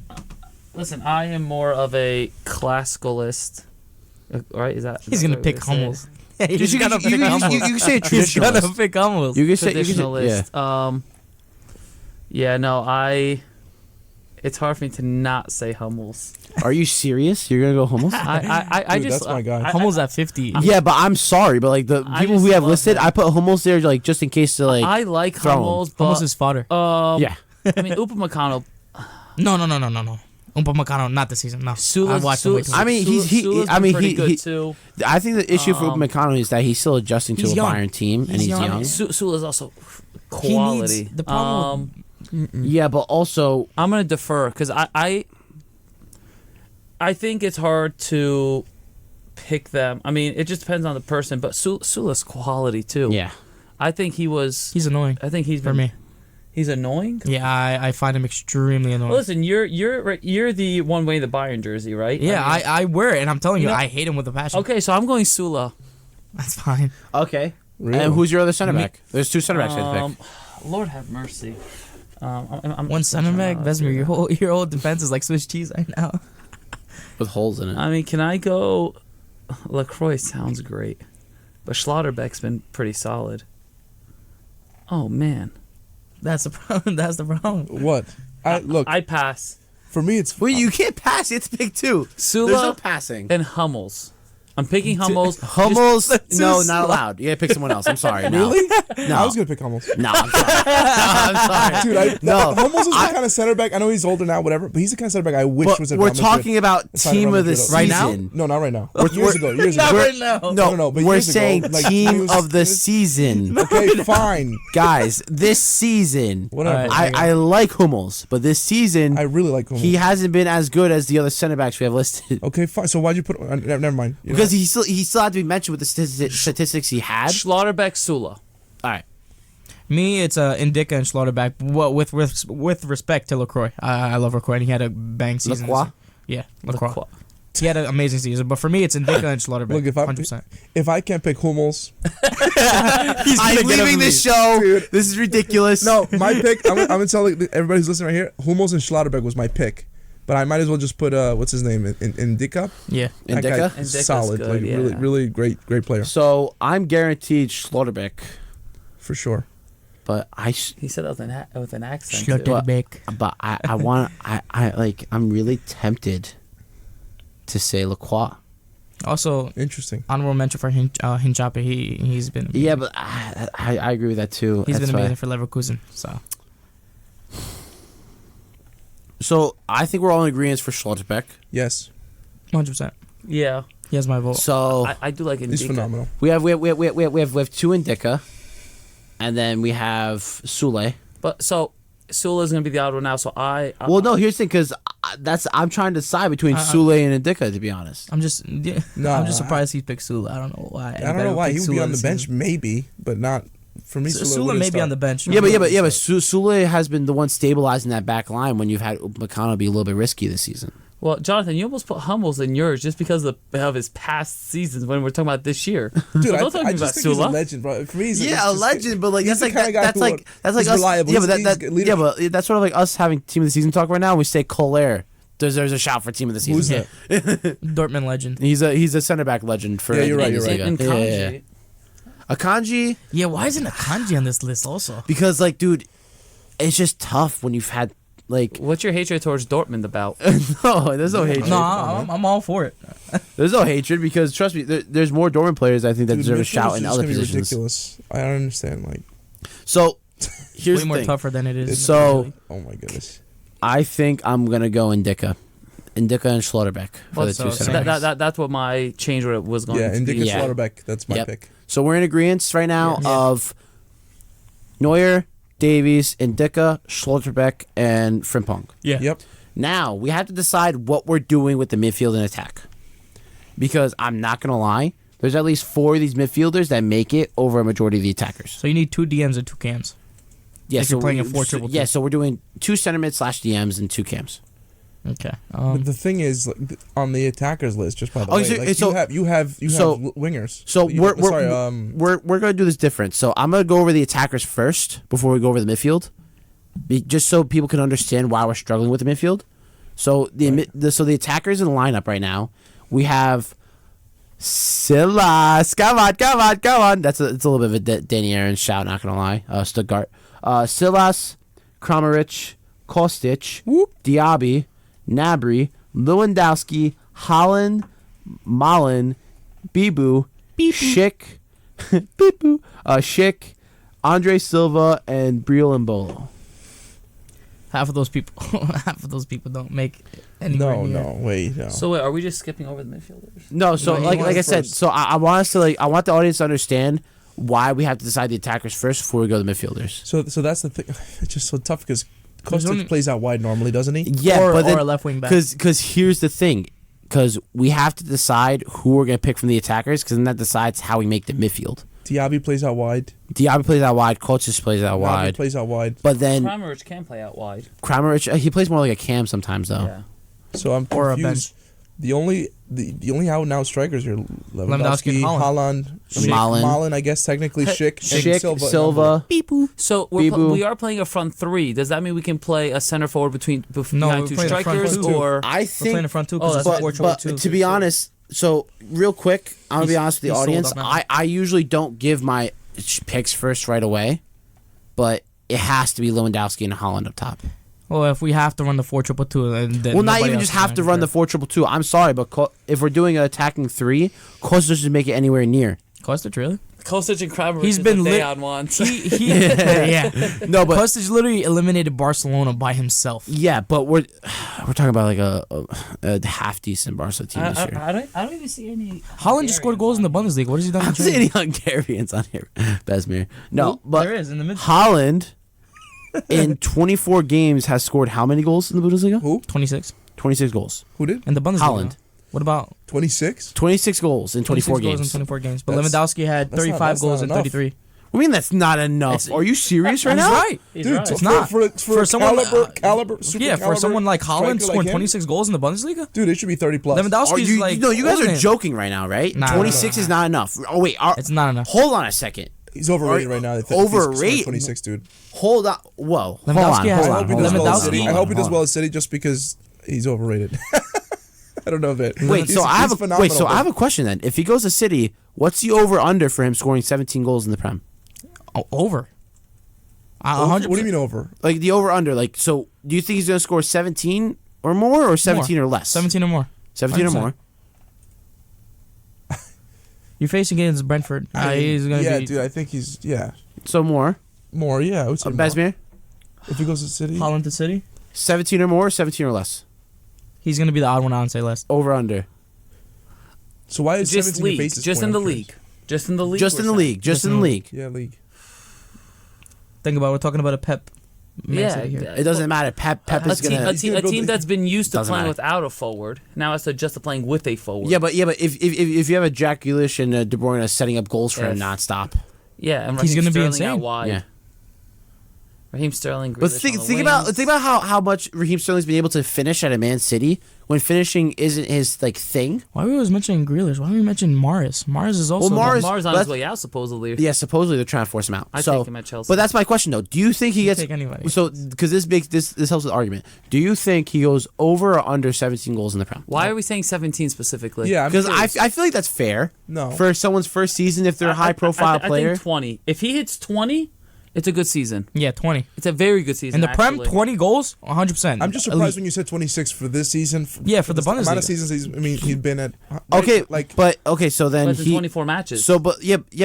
Speaker 3: listen, I am more of a classicalist. Right? Is that?
Speaker 4: He's
Speaker 3: is
Speaker 4: gonna
Speaker 3: that
Speaker 4: pick
Speaker 3: what they say?
Speaker 4: Hummels. He's
Speaker 1: You
Speaker 4: gonna
Speaker 1: can
Speaker 4: pick Hummels.
Speaker 1: you can say a
Speaker 4: He's gonna
Speaker 1: traditionalist.
Speaker 4: pick Hummels.
Speaker 1: You can say yeah.
Speaker 3: Traditionalist. Yeah, no, it's hard for me to not say Hummels.
Speaker 1: Are you serious? You're gonna go Hummels?
Speaker 3: I
Speaker 2: Dude,
Speaker 3: just
Speaker 2: that's my guy.
Speaker 4: Hummels at 50.
Speaker 1: Yeah, but I'm sorry, but like the
Speaker 3: I
Speaker 1: people
Speaker 3: just
Speaker 1: we have
Speaker 3: love
Speaker 1: listed,
Speaker 3: him.
Speaker 1: I put Hummels there like just in case to like.
Speaker 3: I like
Speaker 1: throw him.
Speaker 3: Hummels, but
Speaker 4: Hummels is fodder.
Speaker 1: Yeah.
Speaker 3: I mean Upamecano.
Speaker 4: No. Upamecano, not this season. No.
Speaker 3: Sula's,
Speaker 4: I've watched him way too much.
Speaker 1: I mean,
Speaker 3: Sula's been pretty good too.
Speaker 1: I think the issue for Upamecano is that he's still adjusting to a
Speaker 4: He's young.
Speaker 1: Bayern team, and he's young.
Speaker 3: Sula's also
Speaker 4: He
Speaker 3: quality.
Speaker 4: needs the problem.
Speaker 1: Yeah, but also
Speaker 3: I'm gonna defer because I think it's hard to pick them. I mean, it just depends on the person, but Sula's quality too.
Speaker 1: yeah.
Speaker 3: I think he's
Speaker 4: annoying.
Speaker 3: I think he's
Speaker 4: For me.
Speaker 3: He's annoying.
Speaker 4: Yeah, I find him extremely annoying.
Speaker 3: Well, listen, you're the one wearing the Bayern jersey, right?
Speaker 4: Yeah,
Speaker 3: I mean,
Speaker 4: I wear it, and I'm telling you,
Speaker 3: You know-
Speaker 4: I hate him with a passion.
Speaker 3: okay, so I'm going Sula.
Speaker 4: That's fine.
Speaker 1: Okay.
Speaker 2: Really?
Speaker 1: And who's your other center back? There's two center backs we have to pick.
Speaker 3: Lord have mercy.
Speaker 4: One center back, Besmir, your whole defense is like Swiss cheese right now.
Speaker 1: With holes in it.
Speaker 3: I mean, can I go? LaCroix sounds great, but Schlotterbeck's been pretty solid. Oh man,
Speaker 4: That's the problem. That's the problem.
Speaker 2: What? I
Speaker 3: pass.
Speaker 2: for me it's
Speaker 1: Wait, you can't pass. You have to pick two.
Speaker 3: Sula
Speaker 1: There's no passing.
Speaker 3: and Hummels. I'm picking Hummels.
Speaker 1: Hummels, no,
Speaker 4: too
Speaker 1: not allowed. You gotta pick someone else. I'm sorry. No.
Speaker 2: Really?
Speaker 1: No.
Speaker 2: I was gonna pick Hummels.
Speaker 1: No, I'm sorry. No, I'm sorry.
Speaker 2: Dude,
Speaker 1: No.
Speaker 2: Hummels is the kind of center back. I know he's older now, whatever, but he's the kind of center back I wish
Speaker 1: But
Speaker 2: was at
Speaker 1: we're
Speaker 2: Real Madrid.
Speaker 1: talking about
Speaker 2: It's not
Speaker 1: team
Speaker 2: Real
Speaker 1: of the
Speaker 2: Madrid,
Speaker 1: season.
Speaker 2: though.
Speaker 4: Right now?
Speaker 2: No, not right now. Years ago.
Speaker 4: Not
Speaker 2: We're-
Speaker 4: right now.
Speaker 1: No,
Speaker 2: but
Speaker 1: we're
Speaker 2: years ago,
Speaker 1: saying
Speaker 2: like, he
Speaker 1: team
Speaker 2: was-
Speaker 1: of the season.
Speaker 2: Okay, fine.
Speaker 1: Guys, this season,
Speaker 2: Whatever.
Speaker 4: Alright.
Speaker 1: I like Hummels, but this season,
Speaker 2: I really like Hummels.
Speaker 1: he hasn't been as good as the other center backs we have listed.
Speaker 2: Okay, fine. So why'd you put? Never mind. You know
Speaker 1: Because he still had to be mentioned with the statistics he had.
Speaker 3: Schlotterbeck, Sula.
Speaker 1: All right.
Speaker 4: Me, it's Indica and Schlotterbeck. Well, with respect to LaCroix, I love LaCroix, and he had a bang season.
Speaker 1: Lacroix?
Speaker 4: Yeah, LaCroix. He had an amazing season, but for me, it's Indica and Schlotterbeck.
Speaker 2: Look, if I
Speaker 4: 100%.
Speaker 2: if I can't pick Hummels,
Speaker 1: I'm leaving this show.
Speaker 2: Dude.
Speaker 1: This is ridiculous.
Speaker 2: no, my pick. I'm gonna tell everybody who's listening right here. Hummels and Schlotterbeck was my pick, but I might as well just put what's his name in Indica.
Speaker 4: Yeah.
Speaker 2: That guy,
Speaker 1: Indica?
Speaker 3: Indica's
Speaker 2: solid,
Speaker 3: good,
Speaker 2: like
Speaker 3: yeah.
Speaker 2: really great player
Speaker 1: So I'm guaranteed Schlotterbeck,
Speaker 2: for sure.
Speaker 1: but
Speaker 3: He said that with an accent. Too.
Speaker 4: Schlotterbeck.
Speaker 1: but I want I'm really tempted to say Lacroix.
Speaker 4: Also,
Speaker 2: Interesting.
Speaker 4: honorable mention for Hinchape. He's been amazing.
Speaker 1: Yeah, but I agree with that too.
Speaker 4: He's
Speaker 1: That's
Speaker 4: been
Speaker 1: why-
Speaker 4: amazing for Leverkusen.
Speaker 1: So I think we're all in agreement for Schlotterbeck.
Speaker 2: Yes,
Speaker 4: 100%.
Speaker 3: Yeah,
Speaker 4: He has my vote.
Speaker 1: So
Speaker 3: I do like
Speaker 2: he's
Speaker 3: Indica.
Speaker 2: phenomenal.
Speaker 1: we have two Indica, and then we have Sule.
Speaker 3: But so Sula's gonna be the odd one now. So
Speaker 1: Well, no, here's the thing, because I'm trying to decide between Sule and Indica, to be honest.
Speaker 4: I'm just surprised he picked Sula. I don't know why.
Speaker 2: I don't know why he would be on the bench, maybe, but not for me.
Speaker 4: Sula may be on the bench.
Speaker 1: Yeah, but Sule has been the one stabilizing that back line when you've had McConnell be a little bit risky this season.
Speaker 3: Well, Jonathan, you almost put Hummels in yours just because of his past seasons when we're talking about this year.
Speaker 2: Dude,
Speaker 3: So
Speaker 2: I
Speaker 3: don't talk to me
Speaker 2: just
Speaker 3: about
Speaker 2: think he's a
Speaker 3: Sula.
Speaker 2: legend, bro. For me, he's
Speaker 1: Yeah, a
Speaker 2: just-
Speaker 1: legend, but like
Speaker 2: he's
Speaker 1: that's
Speaker 2: the
Speaker 1: like
Speaker 2: kind of guy
Speaker 1: that's
Speaker 2: who
Speaker 1: like that's like
Speaker 2: he's
Speaker 1: us.
Speaker 2: reliable.
Speaker 1: Yeah, but
Speaker 2: He's leadership.
Speaker 1: that's sort of like us having team of the season talk right now. We say Colaire deserves a shout for team of the season.
Speaker 2: Who's that?
Speaker 4: Dortmund legend.
Speaker 1: He's a center back legend for.
Speaker 2: Yeah, you're right,
Speaker 1: the
Speaker 2: you're right.
Speaker 1: Bundesliga.
Speaker 3: And Kanji.
Speaker 1: Akanji,
Speaker 4: Yeah, why isn't Akanji on this list also?
Speaker 1: because like, dude, it's just tough when you've had like.
Speaker 3: What's your hatred towards Dortmund about?
Speaker 1: No, there's no hatred.
Speaker 4: No, I'm all for it.
Speaker 1: There's no hatred because trust me, there's more Dortmund players I think that
Speaker 2: Dude,
Speaker 1: deserve a
Speaker 2: midfield's
Speaker 1: shout in
Speaker 2: just
Speaker 1: other
Speaker 2: gonna be
Speaker 1: positions.
Speaker 2: ridiculous. I don't understand. Like,
Speaker 1: So here's
Speaker 4: Way
Speaker 1: the
Speaker 4: more
Speaker 1: thing.
Speaker 4: tougher than it is.
Speaker 1: So
Speaker 2: oh my goodness.
Speaker 1: I think I'm gonna go Indica and Schlotterbeck for the
Speaker 4: So-
Speaker 1: two
Speaker 4: so
Speaker 1: center backs.
Speaker 3: That's what my change was going
Speaker 2: Yeah,
Speaker 3: to
Speaker 2: Indica
Speaker 3: be.
Speaker 1: Yeah.
Speaker 2: Schlotterbeck. That's my
Speaker 1: Yep.
Speaker 2: pick.
Speaker 1: So we're in agreement right now
Speaker 4: Yeah.
Speaker 1: of Neuer, Davies, Indica, Schlotterbeck, and Frimpong.
Speaker 4: Yeah.
Speaker 2: Yep.
Speaker 1: Now we have to decide what we're doing with the midfield and attack, because I'm not gonna lie, there's at least 4 of these midfielders that make it over a majority of the attackers.
Speaker 4: So you need 2 DMs and 2 cams.
Speaker 1: Yeah,
Speaker 4: If you're playing a
Speaker 1: we-
Speaker 4: 4-2-2.
Speaker 1: Yeah, so we're doing 2 center mid / DMs and 2 cams.
Speaker 4: Okay.
Speaker 2: But the thing is, like, on the attackers list, just by the
Speaker 1: Oh,
Speaker 2: way,
Speaker 1: so-
Speaker 2: like,
Speaker 1: so-
Speaker 2: you have
Speaker 1: so-
Speaker 2: wingers.
Speaker 1: So we're gonna do this different. So I'm gonna go over the attackers first before we go over the midfield, just so people can understand why we're struggling with the midfield. So the attackers in the lineup right now, we have Silas. Come on. It's a little bit of a Danny Aaron shout. Not gonna lie. Stuttgart. Silas, Kramaric, Kostic, Diaby, Nabry, Lewandowski, Holland, Malin, Bibu, Schick, Schick, Andre Silva, and Briel and Bolo.
Speaker 4: Half of those people don't make anywhere
Speaker 2: No,
Speaker 4: near.
Speaker 2: no, wait, no.
Speaker 3: So wait, are we just skipping over the midfielders?
Speaker 1: No, so
Speaker 2: No,
Speaker 1: like
Speaker 2: you
Speaker 1: I
Speaker 2: want
Speaker 1: said,
Speaker 2: first.
Speaker 1: so I want us to I want the audience to understand why we have to decide the attackers first before we go to the midfielders.
Speaker 2: So that's the thing. It's just so tough because
Speaker 4: There's
Speaker 2: Kostic
Speaker 4: only-
Speaker 2: plays out wide normally, doesn't he?
Speaker 1: Yeah,
Speaker 4: or,
Speaker 1: but then
Speaker 4: or a left wing back.
Speaker 1: because here's the thing, because we have to decide who we're gonna pick from the attackers, because then that decides how we make the midfield.
Speaker 2: Diaby plays out wide.
Speaker 1: Diaby plays out wide, Koches plays out
Speaker 2: Naby
Speaker 1: wide,
Speaker 2: plays out wide.
Speaker 1: but then
Speaker 3: Kramaric can play out wide.
Speaker 1: Kramaric, he plays more like a cam sometimes though.
Speaker 3: Yeah.
Speaker 2: So I'm
Speaker 4: Or a
Speaker 2: confused. The only out now strikers are
Speaker 4: Lewandowski
Speaker 2: Lewandowski,
Speaker 4: and
Speaker 2: Haaland,
Speaker 1: Malen.
Speaker 2: Malen, I guess technically Schick, and
Speaker 1: Schick,
Speaker 2: Silva.
Speaker 1: Silva.
Speaker 3: So
Speaker 1: Bibu.
Speaker 3: we are playing a front three. Does that mean we can play a center forward behind
Speaker 4: we're
Speaker 3: two
Speaker 4: playing a front
Speaker 3: strikers,
Speaker 4: two.
Speaker 3: or
Speaker 1: I
Speaker 4: We're playing in
Speaker 1: think,
Speaker 4: front two
Speaker 3: Oh,
Speaker 4: because
Speaker 3: that's
Speaker 4: it's
Speaker 3: right.
Speaker 4: 4
Speaker 1: but
Speaker 4: two.
Speaker 1: to be honest, so real quick, I'm gonna be
Speaker 4: He's-
Speaker 1: honest with the
Speaker 4: he's sold
Speaker 1: audience.
Speaker 4: up now.
Speaker 1: I usually don't give my picks first right away, but it has to be Lewandowski and Holland up top.
Speaker 4: Well, if we have to run the 4-2-2, then
Speaker 1: Well, not
Speaker 4: nobody
Speaker 1: even
Speaker 4: else
Speaker 1: just
Speaker 4: is
Speaker 1: have
Speaker 4: gonna
Speaker 1: to run the
Speaker 4: compare.
Speaker 1: 4-2-2. I'm sorry, but if we're doing an attacking three, Kostić doesn't make it anywhere near.
Speaker 4: Kostic, really?
Speaker 3: Kostic and Kramaric?
Speaker 4: He's
Speaker 3: is
Speaker 4: been
Speaker 3: what
Speaker 4: lit-
Speaker 3: Dejan wants.
Speaker 4: Yeah.
Speaker 1: No, but
Speaker 4: Kostic literally eliminated Barcelona by himself.
Speaker 1: yeah, but we're talking about like a half decent Barca team this year.
Speaker 3: I don't even see any.
Speaker 4: Holland just scored goals in the Bundesliga. What has he done?
Speaker 1: I
Speaker 4: in
Speaker 1: don't see
Speaker 4: training?
Speaker 1: any Hungarians on here, Besmir. No,
Speaker 4: Who?
Speaker 1: but
Speaker 4: there is in the mid.
Speaker 1: Holland in 24 games has scored how many goals in the Bundesliga?
Speaker 2: Who?
Speaker 4: 26
Speaker 1: 26 goals.
Speaker 2: Who did?
Speaker 4: in the Bundesliga.
Speaker 1: Holland.
Speaker 4: What about
Speaker 2: 26?
Speaker 1: 26 goals in 24
Speaker 4: 26 goals
Speaker 1: games.
Speaker 4: in 24 games? But
Speaker 2: That's-
Speaker 4: Lewandowski had
Speaker 2: that's
Speaker 4: 35
Speaker 2: not
Speaker 4: goals in
Speaker 2: enough.
Speaker 4: 33.
Speaker 1: I mean, that's not enough.
Speaker 4: It's-
Speaker 1: Are you serious right
Speaker 4: He's
Speaker 1: now?
Speaker 4: right.
Speaker 3: He's
Speaker 2: Dude,
Speaker 3: right.
Speaker 2: for,
Speaker 4: It's not.
Speaker 2: for
Speaker 4: someone
Speaker 2: caliber, super
Speaker 4: Yeah, for
Speaker 2: caliber
Speaker 4: someone like Holland
Speaker 2: striker
Speaker 4: scoring
Speaker 2: like him,
Speaker 4: 26 goals in the Bundesliga.
Speaker 2: Dude, it should be 30 plus.
Speaker 4: Lewandowski's
Speaker 1: Are you,
Speaker 4: like
Speaker 1: no, you guys are
Speaker 4: holding it.
Speaker 1: joking right now, right?
Speaker 4: Nah,
Speaker 1: 26
Speaker 4: nah,
Speaker 1: is not enough. Oh wait,
Speaker 4: It's not enough.
Speaker 1: hold on a second.
Speaker 2: He's overrated
Speaker 1: Are-
Speaker 2: right now.
Speaker 1: overrated?
Speaker 2: 26, dude.
Speaker 1: Hold on. Whoa. Hold on.
Speaker 4: Lewandowski has-
Speaker 1: Hold
Speaker 2: I
Speaker 1: on.
Speaker 2: hope he
Speaker 1: Hold
Speaker 2: does
Speaker 1: on.
Speaker 2: well at
Speaker 4: Lewandowski-
Speaker 2: City.
Speaker 1: Hold
Speaker 2: I
Speaker 1: on,
Speaker 2: hope he does
Speaker 1: hold
Speaker 2: well
Speaker 1: on.
Speaker 2: at City just because he's overrated. I don't know that.
Speaker 1: Wait, so I have
Speaker 2: he's
Speaker 1: a
Speaker 2: phenomenal,
Speaker 1: wait. So I
Speaker 2: but-
Speaker 1: have a question then. If he goes to City, what's the over under for him scoring 17 goals in the Prem?
Speaker 4: Oh, over.
Speaker 2: What do you mean over?
Speaker 1: Like the over under. Like, so do you think he's gonna score 17 or more, or 17 or less?
Speaker 4: 17 or more.
Speaker 1: 17 or
Speaker 4: 100%.
Speaker 1: more.
Speaker 4: You're facing against Brentford. He's gonna
Speaker 2: yeah,
Speaker 4: be
Speaker 2: dude. I think he's
Speaker 1: So more.
Speaker 2: more. Yeah, I would say more.
Speaker 1: Besmir,
Speaker 2: If he goes to City,
Speaker 4: Holland to City.
Speaker 1: 17 or more, 17 or less.
Speaker 4: He's gonna be the odd one out and say less.
Speaker 1: Over under.
Speaker 2: so why is
Speaker 3: Just
Speaker 2: 17 your
Speaker 3: league.
Speaker 2: basis
Speaker 3: Just
Speaker 2: point?
Speaker 3: in the
Speaker 2: I'm curious.
Speaker 3: league. Just in the league.
Speaker 1: Just in the
Speaker 3: we're
Speaker 1: league. Just in the league.
Speaker 2: Yeah, league.
Speaker 4: Think about it, we're talking about a Pep. Man
Speaker 3: Yeah,
Speaker 4: City here.
Speaker 1: It doesn't matter. Pep
Speaker 3: A
Speaker 1: is
Speaker 3: team,
Speaker 1: gonna.
Speaker 3: a team that's been used to
Speaker 1: Doesn't
Speaker 3: playing
Speaker 1: matter.
Speaker 3: without a forward now has to adjust to playing with a forward.
Speaker 1: Yeah, but if you have a Jack Grealish and De Bruyne setting up goals for him
Speaker 3: Yes.
Speaker 1: nonstop.
Speaker 3: yeah, and
Speaker 4: He's
Speaker 3: Raheem
Speaker 4: gonna be
Speaker 3: Sterling out
Speaker 4: insane.
Speaker 3: wide.
Speaker 1: Yeah.
Speaker 3: Raheem Sterling.
Speaker 1: But
Speaker 3: Grealish
Speaker 1: think
Speaker 3: on the
Speaker 1: about
Speaker 3: wings.
Speaker 1: how much Raheem Sterling's been able to finish at a Man City when finishing isn't his like thing.
Speaker 4: Why are we always mentioning Grealish? Why are we mentioning Morris? Morris is also.
Speaker 1: Well, Morris-
Speaker 3: Mars on
Speaker 1: but
Speaker 3: his way out supposedly.
Speaker 1: Yeah, supposedly they're trying to force him out.
Speaker 3: I'd
Speaker 1: so,
Speaker 3: take him at Chelsea.
Speaker 1: But that's my question though. Do you think he gets
Speaker 4: take anybody.
Speaker 1: so because this makes this helps with the argument? Do you think he goes over or under 17 goals in the Prem?
Speaker 3: Why are we saying 17 specifically?
Speaker 2: Yeah, I'm
Speaker 1: Because
Speaker 2: curious.
Speaker 1: I feel like that's fair.
Speaker 2: No.
Speaker 1: For someone's first season, if they're a high profile
Speaker 3: I
Speaker 1: player.
Speaker 3: think 20. If he hits 20, it's a good season.
Speaker 4: Yeah, 20.
Speaker 3: It's a very good season.
Speaker 4: In the Prem,
Speaker 3: actually.
Speaker 4: 20 goals, 100%.
Speaker 2: I'm just surprised when you said 26 for this season.
Speaker 4: Yeah, for the
Speaker 2: amount
Speaker 4: Bundesliga.
Speaker 2: of seasons he's been at. right?
Speaker 1: Okay,
Speaker 2: like
Speaker 1: but okay, so then
Speaker 3: But it's
Speaker 1: he
Speaker 3: 24 matches.
Speaker 1: so but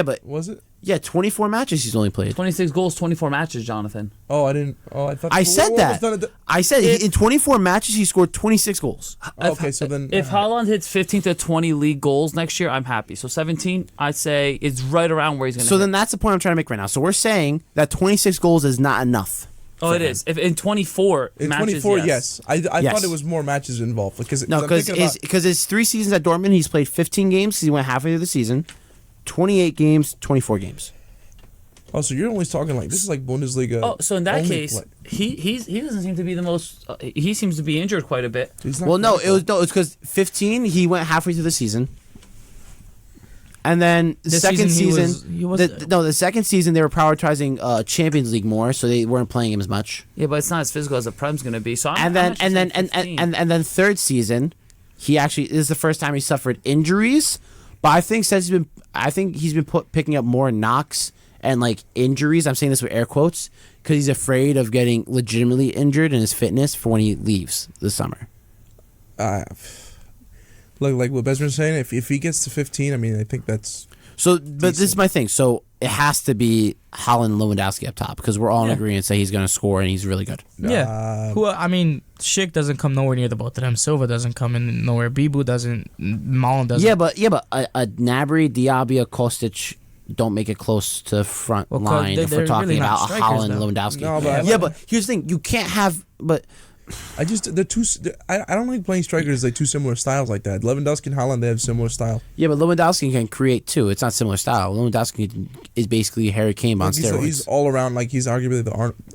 Speaker 1: but
Speaker 2: was it?
Speaker 1: 24 matches he's only played.
Speaker 3: 26 goals, 24 matches, Jonathan.
Speaker 2: Oh, I didn't. Oh, I thought.
Speaker 1: I said
Speaker 2: what was
Speaker 1: that.
Speaker 2: done at the-
Speaker 1: I said in 24 matches he scored 26 goals.
Speaker 2: okay, so then
Speaker 3: If Haaland hits 15 to 20 league goals next year, I'm happy. So 17, I'd say, is right around where he's going to
Speaker 1: So then that's the point I'm trying to make right now. So we're saying that 26 goals is not enough.
Speaker 3: Oh, it is. If in 24
Speaker 2: in
Speaker 3: matches,
Speaker 2: 24,
Speaker 3: yes.
Speaker 2: I
Speaker 1: Yes.
Speaker 2: thought it was more matches involved because
Speaker 1: No,
Speaker 2: I'm thinking about-
Speaker 1: because his 3 seasons at Dortmund, he's played 15 games. He went halfway through the season, 28 games, 24 games.
Speaker 2: Oh, so you're only talking like this is like Bundesliga.
Speaker 3: Oh, so in that
Speaker 2: only
Speaker 3: case,
Speaker 2: play.
Speaker 3: he doesn't seem to be the most. He seems to be injured quite a bit.
Speaker 2: He's not
Speaker 1: Well, no,
Speaker 2: critical.
Speaker 1: it's because 15 he went halfway through the season, and then the
Speaker 4: This
Speaker 1: second
Speaker 4: season,
Speaker 1: season,
Speaker 4: he was-
Speaker 1: the second season they were prioritizing Champions League more, so they weren't playing him as much.
Speaker 3: Yeah, but it's not as physical as the Prem's going to be. So I'm,
Speaker 1: And then
Speaker 3: I'm actually
Speaker 1: and then
Speaker 3: saying
Speaker 1: and,
Speaker 3: 15.
Speaker 1: and then third season, he actually this is the first time he suffered injuries. But I think since he's been picking up more knocks and like injuries. I'm saying this with air quotes because he's afraid of getting legitimately injured in his fitness for when he leaves this summer.
Speaker 2: Like what Besmir's saying, if he gets to 15, I mean, I think that's
Speaker 1: So, but this is
Speaker 2: Decent.
Speaker 1: my thing. So it has to be Haaland, Lewandowski up top because we're all in agreement that he's going to score and he's really good.
Speaker 4: Yeah. Schick doesn't come nowhere near the both of them. Silva doesn't come in nowhere. Bibu doesn't. Malen doesn't.
Speaker 1: Yeah, but a Gnabry, Diaby, Kostic don't make it close to the front line if we're talking
Speaker 4: really
Speaker 1: about
Speaker 4: not
Speaker 1: Haaland,
Speaker 4: strikers,
Speaker 1: Lewandowski.
Speaker 2: No, but
Speaker 1: but here's the thing: you can't have. But
Speaker 2: I don't like playing strikers like two similar styles like that. Lewandowski and Haaland, they have similar style.
Speaker 1: yeah, but Lewandowski can create too. It's not similar style. Lewandowski is basically Harry Kane on steroids.
Speaker 2: He's all around. Like he's arguably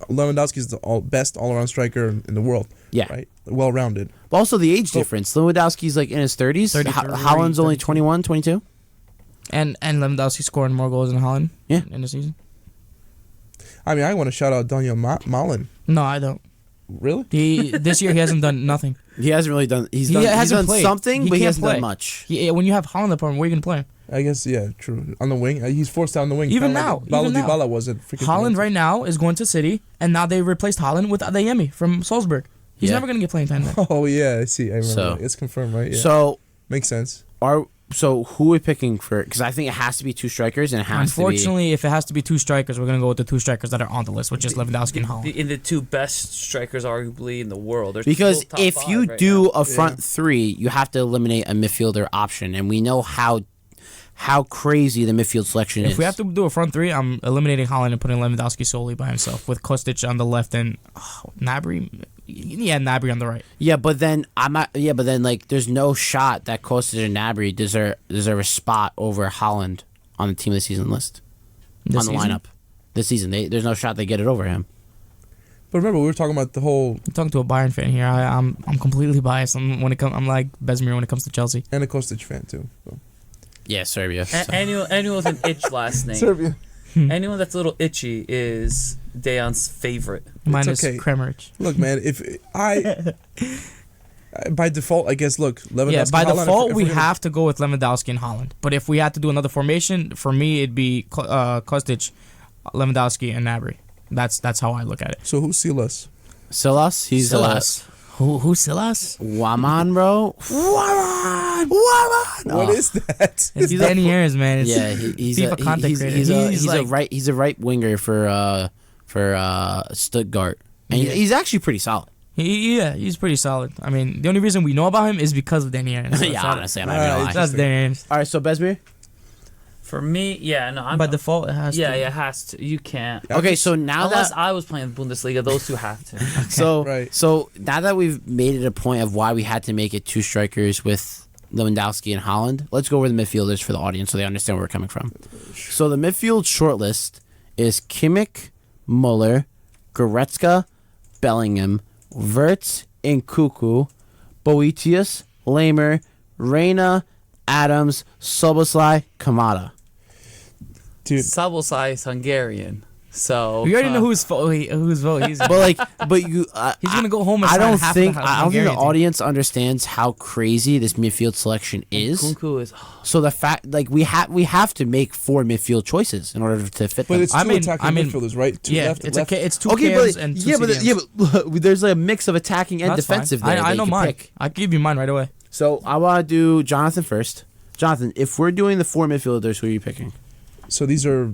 Speaker 2: Lewandowski's the best all around striker in the world.
Speaker 1: Yeah,
Speaker 2: right. Well rounded.
Speaker 1: But also the age difference. Lewandowski's like in his 30s. Haaland's only 21, 22.
Speaker 4: And Lewandowski scoring more goals than Haaland.
Speaker 1: Yeah.
Speaker 4: In the season.
Speaker 2: I mean, I want to shout out Dejan Malen.
Speaker 4: No, I don't.
Speaker 2: Really?
Speaker 4: This year he hasn't done nothing.
Speaker 1: He hasn't really done. He's done
Speaker 4: played.
Speaker 1: something, but he hasn't done much.
Speaker 4: When you have Haaland up on, where you gonna play him?
Speaker 2: I guess true. On the wing, he's forced down the wing.
Speaker 4: Even
Speaker 2: kinda
Speaker 4: now,
Speaker 2: like Paulo
Speaker 4: even now.
Speaker 2: Dybala was it?
Speaker 4: Haaland right now is going to City, and now they replaced Haaland with Adeyemi from Salzburg. He's never gonna get playing time there.
Speaker 2: Oh yeah, I see. I remember.
Speaker 1: So-
Speaker 2: It's confirmed, right? Yeah.
Speaker 1: So
Speaker 2: Makes sense.
Speaker 1: So who are we picking for? Because I think it has to be two strikers, and it has
Speaker 4: Unfortunately, if it has to be two strikers, we're gonna go with the two strikers that are on the list, which is Lewandowski and Haaland.
Speaker 3: In the two best strikers, arguably in the world. They're
Speaker 1: because
Speaker 3: both top
Speaker 1: if
Speaker 3: five
Speaker 1: you
Speaker 3: right
Speaker 1: do
Speaker 3: now.
Speaker 1: a front three, you have to eliminate a midfielder option, and we know how crazy the midfield selection is.
Speaker 4: If we have to do a front three, I'm eliminating Haaland and putting Lewandowski solely by himself with Kostic on the left and Gnabry. Yeah, Gnabry on the right.
Speaker 1: Yeah, but then like, there's no shot that Kostic and Gnabry deserve a spot over Haaland on the team of the season list lineup this season. There's no shot they get it over him.
Speaker 2: But remember, we were talking about the whole
Speaker 4: I'm talking to a Bayern fan here. I'm completely biased. I'm like Besmir when it comes to Chelsea.
Speaker 2: and a Kostic fan too. So.
Speaker 1: Yeah, Serbia.
Speaker 3: Anyone with an itch last name.
Speaker 2: Serbia.
Speaker 3: Anyone that's a little itchy is Dejan's favorite.
Speaker 4: Mine is
Speaker 2: okay.
Speaker 4: Kremerich.
Speaker 2: Look, man, if I by default, I guess. Look, Lewandowski.
Speaker 4: Yeah, by
Speaker 2: Haaland,
Speaker 4: default,
Speaker 2: if
Speaker 4: we
Speaker 2: we're gonna-
Speaker 4: have to go with Lewandowski and Haaland. But if we had to do another formation, for me, it'd be Kostic, Lewandowski, and Gnabry. That's how I look at it.
Speaker 2: So who's Silas?
Speaker 1: Silas, he's
Speaker 4: Silas. Who's Silas?
Speaker 1: Waman, bro. Waman.
Speaker 2: What is that?
Speaker 4: It's Danny Ayres, man. It's
Speaker 1: He's
Speaker 4: FIFA
Speaker 1: a
Speaker 4: content creator.
Speaker 1: he's a right winger for Stuttgart, and he's actually pretty solid.
Speaker 4: He's pretty solid. I mean, the only reason we know about him is because of Danny Ayres.
Speaker 1: Yeah, honestly, I'm not gonna lie.
Speaker 4: That's Danny Ayres.
Speaker 1: All right, so Besmir.
Speaker 3: For me, I'm
Speaker 4: By default, it has to.
Speaker 3: Yeah, it has to. You can't.
Speaker 1: Okay, so now
Speaker 3: Unless
Speaker 1: that
Speaker 3: I was playing Bundesliga, those two have to.
Speaker 2: Right.
Speaker 1: so now that we've made it a point of why we had to make it two strikers with Lewandowski and Haaland, let's go over the midfielders for the audience so they understand where we're coming from. So the midfield shortlist is Kimmich, Muller, Goretzka, Bellingham, Wirtz, Nkunku, Boetius, Lamer, Reina, Adams, Szoboszlai, Kamada.
Speaker 2: Dude,
Speaker 3: Szoboszlai is Hungarian, so
Speaker 4: We already know whose vote he's.
Speaker 1: But you,
Speaker 4: He's gonna go home and
Speaker 1: I
Speaker 4: sign
Speaker 1: don't
Speaker 4: half
Speaker 1: think
Speaker 4: the
Speaker 1: I don't think the
Speaker 4: Hungarian team.
Speaker 1: audience understands how crazy this midfield selection is.
Speaker 3: Nkunku is.
Speaker 1: So the fact, like, we have to make 4 midfield choices in order to fit
Speaker 2: but
Speaker 1: them.
Speaker 2: it's two attacking midfielders, right? Two
Speaker 4: Yeah,
Speaker 2: left,
Speaker 4: it's
Speaker 2: left.
Speaker 4: it's two
Speaker 1: Okay,
Speaker 4: cams
Speaker 1: but
Speaker 4: and two CDMs.
Speaker 1: but there's like a mix of attacking and
Speaker 4: That's
Speaker 1: defensive
Speaker 4: fine.
Speaker 1: there.
Speaker 4: I
Speaker 1: that
Speaker 4: know
Speaker 1: you can
Speaker 4: mine.
Speaker 1: pick.
Speaker 4: I give you mine right away.
Speaker 1: So I want to do Jonathan first. Jonathan, if we're doing the 4 midfielders, who are you picking?
Speaker 2: So these are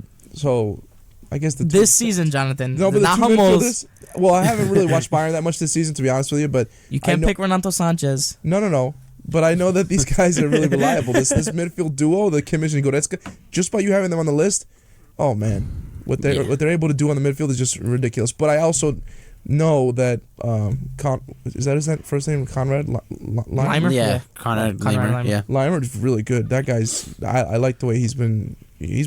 Speaker 2: I guess
Speaker 4: This season, Jonathan.
Speaker 2: No, but the
Speaker 4: not
Speaker 2: two
Speaker 4: Hummels.
Speaker 2: midfielders. Well, I haven't really watched Bayern that much this season, to be honest with you. But
Speaker 4: You can't
Speaker 2: I know,
Speaker 4: pick Renato Sanchez.
Speaker 2: No. But I know that these guys are really reliable. This midfield duo, the Kimmich and Goretzka, just by you having them on the list, oh man, what they're able to do on the midfield is just ridiculous. But I also know that is that his first name, Conrad
Speaker 4: Limer?
Speaker 1: Yeah, Conrad
Speaker 4: Conrad
Speaker 1: Lamer.
Speaker 4: Limer.
Speaker 1: Yeah.
Speaker 2: Limer is really good. That guy's I like the way he's been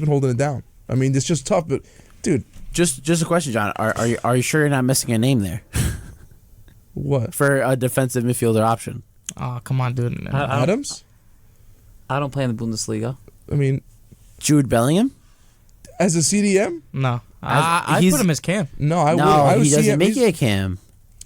Speaker 2: holding it down. I mean, it's just tough, but dude,
Speaker 1: Just a question, John. Are you sure you're not missing a name there
Speaker 2: what?
Speaker 1: for a defensive midfielder option?
Speaker 4: Oh, come on, dude.
Speaker 2: Adams?
Speaker 3: I don't play in the Bundesliga.
Speaker 2: I mean,
Speaker 1: Jude Bellingham?
Speaker 2: as a CDM?
Speaker 4: No. I
Speaker 1: he's-
Speaker 4: put him as Cam.
Speaker 2: No, I
Speaker 1: No,
Speaker 2: would
Speaker 1: he
Speaker 2: see
Speaker 1: doesn't
Speaker 2: him.
Speaker 1: make it a cam.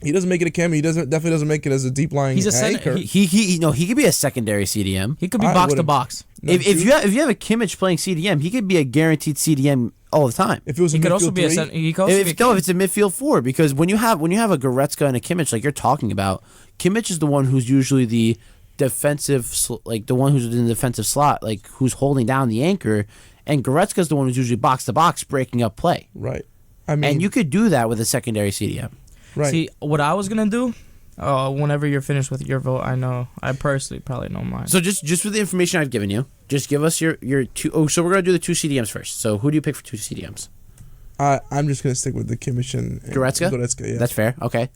Speaker 2: He doesn't make it a cam. He definitely doesn't make it as a deep lying
Speaker 4: He's a center.
Speaker 2: anchor.
Speaker 1: He could be a secondary CDM.
Speaker 4: He could be
Speaker 2: I
Speaker 4: box to
Speaker 2: wouldn't-
Speaker 4: box.
Speaker 2: No,
Speaker 1: If
Speaker 2: Jude-
Speaker 1: you have a Kimmich playing CDM, he could be a guaranteed CDM all the time.
Speaker 2: if it was a
Speaker 4: He could also
Speaker 2: midfield
Speaker 4: be a
Speaker 2: three,
Speaker 4: center. He could also be a
Speaker 1: If it's a midfield 4, because when you have a Goretzka and a Kimmich, like you're talking about, Kimmich is the one who's usually the defensive, like the one who's in the defensive slot, like who's holding down the anchor, and Goretzka's the one who's usually box to box breaking up play.
Speaker 2: Right. I mean,
Speaker 1: And you could do that with a secondary CDM.
Speaker 2: right.
Speaker 4: See, what I was gonna do, whenever you're finished with your vote, I personally probably know mine.
Speaker 1: So just with the information I've given you, just give us your two. Oh, so we're gonna do the two CDMs first. So who do you pick for two CDMs?
Speaker 2: I'm just gonna stick with the Kimmich and
Speaker 1: Goretzka?
Speaker 2: Goretzka, yeah.
Speaker 1: That's fair. Okay.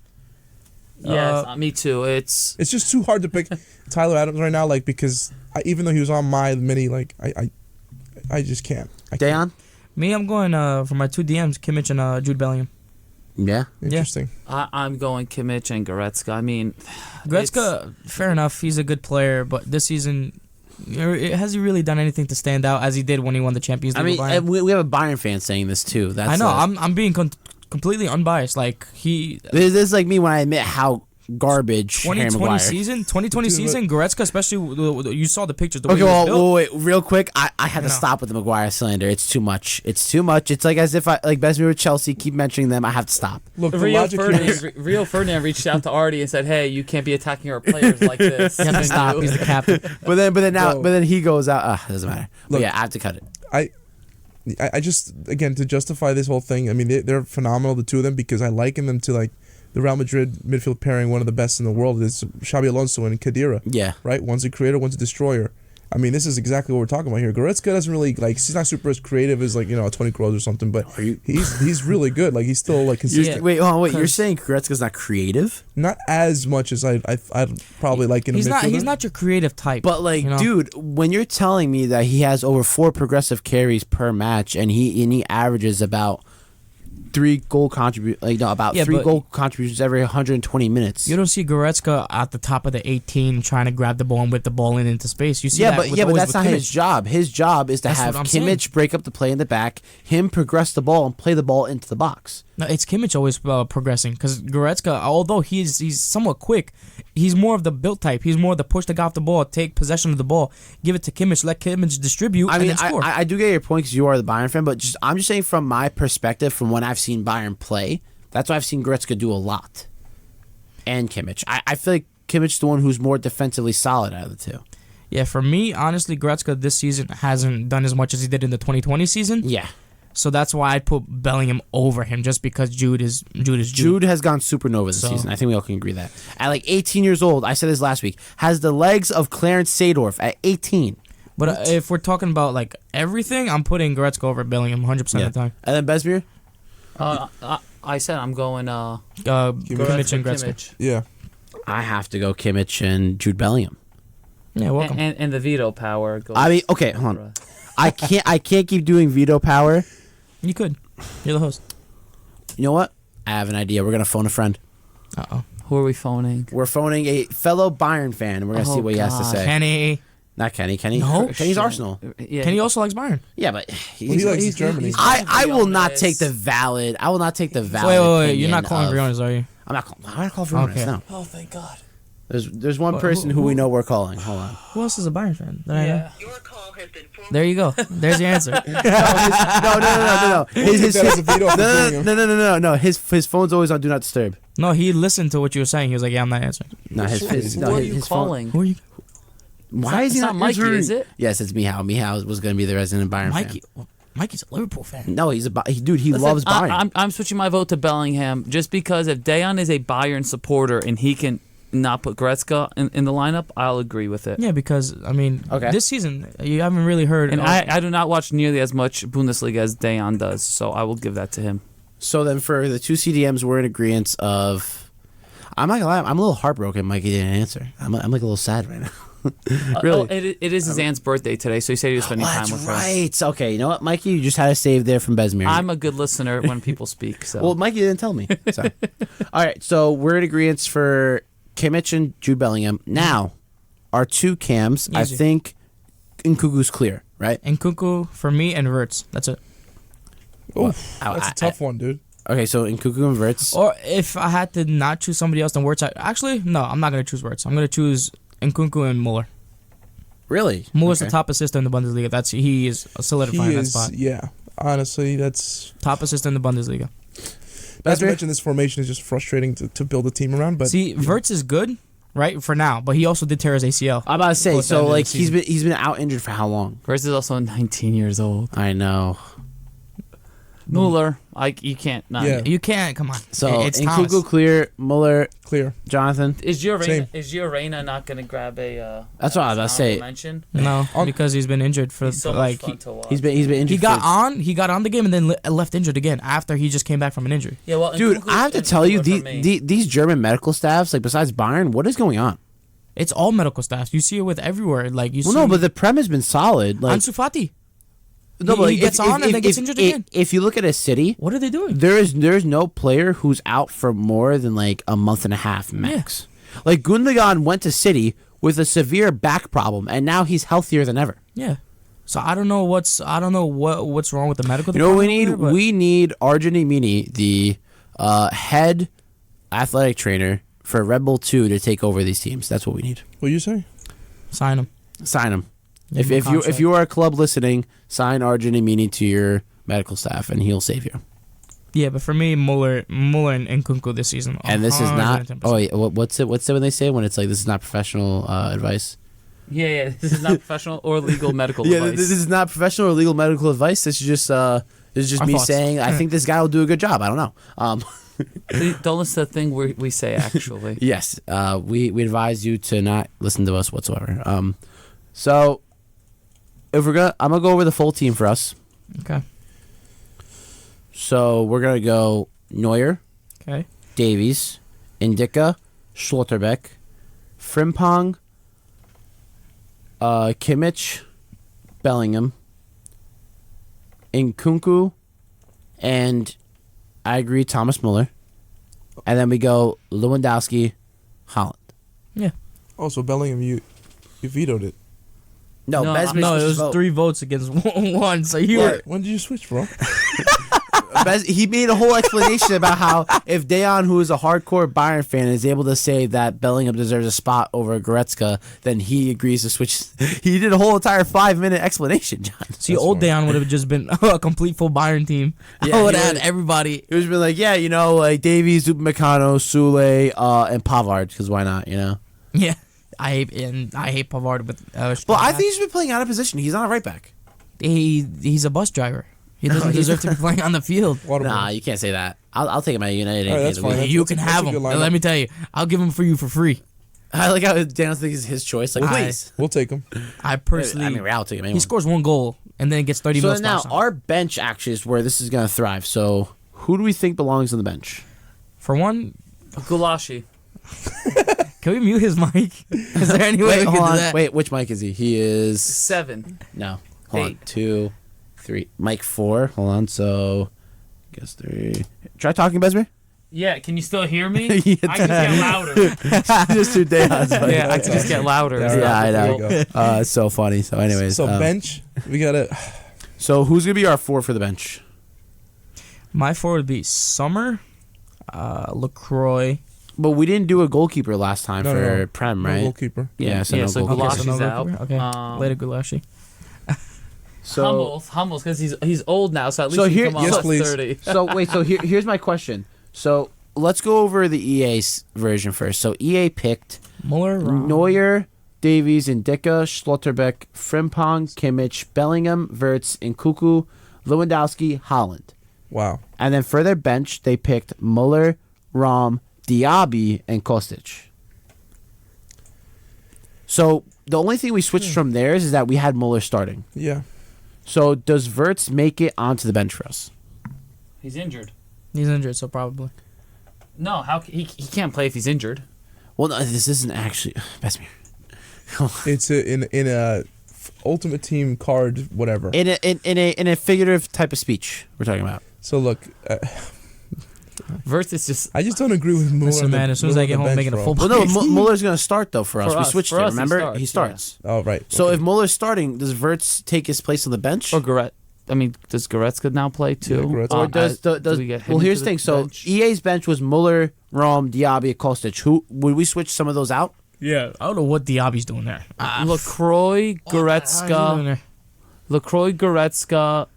Speaker 3: Yes, me too.
Speaker 2: It's just too hard to pick Tyler Adams right now, like because even though he was on my mini, like I just can't.
Speaker 1: Dejan?
Speaker 4: Me, I'm going for my two DMs, Kimmich and Jude Bellingham.
Speaker 1: Yeah.
Speaker 2: Interesting.
Speaker 3: I'm going Kimmich and Goretzka. I mean,
Speaker 4: Goretzka, fair enough, he's a good player, but this season, has he really done anything to stand out as he did when he won the Champions League?
Speaker 1: I mean,
Speaker 4: with Bayern?
Speaker 1: we have a Bayern fan saying this too. That's
Speaker 4: I know. I'm being completely unbiased. Like
Speaker 1: This is like me when I admit how garbage Harry
Speaker 4: 2020
Speaker 1: Maguire.
Speaker 4: season, 2020
Speaker 2: Dude,
Speaker 4: season, Goretzka, especially you saw the pictures. The way
Speaker 1: Okay,
Speaker 4: he was built.
Speaker 1: well, wait, real quick. I have to
Speaker 4: No.
Speaker 1: stop with the Maguire slander. It's too much. It's too much. It's like as if I like Besmir with Chelsea. Keep mentioning them. I have to stop.
Speaker 2: Look, the
Speaker 3: Rio
Speaker 2: logic here is
Speaker 3: Ferdinand reached out to Ardi and said, "Hey, you can't be attacking our players like this."
Speaker 4: You have to stop. He's the captain.
Speaker 1: But
Speaker 2: Bro.
Speaker 1: then he goes out. It doesn't matter. But
Speaker 2: Look,
Speaker 1: yeah, I have to cut it.
Speaker 2: I just again to justify this whole thing. I mean, they're phenomenal, the two of them, because I liken them to like the Real Madrid midfield pairing. One of the best in the world is Xabi Alonso and Khedira.
Speaker 1: Yeah.
Speaker 2: Right, one's a creator, one's a destroyer. I mean, this is exactly what we're talking about here. Goretzka doesn't really like. He's not super as creative as like a Toni Kroos or something, but he's really good. Like he's still like consistent.
Speaker 1: Wait, hold on, wait. You're saying Goretzka's not creative?
Speaker 2: Not as much as I'd probably like in a midfielder.
Speaker 4: He's not your creative type.
Speaker 1: But like,
Speaker 4: you know?
Speaker 1: dude, when you're telling me that he has over 4 progressive carries per match and he averages about 3 goal contributions every 120 minutes.
Speaker 4: You don't see Goretzka at the top of the 18 trying to grab the ball and whip the ball into space. You see
Speaker 1: Yeah,
Speaker 4: that
Speaker 1: but
Speaker 4: always
Speaker 1: that's
Speaker 4: with
Speaker 1: not his
Speaker 4: Kimmich.
Speaker 1: job. His job is to
Speaker 4: That's
Speaker 1: have
Speaker 4: what I'm saying.
Speaker 1: Kimmich break up the play in the back, him progress the ball and play the ball into the box.
Speaker 4: No, it's Kimmich always progressing because Goretzka, although he's somewhat quick, he's more of the built type. He's more of the push the guy off the ball, take possession of the ball, give it to Kimmich, let Kimmich distribute,
Speaker 1: I mean,
Speaker 4: and then score.
Speaker 1: I do get your point because you are the Bayern fan, but I'm just saying from my perspective, from when I've seen Bayern play, that's what I've seen Goretzka do a lot. And Kimmich. I feel like Kimmich is the one who's more defensively solid out of the two.
Speaker 4: Yeah, for me, honestly, Goretzka this season hasn't done as much as he did in the 2020 season.
Speaker 1: Yeah.
Speaker 4: So that's why I'd put Bellingham over him, just because Jude is Jude.
Speaker 1: Jude has gone supernova this season. I think we all can agree that. At like 18 years old, I said this last week, has the legs of Clarence Seedorf at 18.
Speaker 4: But if we're talking about like everything, I'm putting Goretzka over Bellingham 100% of the time.
Speaker 1: And then Besmir?
Speaker 3: I said I'm going
Speaker 4: Kimmich and Goretzka.
Speaker 3: Kimmich.
Speaker 2: Yeah.
Speaker 1: I have to go Kimmich and Jude Bellingham.
Speaker 4: Yeah, welcome.
Speaker 3: And the veto power goes.
Speaker 1: I mean, okay, hold on. I can't keep doing veto power.
Speaker 4: You could. You're the host.
Speaker 1: You know what? I have an idea. We're gonna phone a friend.
Speaker 4: Uh-oh.
Speaker 3: Who are we phoning?
Speaker 1: We're phoning a fellow Bayern fan, and we're gonna see what he has to
Speaker 3: God.
Speaker 1: say.
Speaker 4: Kenny.
Speaker 1: Not Kenny. Kenny.
Speaker 4: No?
Speaker 1: Kenny's
Speaker 3: Shit.
Speaker 1: Arsenal.
Speaker 3: Yeah.
Speaker 4: Kenny also likes Bayern.
Speaker 1: Yeah, but
Speaker 2: Well, he likes Germany.
Speaker 1: I will not
Speaker 3: Briones.
Speaker 1: take the valid. I will not take the valid.
Speaker 4: Wait. You're
Speaker 1: opinion
Speaker 4: not calling
Speaker 1: of-
Speaker 4: Briones, are you?
Speaker 1: I'm not calling. Why would I call Briones?
Speaker 4: Okay.
Speaker 1: No.
Speaker 3: Oh, thank God.
Speaker 1: There's one
Speaker 4: Who-
Speaker 1: person who
Speaker 4: who-
Speaker 1: we know we're calling. Hold on.
Speaker 4: Who else is a Bayern fan? that I know?
Speaker 3: Yeah.
Speaker 5: Your call has been forwarded.
Speaker 4: There you go. There's your answer.
Speaker 1: No. His
Speaker 2: That as a veto for Bellingham.
Speaker 1: no. His phone's always on do not disturb.
Speaker 4: No, he listened to what you were saying. He was like, "Yeah, I'm not answering."
Speaker 1: No, his
Speaker 3: Who
Speaker 1: no,
Speaker 3: are
Speaker 1: his
Speaker 3: you
Speaker 1: phone-
Speaker 3: calling?
Speaker 4: Who are you?
Speaker 1: Why is he
Speaker 3: It's
Speaker 1: not
Speaker 3: not Mikey,
Speaker 1: answering?
Speaker 3: is it?
Speaker 1: Yes, it's Mihao. Mihao was going to be the resident Bayern
Speaker 4: Mikey.
Speaker 1: fan.
Speaker 4: Mikey's a Liverpool fan.
Speaker 1: No, he's dude. He
Speaker 3: Listen,
Speaker 1: loves Bayern.
Speaker 3: I'm switching my vote to Bellingham just because if Dejan is a Bayern supporter and he can not put Goretzka in the lineup, I'll agree with it.
Speaker 4: Yeah, because I mean,
Speaker 1: Okay.
Speaker 4: this season you haven't really heard.
Speaker 3: And I do not watch nearly as much Bundesliga as Dejan does, so I will give that to him.
Speaker 1: So then for the two CDMs, we're in agreement of. I'm not gonna lie. I'm a little heartbroken. Mikey didn't answer. I'm like a little sad right now. Really?
Speaker 3: It is his aunt's birthday today, so he said he was spending time
Speaker 1: That's
Speaker 3: with her.
Speaker 1: right. Okay, you know what, Mikey? You just had a save there from Besmir.
Speaker 3: I'm a good listener when people speak. So
Speaker 1: Well, Mikey didn't tell me. Sorry. All right, so we're in agreement for Kimmich and Jude Bellingham. Now, our two cams, I
Speaker 4: Easy.
Speaker 1: think Nkuku's clear, right?
Speaker 4: and Kunku for me and Wirtz. That's it.
Speaker 2: Oof, that's a tough one, dude.
Speaker 1: Okay, so Nkuku and Wirtz.
Speaker 4: Or if I had to not choose somebody else than Wirtz, actually no, I'm not gonna choose Wirtz. I'm gonna choose Nkunku and Muller.
Speaker 1: Really?
Speaker 4: Muller's
Speaker 1: Okay.
Speaker 4: the top assist in the Bundesliga. He is solidifying
Speaker 2: He
Speaker 4: that
Speaker 2: is,
Speaker 4: spot.
Speaker 2: yeah. Honestly, that's.
Speaker 4: Top assist in the Bundesliga.
Speaker 2: Not to
Speaker 1: Besmir?
Speaker 2: mention, this formation is just frustrating to build a team around. But
Speaker 4: See, Wirtz is good, right? For now, but he also did tear his ACL.
Speaker 1: I'm about to say,
Speaker 4: Towards the
Speaker 1: so
Speaker 4: end of the
Speaker 1: like
Speaker 4: season.
Speaker 1: he's been out injured for how long?
Speaker 3: Verts is also 19 years old.
Speaker 1: I know.
Speaker 3: Mueller, you can't. Not.
Speaker 2: Yeah.
Speaker 4: You can't. Come on.
Speaker 1: So
Speaker 4: It's Thomas.
Speaker 1: Nkunku clear, Muller,
Speaker 2: Clear.
Speaker 1: Jonathan.
Speaker 3: Is
Speaker 2: Same.
Speaker 3: Gio not going to grab a?
Speaker 1: That's what I was about to say.
Speaker 3: Mention?
Speaker 4: No, because he's been injured for
Speaker 3: He's so
Speaker 4: like
Speaker 3: much fun to watch.
Speaker 1: He's been injured.
Speaker 4: he got
Speaker 1: for-
Speaker 4: He got on the game and then left injured again after he just came back from an injury.
Speaker 3: Yeah, well,
Speaker 1: Dude,
Speaker 3: Nkunku
Speaker 1: I have to
Speaker 3: and
Speaker 1: tell you,
Speaker 3: Mueller for me.
Speaker 1: these German medical staffs, like besides Bayern, what is going on?
Speaker 4: It's all medical staff. You see it with everywhere. Like you
Speaker 1: Well,
Speaker 4: see.
Speaker 1: no, but the Prem has been solid. Like
Speaker 4: Ansu Fati.
Speaker 1: no,
Speaker 4: he
Speaker 1: but like,
Speaker 4: gets on and then gets injured again.
Speaker 1: If you look at a city,
Speaker 4: What are they doing?
Speaker 1: there's no player who's out for more than like a month and a half max. Like Gundogan went to City with a severe back problem, and now he's healthier than ever.
Speaker 4: Yeah. So I don't know what's wrong with the medical.
Speaker 1: You know what we need?
Speaker 4: department over there,
Speaker 1: We need Ardi Mini, the head athletic trainer for Red Bull 2 to take over these teams. That's what we need.
Speaker 2: What you say?
Speaker 4: but sign him.
Speaker 1: Sign him.
Speaker 4: Give
Speaker 1: If
Speaker 4: him a
Speaker 1: if
Speaker 4: contract.
Speaker 1: you are a club listening, sign Ardi Mini to your medical staff, and he'll save you.
Speaker 4: Yeah, but for me, Mueller and Nkunku this season.
Speaker 1: And this is not.
Speaker 4: 110%.
Speaker 1: Oh, yeah, what's it? What's it when they say when it's like this is not professional advice?
Speaker 3: Yeah, this is not professional or legal medical
Speaker 1: Yeah,
Speaker 3: advice.
Speaker 1: this is not professional or legal medical advice. This is just
Speaker 4: Our
Speaker 1: me
Speaker 4: thoughts.
Speaker 1: saying I think this guy will do a good job. I don't know.
Speaker 3: Don't listen to the thing we say, actually.
Speaker 1: Yes, we advise you to not listen to us whatsoever. So if I'm gonna go over the full team for us.
Speaker 4: Okay.
Speaker 1: So we're gonna go Neuer,
Speaker 4: Okay.
Speaker 1: Davies, Indica, Schlotterbeck, Frimpong, Kimmich, Bellingham, Nkunku, and I agree Thomas Muller. And then we go Lewandowski, Holland.
Speaker 2: Oh, so Bellingham, you vetoed it.
Speaker 1: No,
Speaker 3: No,
Speaker 1: Besmir
Speaker 4: No, it
Speaker 1: switched
Speaker 4: was
Speaker 1: vote.
Speaker 4: 3 votes against 1. So you were.
Speaker 2: When did you switch, bro?
Speaker 1: He made a whole explanation about how if Dejan, who is a hardcore Bayern fan, is able to say that Bellingham deserves a spot over Goretzka, then he agrees to switch. He did a whole entire 5-minute explanation, John.
Speaker 4: See,
Speaker 2: That's
Speaker 4: old
Speaker 2: fine.
Speaker 4: Dejan would have just been a complete full Bayern team.
Speaker 1: Yeah,
Speaker 4: I would
Speaker 1: he
Speaker 4: have had
Speaker 1: would-
Speaker 4: everybody.
Speaker 1: It was been like, yeah, you know, like Davies, Upamecano, Sule, and Pavard, because why not, you know?
Speaker 4: Yeah. I hate Pavard with.
Speaker 1: Well, I think he's been playing out of position. He's not a right back.
Speaker 4: he's a bus driver. He doesn't deserve to be playing on the field.
Speaker 1: Nah, you can't say that. I'll take him at United.
Speaker 2: All right,
Speaker 1: any
Speaker 2: that's
Speaker 1: day of the
Speaker 2: fine.
Speaker 1: week.
Speaker 4: You
Speaker 2: that's
Speaker 4: can
Speaker 2: a-
Speaker 4: have
Speaker 2: that's a
Speaker 4: him.
Speaker 2: good lineup.
Speaker 4: Let me tell you, I'll give him for you for free.
Speaker 1: I like how Daniel thinks it's his choice. Like, please.
Speaker 2: We'll take him.
Speaker 4: I personally.
Speaker 1: I mean, Real take him anyway.
Speaker 4: he scores 1 goal and then gets 30
Speaker 1: So
Speaker 4: mils.
Speaker 1: now
Speaker 4: splash on.
Speaker 1: our bench actually is where this is going to thrive. So who do we think belongs on the bench?
Speaker 4: For one,
Speaker 3: Gulashi.
Speaker 4: can we mute his mic? Is there any way we can
Speaker 1: hold
Speaker 4: do
Speaker 1: on.
Speaker 4: that?
Speaker 1: Wait, which mic is he? He is
Speaker 3: 7.
Speaker 1: no. Hold on.
Speaker 3: 8.
Speaker 1: 2, 3. Mic 4. Hold on. So I guess 3. Try talking, Besmir.
Speaker 3: Yeah, can you still hear me?
Speaker 1: Yeah,
Speaker 3: I can get louder.
Speaker 1: Just 2 Dejan's mic.
Speaker 3: Yeah, I can just get louder.
Speaker 2: Yeah,
Speaker 1: Yeah, I
Speaker 2: there
Speaker 1: know.
Speaker 2: you go.
Speaker 1: It's so funny. So, anyways,
Speaker 2: So bench, we gotta.
Speaker 1: So who's gonna be our 4 for the bench?
Speaker 4: My 4 would be Summer, LaCroix.
Speaker 1: But we didn't do a goalkeeper last time
Speaker 2: No,
Speaker 1: for
Speaker 2: no.
Speaker 1: Prem,
Speaker 2: No
Speaker 1: right?
Speaker 2: goalkeeper.
Speaker 1: Yeah, so
Speaker 3: Yeah,
Speaker 1: no
Speaker 3: so
Speaker 1: goalkeeper.
Speaker 3: Gulashi's
Speaker 4: no
Speaker 3: out.
Speaker 4: goalkeeper? Okay. Later, Gulashi.
Speaker 1: So
Speaker 3: Hummels, because he's old now, so at least
Speaker 1: So
Speaker 3: he
Speaker 1: here-
Speaker 3: can come
Speaker 1: yes,
Speaker 3: off
Speaker 2: please.
Speaker 3: 30.
Speaker 1: so wait, so here's my question. So let's go over the EA version first. So EA picked
Speaker 4: Muller,
Speaker 1: Neuer, Davies, Indica, Schlotterbeck, Frimpong, Kimmich, Bellingham, Wirtz, Nkunku, Lewandowski, Holland.
Speaker 2: Wow.
Speaker 1: And then for their bench, they picked Muller, Rom, Diaby, and Kostic. So the only thing we switched from theirs is that we had Muller starting.
Speaker 2: Yeah.
Speaker 1: So does Wirtz make it onto the bench for us?
Speaker 3: He's injured.
Speaker 4: He's injured, so probably.
Speaker 3: No, he can't play if he's injured.
Speaker 1: Well, no, this isn't actually Besmir.
Speaker 2: It's in a ultimate team card, whatever.
Speaker 1: In a figurative type of speech we're talking about.
Speaker 2: So look,
Speaker 3: Wirtz is just
Speaker 2: I just don't agree with Muller.
Speaker 4: Listen,
Speaker 2: on the-
Speaker 4: man, as soon as
Speaker 2: Muller
Speaker 4: I
Speaker 2: on
Speaker 4: get
Speaker 2: the
Speaker 4: home
Speaker 2: bench,
Speaker 4: making a
Speaker 2: bro.
Speaker 4: full
Speaker 1: Well, no, Muller's gonna start though for us.
Speaker 3: For
Speaker 1: We
Speaker 3: us-
Speaker 1: switched
Speaker 3: for
Speaker 1: it.
Speaker 3: us, he
Speaker 1: Remember,
Speaker 3: starts,
Speaker 1: he
Speaker 3: yeah.
Speaker 1: starts.
Speaker 2: Oh right.
Speaker 1: So
Speaker 2: okay.
Speaker 1: if Muller's starting, does Wirtz take his place on the bench?
Speaker 3: or Goret. I mean, does Goretzka now play too?
Speaker 2: Yeah, Goretzka.
Speaker 1: Or does
Speaker 3: do we get him
Speaker 1: well? Here's
Speaker 3: into
Speaker 1: the thing. So
Speaker 3: bench?
Speaker 1: EA's bench was Muller, Rom, Diaby, Kostic. Who would we switch some of those out?
Speaker 4: Yeah. I don't know what Diaby's doing there.
Speaker 3: LaCroix,
Speaker 4: What the hell is he doing
Speaker 3: Goretzka,
Speaker 4: there?
Speaker 3: LaCroix, Goretzka,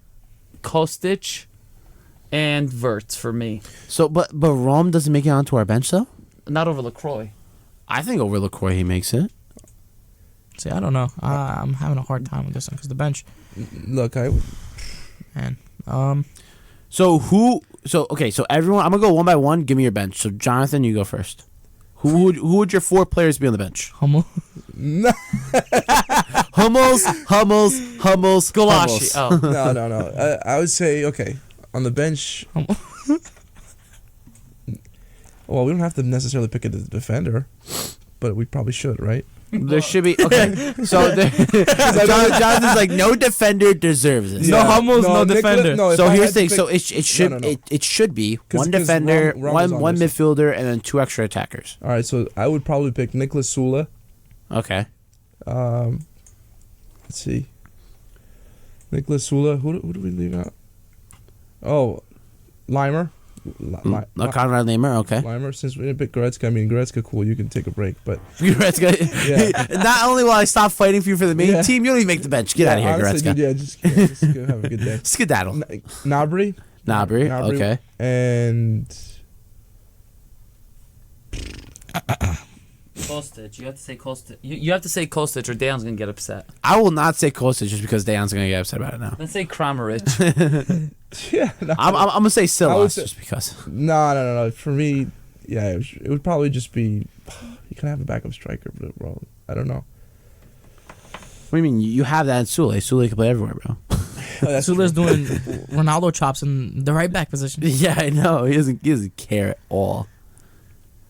Speaker 3: Kostic, and Wirtz for me.
Speaker 1: So, but Rom doesn't make it onto our bench though.
Speaker 3: Not over LaCroix.
Speaker 1: I think over LaCroix he makes it.
Speaker 4: See, I don't know. I'm having a hard time with this one because the bench,
Speaker 2: Look,
Speaker 4: man.
Speaker 1: So everyone, I'm gonna go one by one. Give me your bench. So Jonathan, you go first. Who would your 4 players be on the bench?
Speaker 4: Hummel.
Speaker 1: Hummels,
Speaker 3: Golashi. Oh.
Speaker 2: no. I would say on the bench.
Speaker 4: Hummel.
Speaker 2: Well, we don't have to necessarily pick a defender, but we probably should, right?
Speaker 1: There should be So Jonathan's like, no defender deserves this.
Speaker 4: No Hummels, no
Speaker 2: Nicholas-
Speaker 4: defender.
Speaker 2: no, if
Speaker 1: So
Speaker 2: I
Speaker 1: here's
Speaker 2: had
Speaker 1: the
Speaker 2: to
Speaker 1: thing.
Speaker 2: pick-
Speaker 1: So it should
Speaker 2: No.
Speaker 1: it should be
Speaker 2: 'Cause
Speaker 1: one defender,
Speaker 2: Rom was
Speaker 1: one
Speaker 2: on this.
Speaker 1: midfielder, and then 2 extra attackers.
Speaker 2: All right, so I would probably pick Nicholas Sula.
Speaker 1: Okay.
Speaker 2: Let's see. Nicholas Sula. Who do we leave out? Oh, Limer.
Speaker 1: Conrad Lamer. Okay.
Speaker 2: Limer. Since we didn't pick Goretzka, I mean Goretzka, cool. You can take a break, but
Speaker 1: Goretzka.
Speaker 2: Yeah.
Speaker 1: Not only will I stop fighting for you for the main
Speaker 2: Yeah.
Speaker 1: team, you don't even make the bench. Get out of here,
Speaker 2: honestly,
Speaker 1: Goretzka.
Speaker 2: dude, just go have a good day.
Speaker 1: Skedaddle.
Speaker 2: Nabry.
Speaker 1: Nabry. Okay.
Speaker 2: And
Speaker 3: Kostic. You have to say Kostic. You have to say Kostic or Dejan's going to get upset.
Speaker 1: I will not say Kostic just because Dejan's going to get upset about it now.
Speaker 3: Let's say Kramaric.
Speaker 2: yeah, no,
Speaker 1: I'm going to say
Speaker 2: I would
Speaker 1: Silas
Speaker 2: say-
Speaker 1: just because.
Speaker 2: no. For me, yeah, it would probably just be. You can have a backup striker, bro. I don't know.
Speaker 1: What do you mean? You have that in Sule. Sule can play everywhere, bro.
Speaker 2: That's
Speaker 4: Sula's
Speaker 2: true.
Speaker 4: doing Ronaldo chops in the right back position.
Speaker 1: Yeah, I know. He doesn't care at all.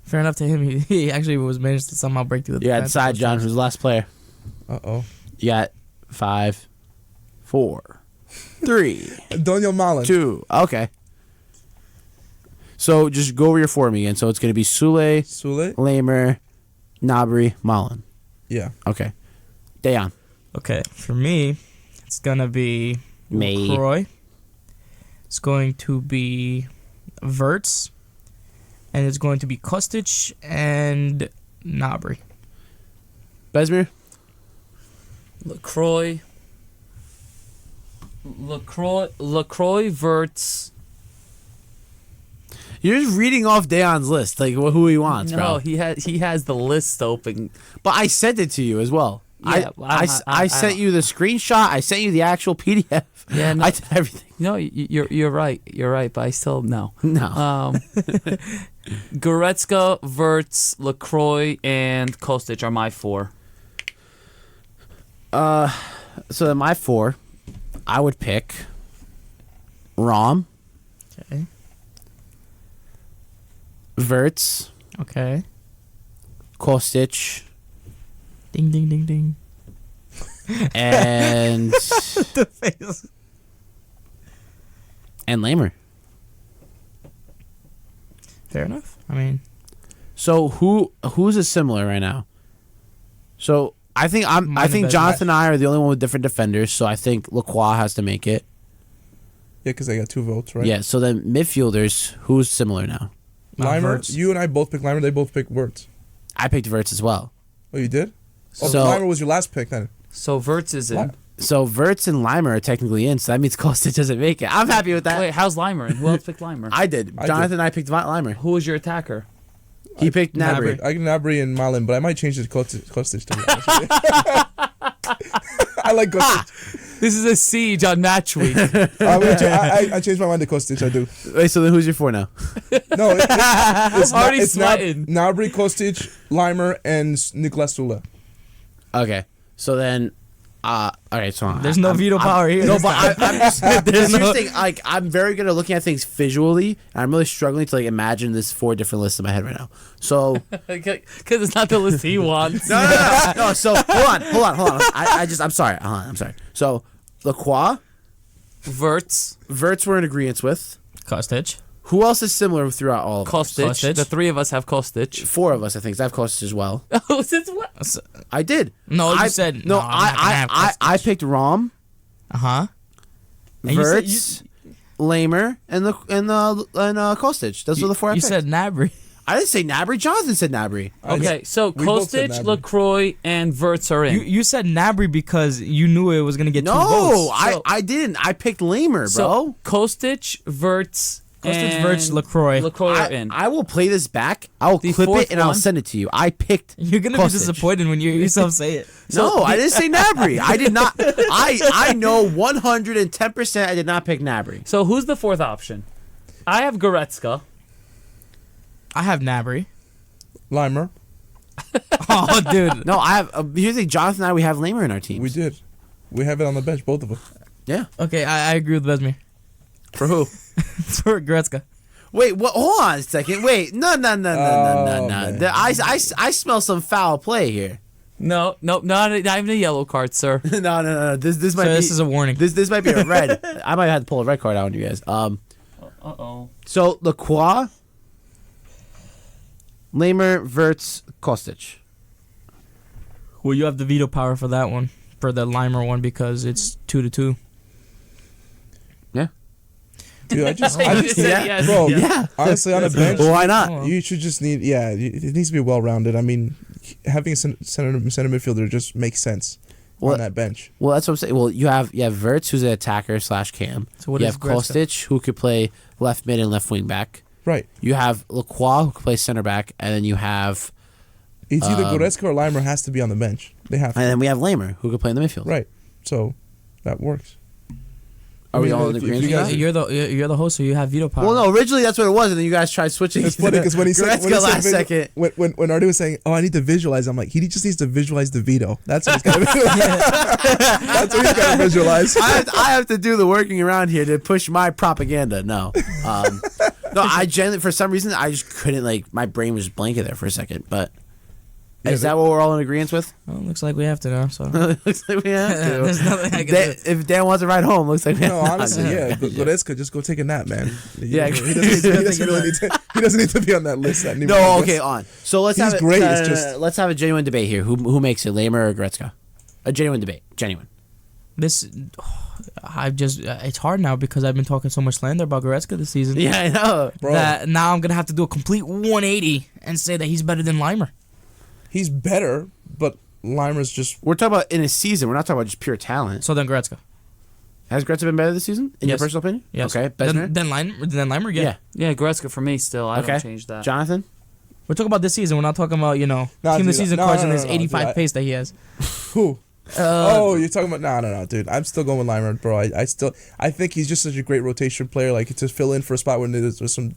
Speaker 4: Fair enough to him. He actually was managed to somehow break through the
Speaker 1: You got
Speaker 4: defense.
Speaker 1: decide, John. Who's the last player?
Speaker 2: Uh-oh.
Speaker 1: You got 5, 4, 3,
Speaker 2: Daniel Malin.
Speaker 1: 2. Okay. So just go over your form again. So it's going to be Sule,
Speaker 2: Sule?
Speaker 1: Lamer, Nabry, Mullen.
Speaker 2: Yeah.
Speaker 1: Okay. Dejan.
Speaker 4: Okay, for me, it's gonna be
Speaker 1: Me.
Speaker 4: LaCroix. It's going to be Verts, and it's going to be Kostic and Nabry.
Speaker 1: Besmir?
Speaker 3: LaCroix, Verts.
Speaker 1: You're just reading off Dejan's list, like who he wants,
Speaker 3: No,
Speaker 1: bro.
Speaker 3: he has the list open.
Speaker 1: But I sent it to you as well.
Speaker 3: Yeah,
Speaker 1: I sent you the screenshot. I sent you the actual PDF.
Speaker 3: Yeah, no.
Speaker 1: I did everything.
Speaker 3: No, you're right. You're right, but I still no.
Speaker 1: No.
Speaker 3: Goretzka, Verts, LaCroix, and Kostic are my 4.
Speaker 1: So then my 4, I would pick Rom,
Speaker 4: Okay.
Speaker 1: Verts,
Speaker 4: Okay.
Speaker 1: Kostic,
Speaker 4: Ding ding ding ding.
Speaker 1: and
Speaker 4: The face.
Speaker 1: and Lamer.
Speaker 4: Fair enough. I mean,
Speaker 1: So who's is similar right now? So I think I
Speaker 4: Mine
Speaker 1: think
Speaker 4: and
Speaker 1: Jonathan and I are the only one with different defenders. So I think Lacroix has to make it.
Speaker 2: Yeah, because I got 2 votes, right?
Speaker 1: Yeah. So then midfielders, who's similar now?
Speaker 2: Limer,
Speaker 4: Verts.
Speaker 2: you and I both picked Limer. They both picked Wirtz.
Speaker 1: I picked Verts as well.
Speaker 2: Oh, you did? Oh,
Speaker 1: So-
Speaker 2: Limer was your last pick then.
Speaker 3: So Verts is in.
Speaker 2: What?
Speaker 1: So Verts and Limer are technically in. So that means Kostic doesn't make it. I'm happy with that.
Speaker 3: Wait, how's Limer in? Who else picked Limer?
Speaker 1: I did.
Speaker 2: I
Speaker 1: Jonathan and I picked Limer.
Speaker 3: Who was your attacker?
Speaker 1: He picked Nabry.
Speaker 2: I can Nabry and Malin, but I might change it to Kostic to be honest with you. I like Kostic.
Speaker 3: This is a siege on Matchweek.
Speaker 2: I changed my mind to Kostic. I do.
Speaker 1: Wait, so then who's your 4 now?
Speaker 2: No, it's
Speaker 3: Already
Speaker 2: it's
Speaker 3: sweating.
Speaker 2: Nabry, Kostic, Limer, and Nicolas Sula.
Speaker 1: Okay. So then, okay. So
Speaker 4: there's no veto power here.
Speaker 1: No, but I'm just. Here's the thing. Like, I'm very good at looking at things visually, and I'm really struggling to like imagine this 4 different lists in my head right now. So
Speaker 3: Because it's not the list he wants.
Speaker 1: no. So hold on. I'm sorry. I'm sorry. So Lacroix,
Speaker 3: Verts,
Speaker 1: Verts we're in agreement with.
Speaker 4: Kostic.
Speaker 1: Who else is similar throughout all of us?
Speaker 3: Kostic.
Speaker 4: Kostic.
Speaker 3: The 3 of us have Kostic.
Speaker 1: 4 of us, I think. 'Cause I have Kostic as well.
Speaker 3: Oh, since what?
Speaker 1: I did.
Speaker 4: No, you
Speaker 1: I
Speaker 4: said
Speaker 1: no.
Speaker 4: no, I'm not gonna have
Speaker 1: I
Speaker 4: Kostic.
Speaker 1: picked Rom,
Speaker 4: Uh huh. And you said-
Speaker 1: Verts, Lamer, and Kostic. Those were the 4 I
Speaker 4: You
Speaker 1: picked.
Speaker 4: said Nabry.
Speaker 1: I didn't say Nabry. Jonathan said Nabry.
Speaker 3: Okay, so
Speaker 2: We both said
Speaker 3: Kostic,
Speaker 2: Nabry.
Speaker 3: LaCroix, and Verts are in.
Speaker 4: You said Nabry because you knew it was gonna get 2
Speaker 1: No,
Speaker 4: votes.
Speaker 1: I didn't. I picked Lamer, bro.
Speaker 3: So Kostic, Verts,
Speaker 4: Kostic, Verts, LaCroix.
Speaker 3: LaCroix are in.
Speaker 1: I will play this back. I'll
Speaker 3: The
Speaker 1: clip
Speaker 3: fourth
Speaker 1: it and I'll
Speaker 3: one?
Speaker 1: send it to you. I picked.
Speaker 4: You're gonna be
Speaker 1: Kostic.
Speaker 4: disappointed when you hear yourself say it.
Speaker 1: No, I didn't say Gnabry. I did not. I know 110% I did not pick Gnabry.
Speaker 3: So who's the fourth option? I have Goretzka.
Speaker 4: I have Gnabry.
Speaker 2: Limer.
Speaker 4: Oh, dude.
Speaker 1: No, I have. Here's the thing, Jonathan and I, we have Lamer in our team.
Speaker 2: We did. We have it on the bench, both of us.
Speaker 1: Yeah.
Speaker 4: Okay, I agree with Besmir.
Speaker 1: For who?
Speaker 4: For Goretzka.
Speaker 1: Wait, what? Hold on a second. Wait, no.
Speaker 2: man.
Speaker 1: I smell some foul play here.
Speaker 3: No, not even a yellow card, sir.
Speaker 1: No. This might be.
Speaker 4: This is a warning.
Speaker 1: This might be a red. I might have to pull a red card out on you guys.
Speaker 3: Uh-oh.
Speaker 1: So Lacroix, Lamer, Verts, Kostic.
Speaker 4: Well, you have the veto power for that one, for the Limer one, because it's 2-2.
Speaker 1: Yeah.
Speaker 2: Dude, I just
Speaker 3: said yes.
Speaker 2: bro.
Speaker 1: Yeah.
Speaker 2: Honestly, on the bench,
Speaker 1: Well, why not?
Speaker 2: you should just need. Yeah, it needs to be well rounded. I mean, having a center midfielder just makes sense
Speaker 1: Well,
Speaker 2: on that bench.
Speaker 1: Well, that's what I'm saying. Well, you have Verts, who's an attacker / cam.
Speaker 4: So what
Speaker 1: you
Speaker 4: is
Speaker 1: have
Speaker 4: Goretzka?
Speaker 1: Kostic, who could play left mid and left wing back.
Speaker 2: Right.
Speaker 1: You have Lacroix, who could play center back, and then you have,
Speaker 2: It's either Goretzka or Limer has to be on the bench. They have to.
Speaker 1: and then we have Lamer, who could play in the midfield.
Speaker 2: Right. So that works.
Speaker 1: Are we
Speaker 2: I mean,
Speaker 1: all in
Speaker 2: if
Speaker 1: agreement?
Speaker 2: you
Speaker 1: with
Speaker 2: guys-
Speaker 1: that?
Speaker 4: You're the host, so you have veto power.
Speaker 1: Well, no, originally that's what it was, and then you guys tried switching.
Speaker 2: It's funny because when he said,
Speaker 1: last second.
Speaker 2: when Ardi was saying, "Oh, I need to visualize," I'm like, he just needs to visualize the veto. That's what he's got to That's what he's got to visualize.
Speaker 1: I have to do the working around here to push my propaganda. No, no, I genuinely, for some reason, I just couldn't, like, my brain was blanking there for a second. But is that what we're all in agreement with?
Speaker 4: Well, looks like we have to now, so.
Speaker 1: Looks like we have to.
Speaker 4: There's nothing I can do.
Speaker 1: If Dan wants to ride home, looks like we have
Speaker 2: No,
Speaker 1: to.
Speaker 2: honestly, yeah. Goretzka, just go take a nap, man.
Speaker 1: Yeah,
Speaker 2: he doesn't need to be on that list.
Speaker 1: No, okay, on. So let's
Speaker 2: He's
Speaker 1: have
Speaker 2: great, it's just-
Speaker 1: let's have a genuine debate here. Who makes it, Lamer or Goretzka? A genuine debate, genuine.
Speaker 4: This, it's hard now because I've been talking so much slander about Goretzka this season.
Speaker 1: Yeah, I know.
Speaker 2: Bro.
Speaker 4: That now I'm going to have to do a complete 180 and say that he's better than Limer.
Speaker 2: He's better, but Limer's just.
Speaker 1: We're talking about in a season. We're not talking about just pure talent.
Speaker 4: So then Goretzka.
Speaker 1: Has Goretzka been better this season, in your
Speaker 4: Yes.
Speaker 1: personal opinion?
Speaker 4: Yes.
Speaker 1: Okay, Besmir?
Speaker 4: Then Limer, yeah.
Speaker 3: Yeah, Goretzka for me still. I
Speaker 1: Okay.
Speaker 3: don't change that.
Speaker 1: Jonathan?
Speaker 4: We're talking about this season. We're not talking about,
Speaker 2: No,
Speaker 4: team of the
Speaker 2: dude,
Speaker 4: season
Speaker 2: no,
Speaker 4: cards
Speaker 2: no,
Speaker 4: and
Speaker 2: no,
Speaker 4: his
Speaker 2: no,
Speaker 4: 85
Speaker 2: dude,
Speaker 4: pace that he has.
Speaker 2: Who? Oh, you're talking about no, dude. I'm still going with Limer, bro. I think he's just such a great rotation player, like to fill in for a spot when there's some,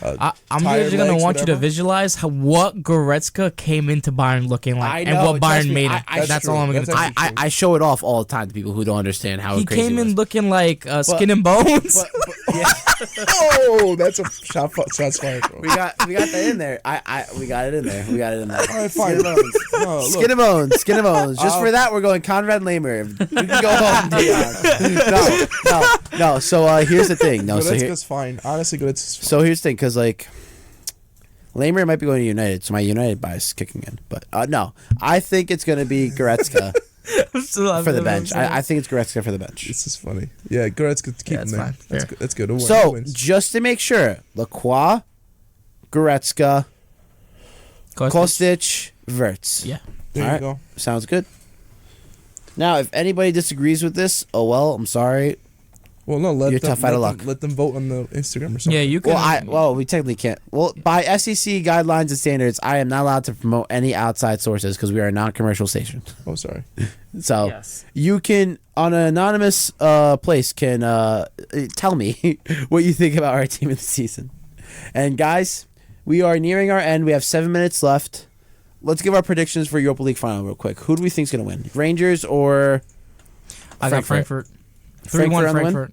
Speaker 4: I'm
Speaker 2: tired
Speaker 4: just going to
Speaker 2: legs,
Speaker 4: want you to
Speaker 2: whatever.
Speaker 4: visualize what Goretzka came into Bayern looking like
Speaker 1: I
Speaker 4: and
Speaker 1: know,
Speaker 4: what
Speaker 1: trust
Speaker 4: Bayern
Speaker 1: me,
Speaker 4: made him.
Speaker 1: I-
Speaker 4: That's
Speaker 2: true.
Speaker 4: all I'm going to
Speaker 2: That's
Speaker 4: tell
Speaker 2: actually
Speaker 4: you.
Speaker 2: true.
Speaker 1: I show it off all the time to people who don't understand how
Speaker 4: He
Speaker 1: crazy
Speaker 4: came
Speaker 1: it
Speaker 4: in
Speaker 1: was.
Speaker 4: looking like skin and bones.
Speaker 1: Yeah,
Speaker 2: Oh, that's a shots fired, bro.
Speaker 1: we got that in there. We got it in there. We got it in there.
Speaker 2: All right, fine. No, look.
Speaker 1: Skin and bones, skin and bones. Just for that, we're going Conrad Lamer. We can go home, Dejan. No. So here's the thing. No,
Speaker 2: Goretzka's fine. Honestly, Goretzka's fine.
Speaker 1: so here's the thing, because like Lamer might be going to United, so my United bias is kicking in. But no, I think it's going to be Goretzka for the bench. I think it's Goretzka for the bench.
Speaker 2: This is funny. Yeah, Goretzka, keep him
Speaker 4: that's
Speaker 2: there.
Speaker 4: fine.
Speaker 2: That's
Speaker 4: Fair.
Speaker 2: good. That's good. Don't worry, he
Speaker 1: So
Speaker 2: wins.
Speaker 1: just to make sure, Lacroix, Goretzka, Kostic, Verts.
Speaker 4: Yeah.
Speaker 2: There
Speaker 1: all
Speaker 2: you
Speaker 1: right.
Speaker 2: go.
Speaker 1: Sounds good. Now, if anybody disagrees with this, oh well, I'm sorry.
Speaker 2: Well, no, let
Speaker 1: You're
Speaker 2: them,
Speaker 1: tough out of
Speaker 2: let
Speaker 1: luck.
Speaker 2: them- let them vote on the Instagram or something.
Speaker 4: Yeah, you can.
Speaker 1: Well, we technically can't. Well, by SEC guidelines and standards, I am not allowed to promote any outside sources because we are a non-commercial station.
Speaker 2: Oh, sorry.
Speaker 1: So
Speaker 3: Yes.
Speaker 1: you can, on an anonymous place, can tell me what you think about our team in the season. And guys, we are nearing our end. We have 7 minutes left. Let's give our predictions for Europa League final real quick. Who do we think is going to win? Rangers or
Speaker 4: I got Frankfurt. 3-1
Speaker 1: on the win?
Speaker 4: Frankfurt.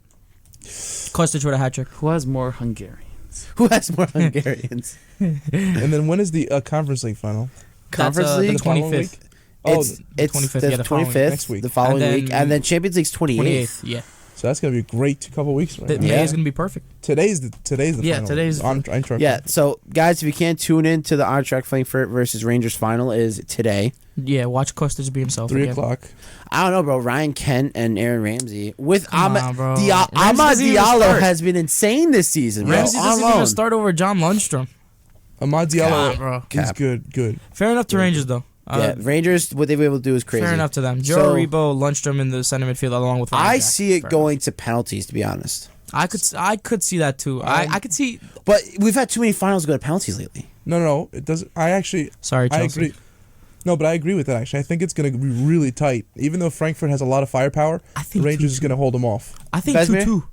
Speaker 4: Kostic with a hat trick.
Speaker 3: Who has more Hungarians?
Speaker 1: Who has more Hungarians?
Speaker 2: And then when is the Conference League final?
Speaker 1: Conference
Speaker 4: That's,
Speaker 1: League?
Speaker 4: the 25th.
Speaker 2: Oh,
Speaker 1: It's
Speaker 4: 25th,
Speaker 1: the
Speaker 4: yeah, the following
Speaker 1: 25th,
Speaker 2: next week.
Speaker 1: the following
Speaker 4: And
Speaker 1: week,
Speaker 4: then
Speaker 1: and then Champions League's 28th.
Speaker 4: 28th, yeah.
Speaker 2: so that's gonna be a great couple weeks, right?
Speaker 4: The
Speaker 2: now.
Speaker 4: May is going to be perfect.
Speaker 2: Today's the
Speaker 4: Yeah,
Speaker 2: final.
Speaker 4: today's-
Speaker 2: on Eintracht.
Speaker 1: Yeah, so guys, if you can't tune in to the Eintracht Frankfurt versus Rangers final is today.
Speaker 4: Yeah, watch Kostic be himself
Speaker 2: 3
Speaker 4: again.
Speaker 2: o'clock.
Speaker 1: I don't know, bro. Ryan Kent and Aaron Ramsey with
Speaker 4: Come on, bro.
Speaker 1: Amad
Speaker 4: Ramsey doesn't even
Speaker 1: Diallo
Speaker 4: start.
Speaker 1: has been insane this season. Bro.
Speaker 4: Ramsey
Speaker 1: On
Speaker 4: doesn't
Speaker 1: loan.
Speaker 4: even start over John Lundstrom.
Speaker 2: Ahmad Diallo,
Speaker 4: bro.
Speaker 2: he's
Speaker 1: Cap.
Speaker 2: good.
Speaker 4: Fair enough to Rangers, though.
Speaker 1: Yeah, Rangers, what they've been able to do is crazy.
Speaker 4: Fair enough to them. Joe
Speaker 1: So-
Speaker 4: Rebo, Lundstrom in the center midfield along with Ryan
Speaker 1: I
Speaker 4: Jack.
Speaker 1: see it
Speaker 4: Fair
Speaker 1: going to penalties, to be honest.
Speaker 4: I could see that too. I could see.
Speaker 1: But we've had too many finals go to penalties lately.
Speaker 2: No, it doesn't.
Speaker 4: Sorry,
Speaker 2: I
Speaker 4: Chelsea.
Speaker 2: agree. No, but I agree with that, actually. I think it's going to be really tight. Even though Frankfurt has a lot of firepower,
Speaker 4: I think
Speaker 2: the Rangers is
Speaker 4: 2-2.
Speaker 2: going to hold them off.
Speaker 4: I think
Speaker 1: Besmir?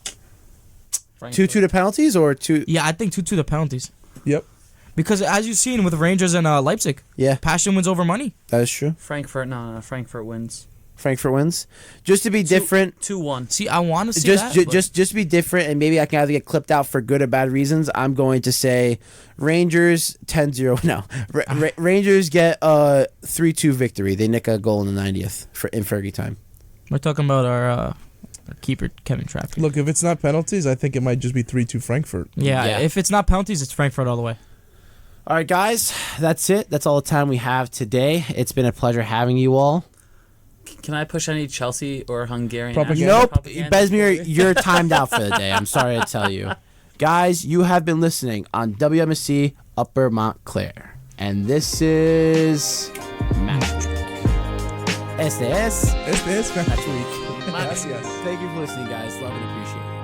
Speaker 4: 2-2.
Speaker 1: 2-2 to penalties or 2?
Speaker 4: Yeah, I think 2-2 to penalties.
Speaker 2: Yep.
Speaker 4: Because as you've seen with Rangers and Leipzig,
Speaker 1: Yeah,
Speaker 4: passion wins over money.
Speaker 1: that is true.
Speaker 3: Frankfurt, no, Frankfurt wins.
Speaker 1: Frankfurt wins. Just to be different.
Speaker 3: 2-1.
Speaker 4: See, I want to see
Speaker 1: Just,
Speaker 4: that. but-
Speaker 1: just to be different, and maybe I can either get clipped out for good or bad reasons. I'm going to say Rangers 10-0. No, Rangers get a 3-2 victory. They nick a goal in the 90th in Fergie time.
Speaker 4: We're talking about our keeper, Kevin Trapp.
Speaker 2: Look, if it's not penalties, I think it might just be 3-2 Frankfurt.
Speaker 4: Yeah, if it's not penalties, it's Frankfurt all the way.
Speaker 1: All right, guys, that's it. That's all the time we have today. It's been a pleasure having you all.
Speaker 3: Can I push any Chelsea or Hungarian?
Speaker 2: Propaganda.
Speaker 1: Nope,
Speaker 3: propaganda
Speaker 1: Besmir,
Speaker 3: for you?
Speaker 1: you're timed out for the day. I'm sorry to tell you. Guys, you have been listening on WMSC Upper Montclair. And this is Matchweek. Este es
Speaker 2: Este es
Speaker 1: Matchweek.
Speaker 2: Gracias.
Speaker 1: Thank you for listening, guys. Love and appreciate it.